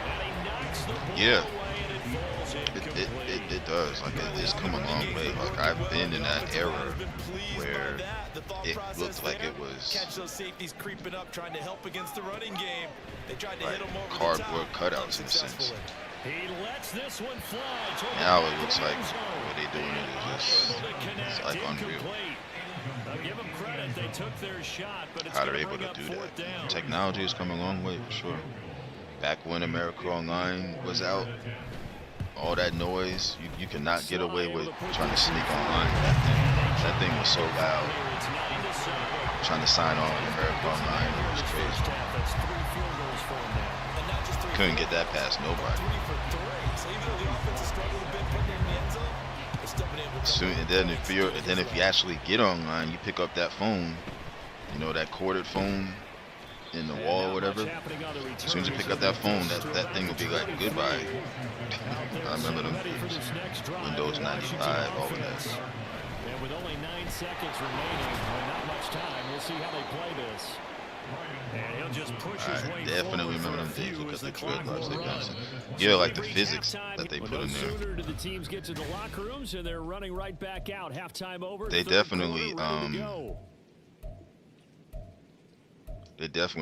Speaker 10: And he knocks the ball
Speaker 1: Yeah,
Speaker 10: away, and it falls incomplete.
Speaker 1: it does. Like, it's come a long way. Like, I've been in that era where it looked like it was
Speaker 11: Catch those safeties creeping up, trying to help against the running game. They tried to
Speaker 1: like
Speaker 11: hit him over
Speaker 1: cardboard
Speaker 11: the top,
Speaker 1: cutouts in a sense.
Speaker 10: He lets this one fly.
Speaker 1: Now it looks like what they're doing is it's like unreal.
Speaker 10: Give them credit, they took their shot, but it's
Speaker 1: How they're able to do that. Technology has come a long way for sure. Back when America Online was out, all that noise, you cannot get away with trying to sneak online. That thing was so loud. Trying to sign on America Online, it was crazy. Couldn't get that past nobody. And then if you actually get online, you pick up that phone, you know, that corded phone in the wall or whatever. As soon as you pick up that phone, that thing will be like goodbye. I remember them Windows 95, all of that.
Speaker 10: And with only 9 seconds remaining, not much time, we'll see how they play this. And he'll just push his way
Speaker 1: definitely remember them days because the dreadlocks they bouncing. Yeah, like the physics that they put in there.
Speaker 10: Sooner do the teams get to the locker rooms and they're running right back out. Halftime over.
Speaker 1: They definitely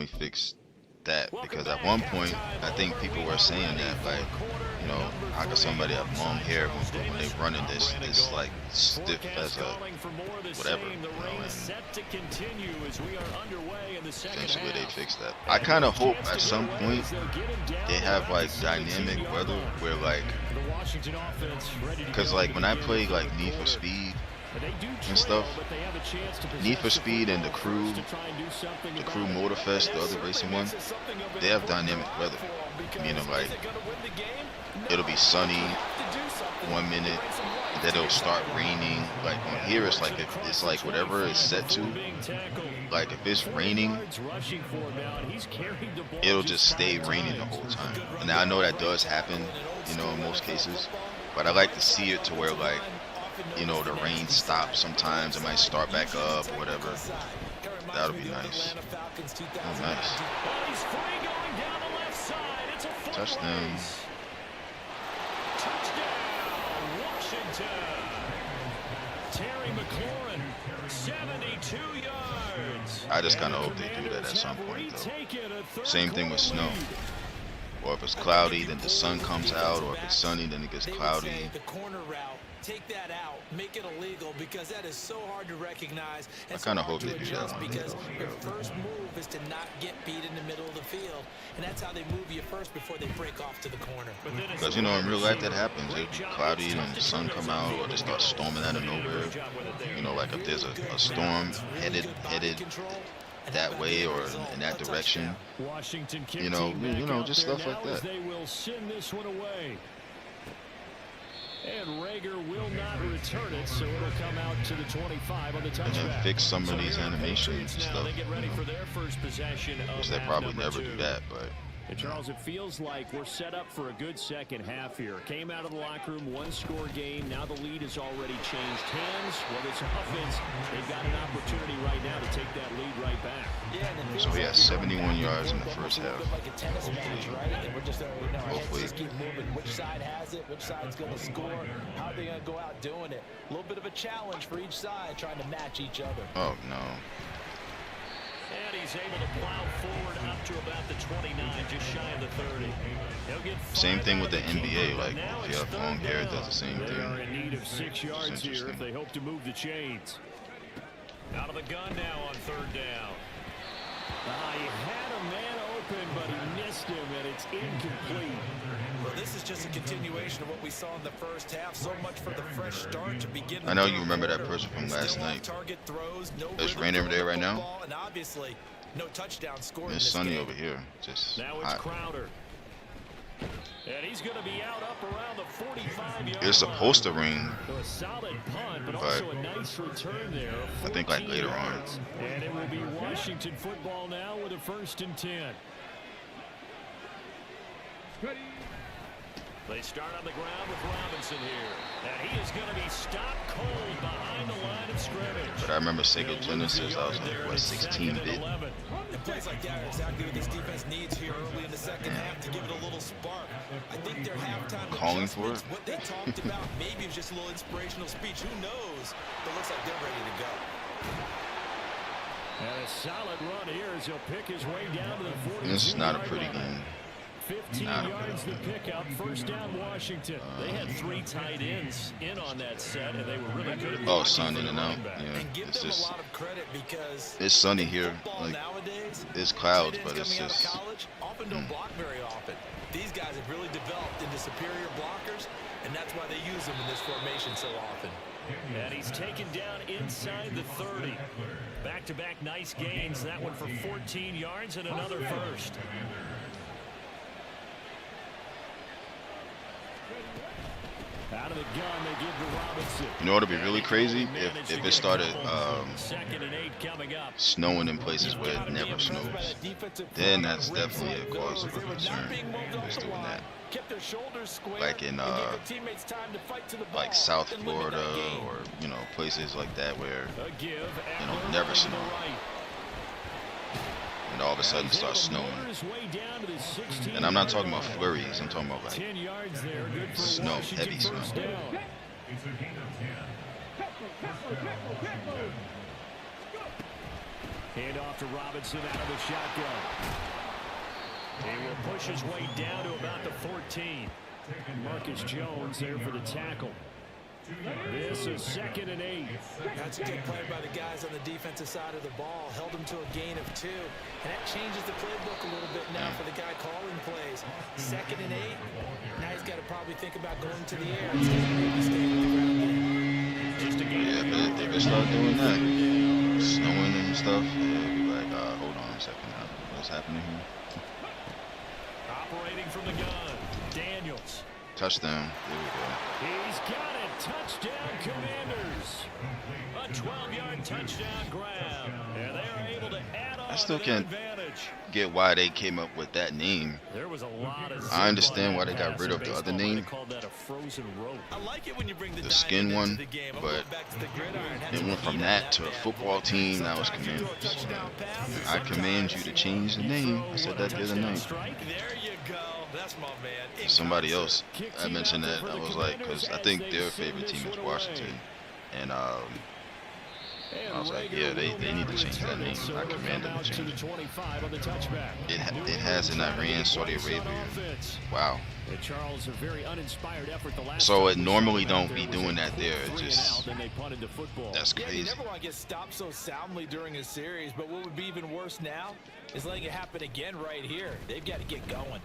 Speaker 1: fixed that, because at one point I think people were saying that, like, you know, how could somebody have long hair when they running this like stiff as a whatever, you know, and eventually they fixed that. I kind of hope at some point they have like dynamic weather where, like, because like when I play like Need for Speed and stuff, Need for Speed and the Crew Motorfest, the other racing one, they have dynamic weather, meaning like it'll be sunny 1 minute and then it'll start raining. Like on here it's like whatever it's set to, like if it's raining, it'll just stay raining the whole time. And I know that does happen, you know, in most cases, but I like to see it to where, like, you know, the rain stops sometimes, it might start back up or whatever. That'll be nice. Oh, nice. Touchdown.
Speaker 10: Terry McLaurin, 72 yards.
Speaker 1: I just kind of hope they do that at some point, though. Same thing with snow. Or if it's cloudy, then the sun comes out, or if it's sunny, then it gets cloudy.
Speaker 11: The corner route, take that out, make it illegal, because that is so hard to recognize.
Speaker 1: I kind of hope they do that.
Speaker 11: Because your first move is to not get beat in the middle of the field, and that's how they move you first before they break off to the corner.
Speaker 1: Because, you know, in real life that happens. It'll be cloudy and the sun come out, or just start storming out of nowhere. You know, like if there's a storm headed that way or in that direction, you know, just stuff like that.
Speaker 10: They will send this one away. And Rager will not return it, so it'll come out to the 25 on the touchback.
Speaker 1: And then fix some of these animations and stuff.
Speaker 10: They get ready for their first possession of
Speaker 1: which they probably never do that, but.
Speaker 10: And Charles, it feels like we're set up for a good second half here. Came out of the locker room, 1-score game. Now the lead has already changed hands. Well, it's offense. They've got an opportunity right now to take that lead right back.
Speaker 1: So he has 71 yards in the first half. Hopefully.
Speaker 11: Just keep moving. Which side has it? Which side's going to score? How are they going to go out doing it? A little bit of a challenge for each side, trying to match each other.
Speaker 1: Oh, no.
Speaker 10: And he's able to plow forward up to about the 29, just shy of the 30.
Speaker 1: Same thing with the NBA. Like, if you have long hair, it does the same thing.
Speaker 10: They are in need of 6 yards here if they hope to move the chains. Out of the gun now on third down. He had a man open, but he missed him, and it's incomplete.
Speaker 11: Well, this is just a continuation of what we saw in the first half. So much for the fresh start to begin.
Speaker 1: I know you remember that person from last night.
Speaker 11: Target throws, no
Speaker 1: it's raining over there right now.
Speaker 11: And obviously, no touchdown scored.
Speaker 1: It's sunny over here. Just
Speaker 10: now it's Crowder. And he's going to be out up around the 45-yard
Speaker 1: It's supposed to rain.
Speaker 10: A solid punt, but also a nice return there.
Speaker 1: I think like later on.
Speaker 10: And it will be Washington football now with a 1st and 10. They start on the ground with Robinson here. And he is going to be stopped cold behind the line of scrimmage.
Speaker 1: But I remember Sega Genesis, I was like, what, 16-bit?
Speaker 11: And plays like that are exactly what this defense needs here early in the second half to give it a little spark. I think their halftime
Speaker 1: calling for it.
Speaker 11: What they talked about, maybe it was just a little inspirational speech. Who knows? But it looks like they're ready to go.
Speaker 10: And a solid run here as he'll pick his way down to the 40.
Speaker 1: This is not a pretty game.
Speaker 10: 15 yards the pickup. 1st down Washington. They had 3 tight ends in on that set, and they were really good at
Speaker 1: sun in and out. Yeah,
Speaker 11: and give
Speaker 1: it's
Speaker 11: them
Speaker 1: just
Speaker 11: a lot of credit because
Speaker 1: it's sunny here. Like
Speaker 11: nowadays,
Speaker 1: it's clouds, but
Speaker 11: coming
Speaker 1: it's
Speaker 11: out of
Speaker 1: just
Speaker 11: college often don't block very often. These guys have really developed into superior blockers, and that's why they use them in this formation so often.
Speaker 10: And he's taken down inside the 30. Back-to-back nice gains. That one for 14 yards and another 1st. Out of the gun, they give to Robinson.
Speaker 1: You know what would be really crazy if it started snowing in places where it never snows. Then that's definitely a cause for concern. Just doing that. Like in like South Florida or places like that where never snow. And all of a sudden it starts snowing. And I'm not talking about flurries, I'm talking about like snow, heavy snow.
Speaker 10: Hand off to Robinson out of the shotgun. He will push his way down to about the 14. Marcus Jones there for the tackle. This is 2nd and 8.
Speaker 11: That's a good play by the guys on the defensive side of the ball. Held him to a gain of 2. And that changes the playbook a little bit now for the guy calling plays. 2nd and 8. Now he's got to probably think about going to the air instead of maybe staying with the ground game.
Speaker 10: Just a game.
Speaker 1: Yeah, but if they would start doing that, snowing and stuff, it'd be like, hold on a second, what's happening here?
Speaker 10: Operating from the gun, Daniels.
Speaker 1: Touchdown. There we go.
Speaker 10: He's got it. Touchdown, Commanders. A 12-yard touchdown grab. And they are able to add on.
Speaker 1: I still can't get why they came up with that name.
Speaker 10: There was a lot of
Speaker 1: I understand why they got rid of the other name, the skin one, but it went from that to a football team. Now it's Commanders. I command you to change the name. I said that the other night. Somebody else, I mentioned that. I was like, because I think their favorite team is Washington, and I was like, yeah, they need to change that name. I command them to change it. It has in Iran, Saudi Arabia. Wow. So it normally don't be doing that there. It just, that's crazy.
Speaker 11: You never want to get stopped so soundly during a series, but what would be even worse now is letting it happen again right here. They've got to get going.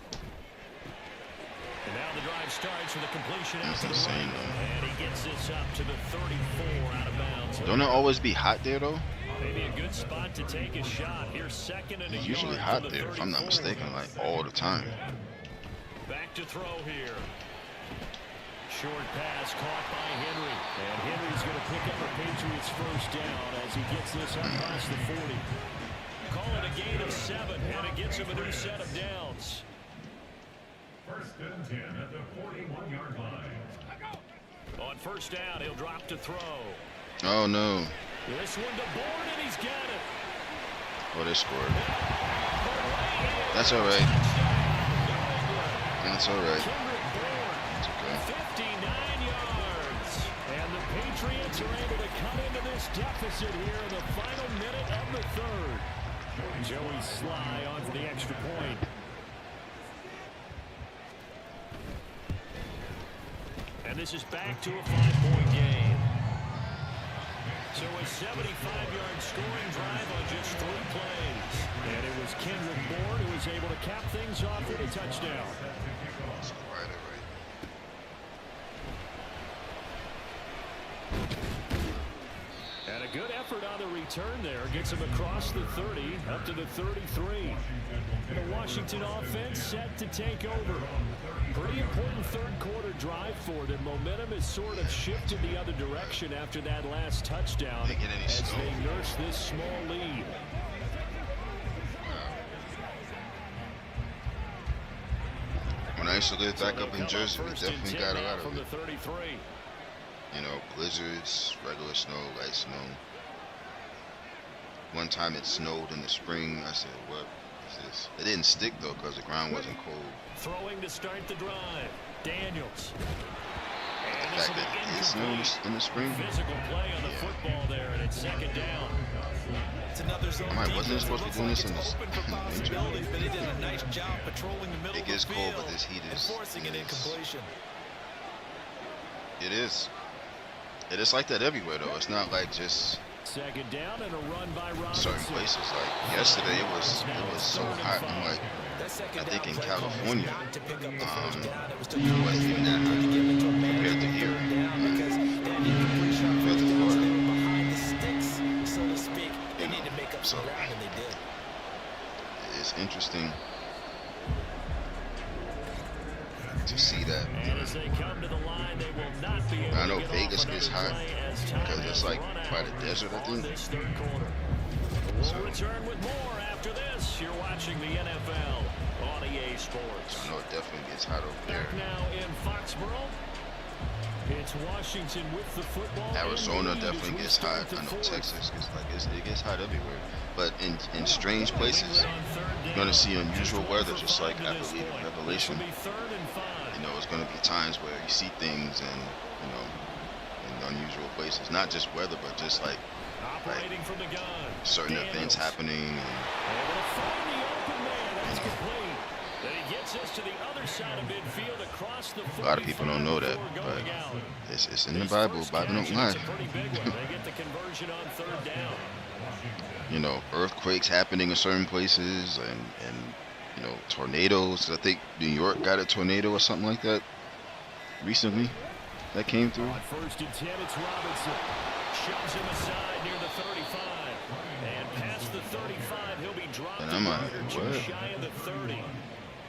Speaker 10: And now the drive starts with a completion out to the
Speaker 1: insane,
Speaker 10: right. And he gets this up to the 34 out of bounds.
Speaker 1: Don't it always be hot there though?
Speaker 10: Maybe a good spot to take a shot. Here's 2nd and a
Speaker 1: It's usually hot there, if I'm not mistaken, like all the time.
Speaker 10: Back to throw here. Short pass caught by Henry. And Henry's going to pick up a Patriots 1st down as he gets this across the 40. Call it a gain of 7, and it gets him a new set of downs.
Speaker 6: 1st and 10 at the 41-yard line.
Speaker 10: On 1st down, he'll drop to throw.
Speaker 1: Oh no.
Speaker 10: This one to Bourne, and he's got it.
Speaker 1: Oh, they scored. That's all right. That's all right. It's okay.
Speaker 10: 59 yards. And the Patriots are able to come into this deficit here in the final minute of the 3rd. Joey Sly on for the extra point. And this is back to a 5-point game. So So a 75-yard scoring drive on just 3 plays. And it was Kendrick Bourne who was able to cap things off with a touchdown. And a good effort on the return there. Gets him across the 30, up to the 33. The Washington offense set to take over. Pretty important third quarter drive for them. Momentum has sort of shifted the other direction after that last touchdown as they nurse this small lead.
Speaker 1: When I used to live back up in Jersey, we definitely got a lot of it. You know, blizzards, regular snow, light snow. One time it snowed in the spring. I said, what is this? It didn't stick, though, because the ground wasn't cold.
Speaker 10: Throwing to start the drive. Daniels.
Speaker 1: The fact that it snowed in the spring.
Speaker 10: Physical play on the football there, and it's second down.
Speaker 11: It's another zone.
Speaker 1: Wasn't it supposed to be doing this in this?
Speaker 11: But he did a nice job patrolling the middle
Speaker 1: it gets
Speaker 11: of the
Speaker 1: cold,
Speaker 11: field
Speaker 1: but this heat is.
Speaker 11: Forcing an incompletion.
Speaker 1: It is. It is like that everywhere, though. It's not like just
Speaker 10: second down and a run by Robinson.
Speaker 1: certain places. Like yesterday, it was so hot. I'm like, I think in California, it wasn't even that hot compared to here. Compared to Florida. You know, so it's interesting to see that.
Speaker 10: And as they come to the line, they will not be able
Speaker 1: I know
Speaker 10: to get
Speaker 1: Vegas
Speaker 10: off
Speaker 1: gets
Speaker 10: another
Speaker 1: hot
Speaker 10: play as
Speaker 1: because
Speaker 10: time
Speaker 1: it's
Speaker 10: has
Speaker 1: like
Speaker 10: run out
Speaker 1: by the desert, I
Speaker 10: on
Speaker 1: think.
Speaker 10: this third quarter. We'll return with more after this. You're watching the NFL on EA Sports.
Speaker 1: I know it definitely gets hot over there.
Speaker 10: Back now in Foxborough. It's Washington with the football.
Speaker 1: Arizona definitely gets hot. I know Texas gets it gets hot everywhere. But in strange places, you're gonna see unusual weather, just like I believe in Revelation. You know, it's gonna be times where you see things and in unusual places, not just weather, but just like certain events happening. And, a lot of people don't know that, but it's in the Bible. Bible don't lie. You know, earthquakes happening in certain places, and you know, tornadoes. I think New York got a tornado or something like that recently that came through.
Speaker 10: On first and 10, it's Robinson. Shoves him aside near the 35. And past the 35, he'll be dropped.
Speaker 1: And I'm like, what?
Speaker 10: Shy of the 30.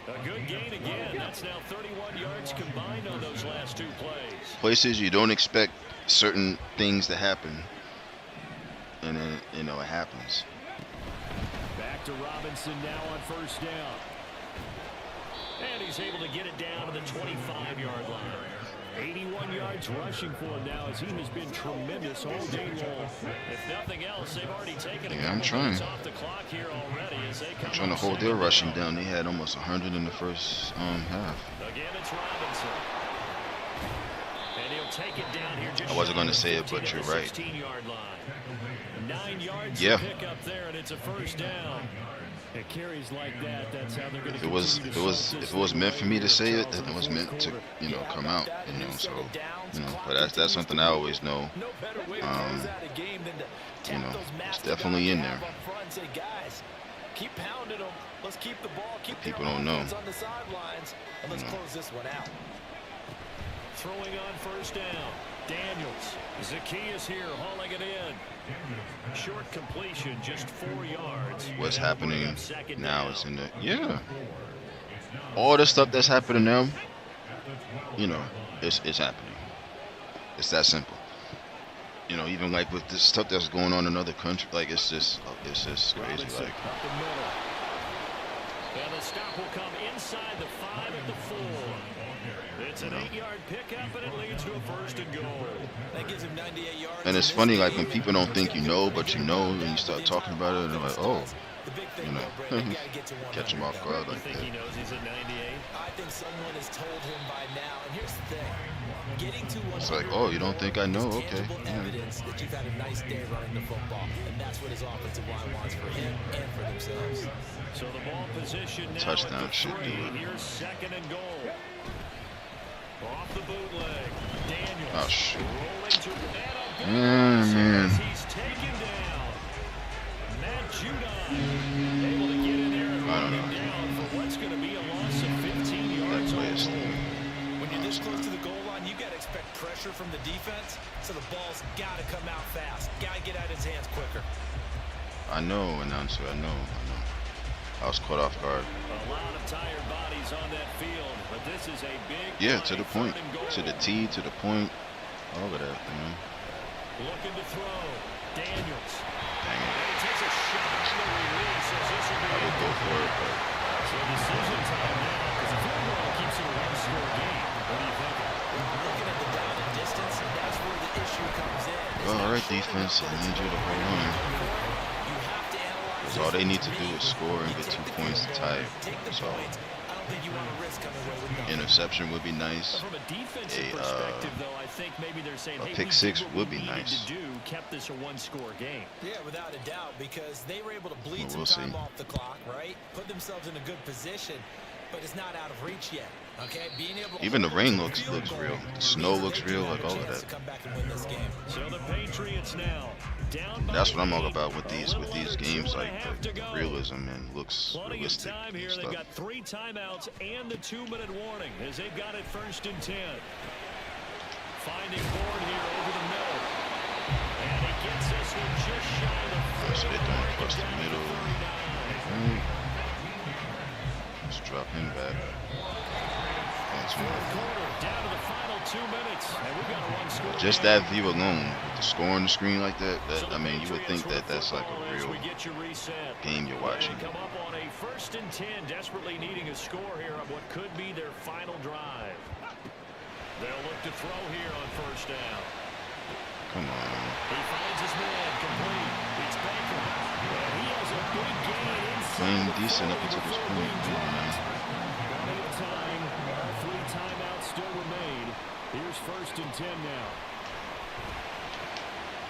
Speaker 10: A good gain again. That's now 31 yards combined on those last 2 plays.
Speaker 1: Places you don't expect certain things to happen, and then it happens.
Speaker 10: Back to Robinson now on first down. And he's able to get it down to the 25-yard line. 81 yards rushing for him now as he has been tremendous all day long. If nothing else, they've already taken a couple minutes off the clock here already as they come.
Speaker 1: I'm trying to hold their rushing down. They had almost 100 in the first half.
Speaker 10: Again, it's Robinson. And he'll take it down here just
Speaker 1: I wasn't going to say it, but you're right.
Speaker 10: 16-yard line. 9 yards
Speaker 1: yeah.
Speaker 10: to pick up there, and it's a first down. It carries like that. That's how they're going to
Speaker 1: if it was meant for me to say it, then it was meant to, come out, so, but that's something I always know. It's definitely in there.
Speaker 11: Keep pounding them. Let's keep the ball. Keep
Speaker 1: people don't know.
Speaker 11: On the sidelines, and let's close this one out.
Speaker 10: Throwing on first down. Daniels. Zacchaeus here hauling it in. Short completion, just 4 yards.
Speaker 1: What's happening now is in the all the stuff that's happening now. It's happening. It's that simple. Even like with this stuff that's going on in other countries, like it's just crazy. Like.
Speaker 10: And the stop will come inside the 5 at the 4. It's an 8-yard pickup, and it leads to a first and goal.
Speaker 11: That gives him 98 yards.
Speaker 1: And it's funny, like when people don't think but and you start talking about it, and they're like, oh, catch him off guard like that.
Speaker 10: He knows he's at 98.
Speaker 11: I think someone has told him by now. And here's the thing. Getting to
Speaker 1: it's like, oh, you don't think I know? Okay.
Speaker 11: Evidence that you've had a nice day running the football, and that's what his offensive line wants for him and for themselves.
Speaker 10: So the ball position now
Speaker 1: touchdown should do it.
Speaker 10: Here's second and goal. Off the bootleg. Daniels.
Speaker 1: Oh shit.
Speaker 10: Rolling to
Speaker 1: man.
Speaker 10: He's taken down. Matt Judon able to get in there and run him down for what's going to be a loss of 15 yards all told.
Speaker 11: When you're this close to the goal line, you got to expect pressure from the defense, so the ball's got to come out fast. Got to get out of his hands quicker.
Speaker 1: I know, announcer, I know. I was caught off guard.
Speaker 10: A lot of tired bodies on that field, but this is a big
Speaker 1: Yeah, to the point, to the T, to the point, all of that, you know.
Speaker 10: Looking to throw, Daniels.
Speaker 1: Dang it.
Speaker 10: And he takes a shot on the release as this will be
Speaker 1: I would go for it, but
Speaker 10: so decision time now, because the field goal keeps it a one-score game. What do you think?
Speaker 11: Looking at the down and distance, that's where the issue comes in.
Speaker 1: well, all right, defense, I need you to hold on.
Speaker 11: You have to analyze
Speaker 1: Because all they need to do is score and get 2 points to tie it. So,
Speaker 11: I don't think you want to risk coming away with nothing.
Speaker 1: interception would be nice.
Speaker 10: From a defensive perspective, though, I think maybe they're saying,
Speaker 1: a
Speaker 10: hey,
Speaker 1: pick
Speaker 10: we
Speaker 1: six
Speaker 10: did what
Speaker 1: would
Speaker 10: we
Speaker 1: be
Speaker 10: needed
Speaker 1: nice.
Speaker 10: to do, kept this a one-score game.
Speaker 11: Yeah, without a doubt, because they were able to bleed
Speaker 1: Well, we'll
Speaker 11: some time
Speaker 1: see.
Speaker 11: off the clock, right? Put themselves in a good position, but it's not out of reach yet. Okay, being able to
Speaker 1: Even the
Speaker 11: hold
Speaker 1: rain
Speaker 11: the
Speaker 1: looks
Speaker 11: field goal
Speaker 1: real. The snow
Speaker 11: means
Speaker 1: looks
Speaker 11: they do
Speaker 1: real,
Speaker 11: have
Speaker 1: like
Speaker 11: a
Speaker 1: all of
Speaker 11: chance
Speaker 1: that.
Speaker 11: to come back and win this game.
Speaker 10: So the Patriots now down by
Speaker 1: That's what I'm all
Speaker 10: 8.
Speaker 1: about with these
Speaker 10: A
Speaker 1: games,
Speaker 10: little
Speaker 1: like
Speaker 10: under 2.5
Speaker 1: the
Speaker 10: to go.
Speaker 1: realism and looks
Speaker 10: Plenty of
Speaker 1: realistic
Speaker 10: time
Speaker 1: and
Speaker 10: here. They've
Speaker 1: stuff.
Speaker 10: got 3 timeouts and the 2-minute warning as they've got it 1st and 10. Finding Ford here over the middle. And he gets us in just shy of the
Speaker 1: So they're throwing across the middle.
Speaker 10: 39.
Speaker 1: Let's drop him back.
Speaker 10: Fourth quarter, down to the final 2 minutes, and we've got a one-score
Speaker 1: Just
Speaker 10: game.
Speaker 1: that view alone, with the score on the screen like that,
Speaker 10: So
Speaker 1: I mean, you would think that that's like
Speaker 10: football
Speaker 1: a
Speaker 10: as
Speaker 1: real
Speaker 10: we get you reset.
Speaker 1: game you're watching.
Speaker 10: They come up on a 1st and 10, desperately needing a score here on what could be their final drive. They'll look to throw here on 1st down.
Speaker 1: Come on.
Speaker 10: He finds his man complete. It's Baker. And he has a big gain inside.
Speaker 1: Playing
Speaker 10: the
Speaker 1: decent up
Speaker 10: 40
Speaker 1: until this
Speaker 10: before
Speaker 1: point.
Speaker 10: being
Speaker 1: Come on, man.
Speaker 10: Plenty of time. All 3 timeouts still remain. Here's 1st and 10 now.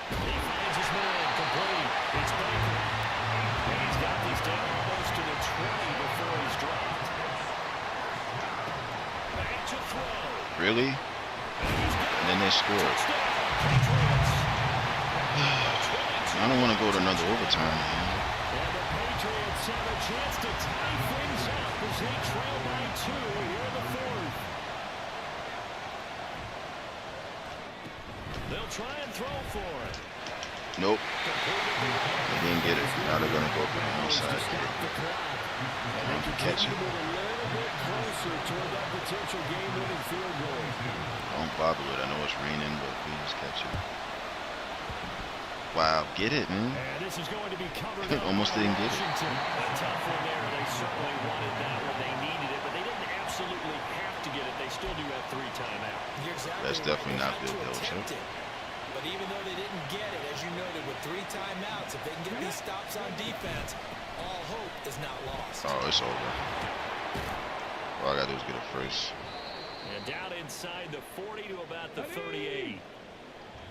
Speaker 10: He finds his man complete. It's Baker. And he's got these down almost to the 20 before he's dropped. Back to throw.
Speaker 1: Really? And then they scored. I don't want to go to another overtime, man.
Speaker 10: And the Patriots have a chance to tie things up as they trail by 2 here in the 4th. They'll try and throw for it.
Speaker 1: Nope. They didn't get it. Now they're going to go up on the side. Trying to catch it.
Speaker 10: Closer toward that potential game-winning field goal.
Speaker 1: Don't bother with it. I know it's raining, but please catch it. Wow, get it, man.
Speaker 10: And this is going to be covered up
Speaker 1: Almost
Speaker 10: by
Speaker 1: didn't get it.
Speaker 10: Washington. A tough one there. They certainly wanted that one. They needed it, but they didn't absolutely have to get it. They still do have 3 timeouts.
Speaker 11: You're exactly
Speaker 1: That's
Speaker 11: right.
Speaker 1: definitely
Speaker 11: They
Speaker 1: not
Speaker 11: had
Speaker 1: good,
Speaker 11: to attempt
Speaker 1: Belichick.
Speaker 11: it. But even though they didn't get it, as you noted, with 3 timeouts, if they can get these stops on defense, all hope is not lost.
Speaker 1: Oh, it's over. All I got to do is get it first.
Speaker 10: And down inside the 40 to about the 38.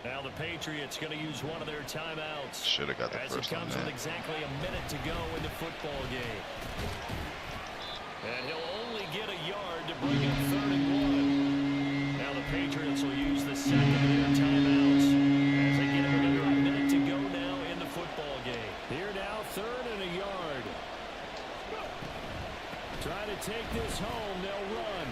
Speaker 10: Now the Patriots going to use one of their timeouts.
Speaker 1: Should have got the
Speaker 10: as
Speaker 1: first
Speaker 10: it
Speaker 1: on
Speaker 10: comes with
Speaker 1: that.
Speaker 10: exactly a minute to go in the football game. And he'll only get a yard to bring up 3rd and 1. Now the Patriots will use the second of their timeouts as they get another minute to go now in the football game. Here now, 3rd and a yard. Trying to take this home, they'll run.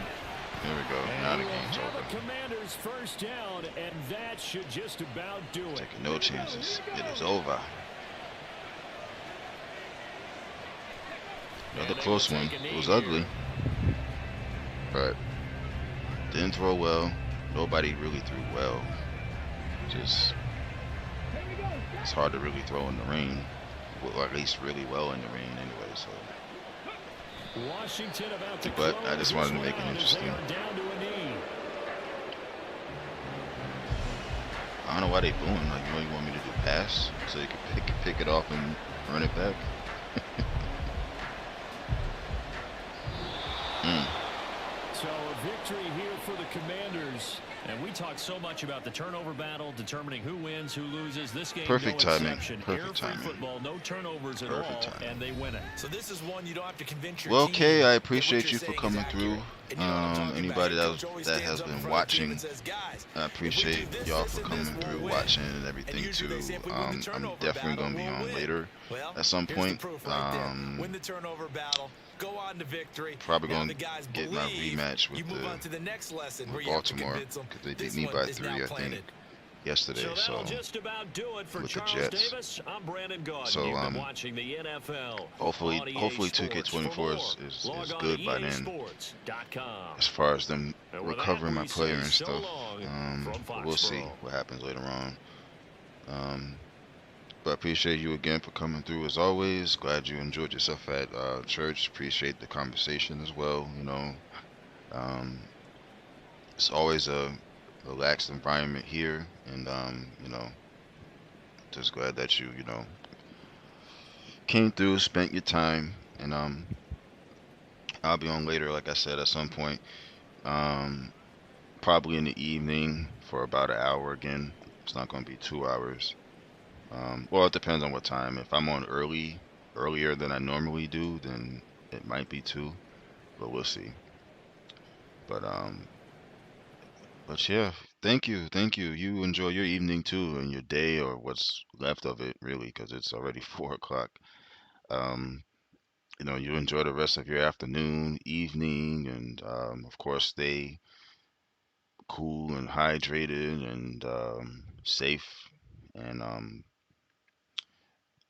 Speaker 1: There we go. Now the game's
Speaker 10: Have
Speaker 1: over.
Speaker 10: a Commanders 1st down, and that should just about do it.
Speaker 1: Taking no chances. It is over. Another close one. It was ugly. But didn't throw well. Nobody really threw well. Just it's hard to really throw in the rain. Well, at least really well in the rain anyway. So.
Speaker 10: Washington about to
Speaker 1: But I
Speaker 10: close
Speaker 1: just wanted to
Speaker 10: this
Speaker 1: make it
Speaker 10: one out as
Speaker 1: interesting.
Speaker 10: they are down to a knee.
Speaker 1: I don't know why they booing. Like, you want me to do pass so you can pick it off and run it back?
Speaker 10: So a victory here for the Commanders. And we talk so much about the turnover battle, determining who wins, who loses. This game,
Speaker 1: Perfect
Speaker 10: no
Speaker 1: timing.
Speaker 10: exception.
Speaker 1: Perfect timing.
Speaker 10: Football, no turnovers at all, and they win it.
Speaker 11: So this is one you don't have to convince your
Speaker 1: Well,
Speaker 11: team
Speaker 1: Kay, I
Speaker 11: that
Speaker 1: appreciate
Speaker 11: what
Speaker 1: you
Speaker 11: you're
Speaker 1: for
Speaker 11: saying
Speaker 1: coming
Speaker 11: is
Speaker 1: through.
Speaker 11: accurate. And you know what I'm talking
Speaker 1: Anybody
Speaker 11: about. Head coach always
Speaker 1: that
Speaker 11: stands
Speaker 1: has
Speaker 11: up in
Speaker 1: been
Speaker 11: front of the team
Speaker 1: watching,
Speaker 11: and says, "Guys,
Speaker 1: I
Speaker 11: if we
Speaker 1: appreciate
Speaker 11: do this,
Speaker 1: y'all
Speaker 11: this,
Speaker 1: for
Speaker 11: and
Speaker 1: coming
Speaker 11: this,
Speaker 1: through,
Speaker 11: we'll
Speaker 1: watching
Speaker 11: win."
Speaker 1: and
Speaker 11: And
Speaker 1: everything
Speaker 11: usually
Speaker 1: too.
Speaker 11: they say if we win the
Speaker 1: I'm
Speaker 11: turnover
Speaker 1: definitely
Speaker 11: battle,
Speaker 1: gonna be
Speaker 11: we'll
Speaker 1: on
Speaker 11: win.
Speaker 1: later
Speaker 11: Well,
Speaker 1: at some
Speaker 11: here's
Speaker 1: point.
Speaker 11: the proof right there. Win the turnover battle. Go on to victory.
Speaker 1: Probably
Speaker 11: now
Speaker 1: gonna
Speaker 11: the guys
Speaker 1: get my
Speaker 11: believe
Speaker 1: rematch
Speaker 11: you
Speaker 1: with
Speaker 11: move on to the next lesson where
Speaker 1: with
Speaker 11: you have to
Speaker 1: Baltimore
Speaker 11: convince them
Speaker 1: because they beat
Speaker 11: this
Speaker 1: me
Speaker 11: one
Speaker 1: by
Speaker 11: is
Speaker 1: 3,
Speaker 11: now
Speaker 1: I
Speaker 11: planted.
Speaker 1: think, yesterday.
Speaker 10: So that'll
Speaker 1: So
Speaker 10: just about do it for
Speaker 1: with the
Speaker 10: Charles
Speaker 1: Jets.
Speaker 10: Davis. I'm Brandon Gaudin.
Speaker 1: So
Speaker 10: You've been watching the NFL.
Speaker 1: hopefully
Speaker 10: on EA
Speaker 1: 2K24
Speaker 10: Sports.
Speaker 1: is
Speaker 10: Log on
Speaker 1: good
Speaker 10: to
Speaker 1: by then.
Speaker 10: EASports.com.
Speaker 1: As far as them
Speaker 10: And with
Speaker 1: recovering
Speaker 10: that,
Speaker 1: my
Speaker 10: we
Speaker 1: player
Speaker 10: say
Speaker 1: and
Speaker 10: so
Speaker 1: stuff.
Speaker 10: long from
Speaker 1: But we'll see
Speaker 10: Foxborough.
Speaker 1: what happens later on. But I appreciate you again for coming through as always. Glad you enjoyed yourself at church. Appreciate the conversation as well. It's always a relaxed environment here, and just glad that you came through, spent your time, and I'll be on later, like I said, at some point. Um, Probably in the evening for about an hour again. It's not going to be 2 hours. Well, it depends on what time. If I'm on earlier than I normally do, then it might be 2, but we'll see. But yeah, thank you, thank you. You enjoy your evening too, and your day, or what's left of it, really, because it's already 4 o'clock. Um, you enjoy the rest of your afternoon, evening, and of course, stay cool and hydrated and safe. And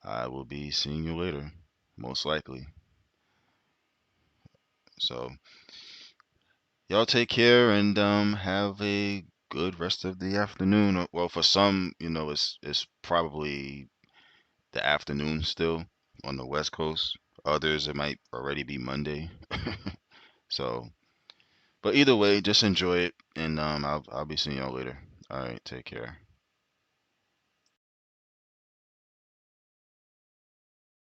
Speaker 1: I will be seeing you later, most likely. So, y'all take care and have a good rest of the afternoon. Well, for some, it's probably the afternoon still on the West Coast. Others, it might already be Monday. So, but either way, just enjoy it, and I'll be seeing y'all later. All right, take care.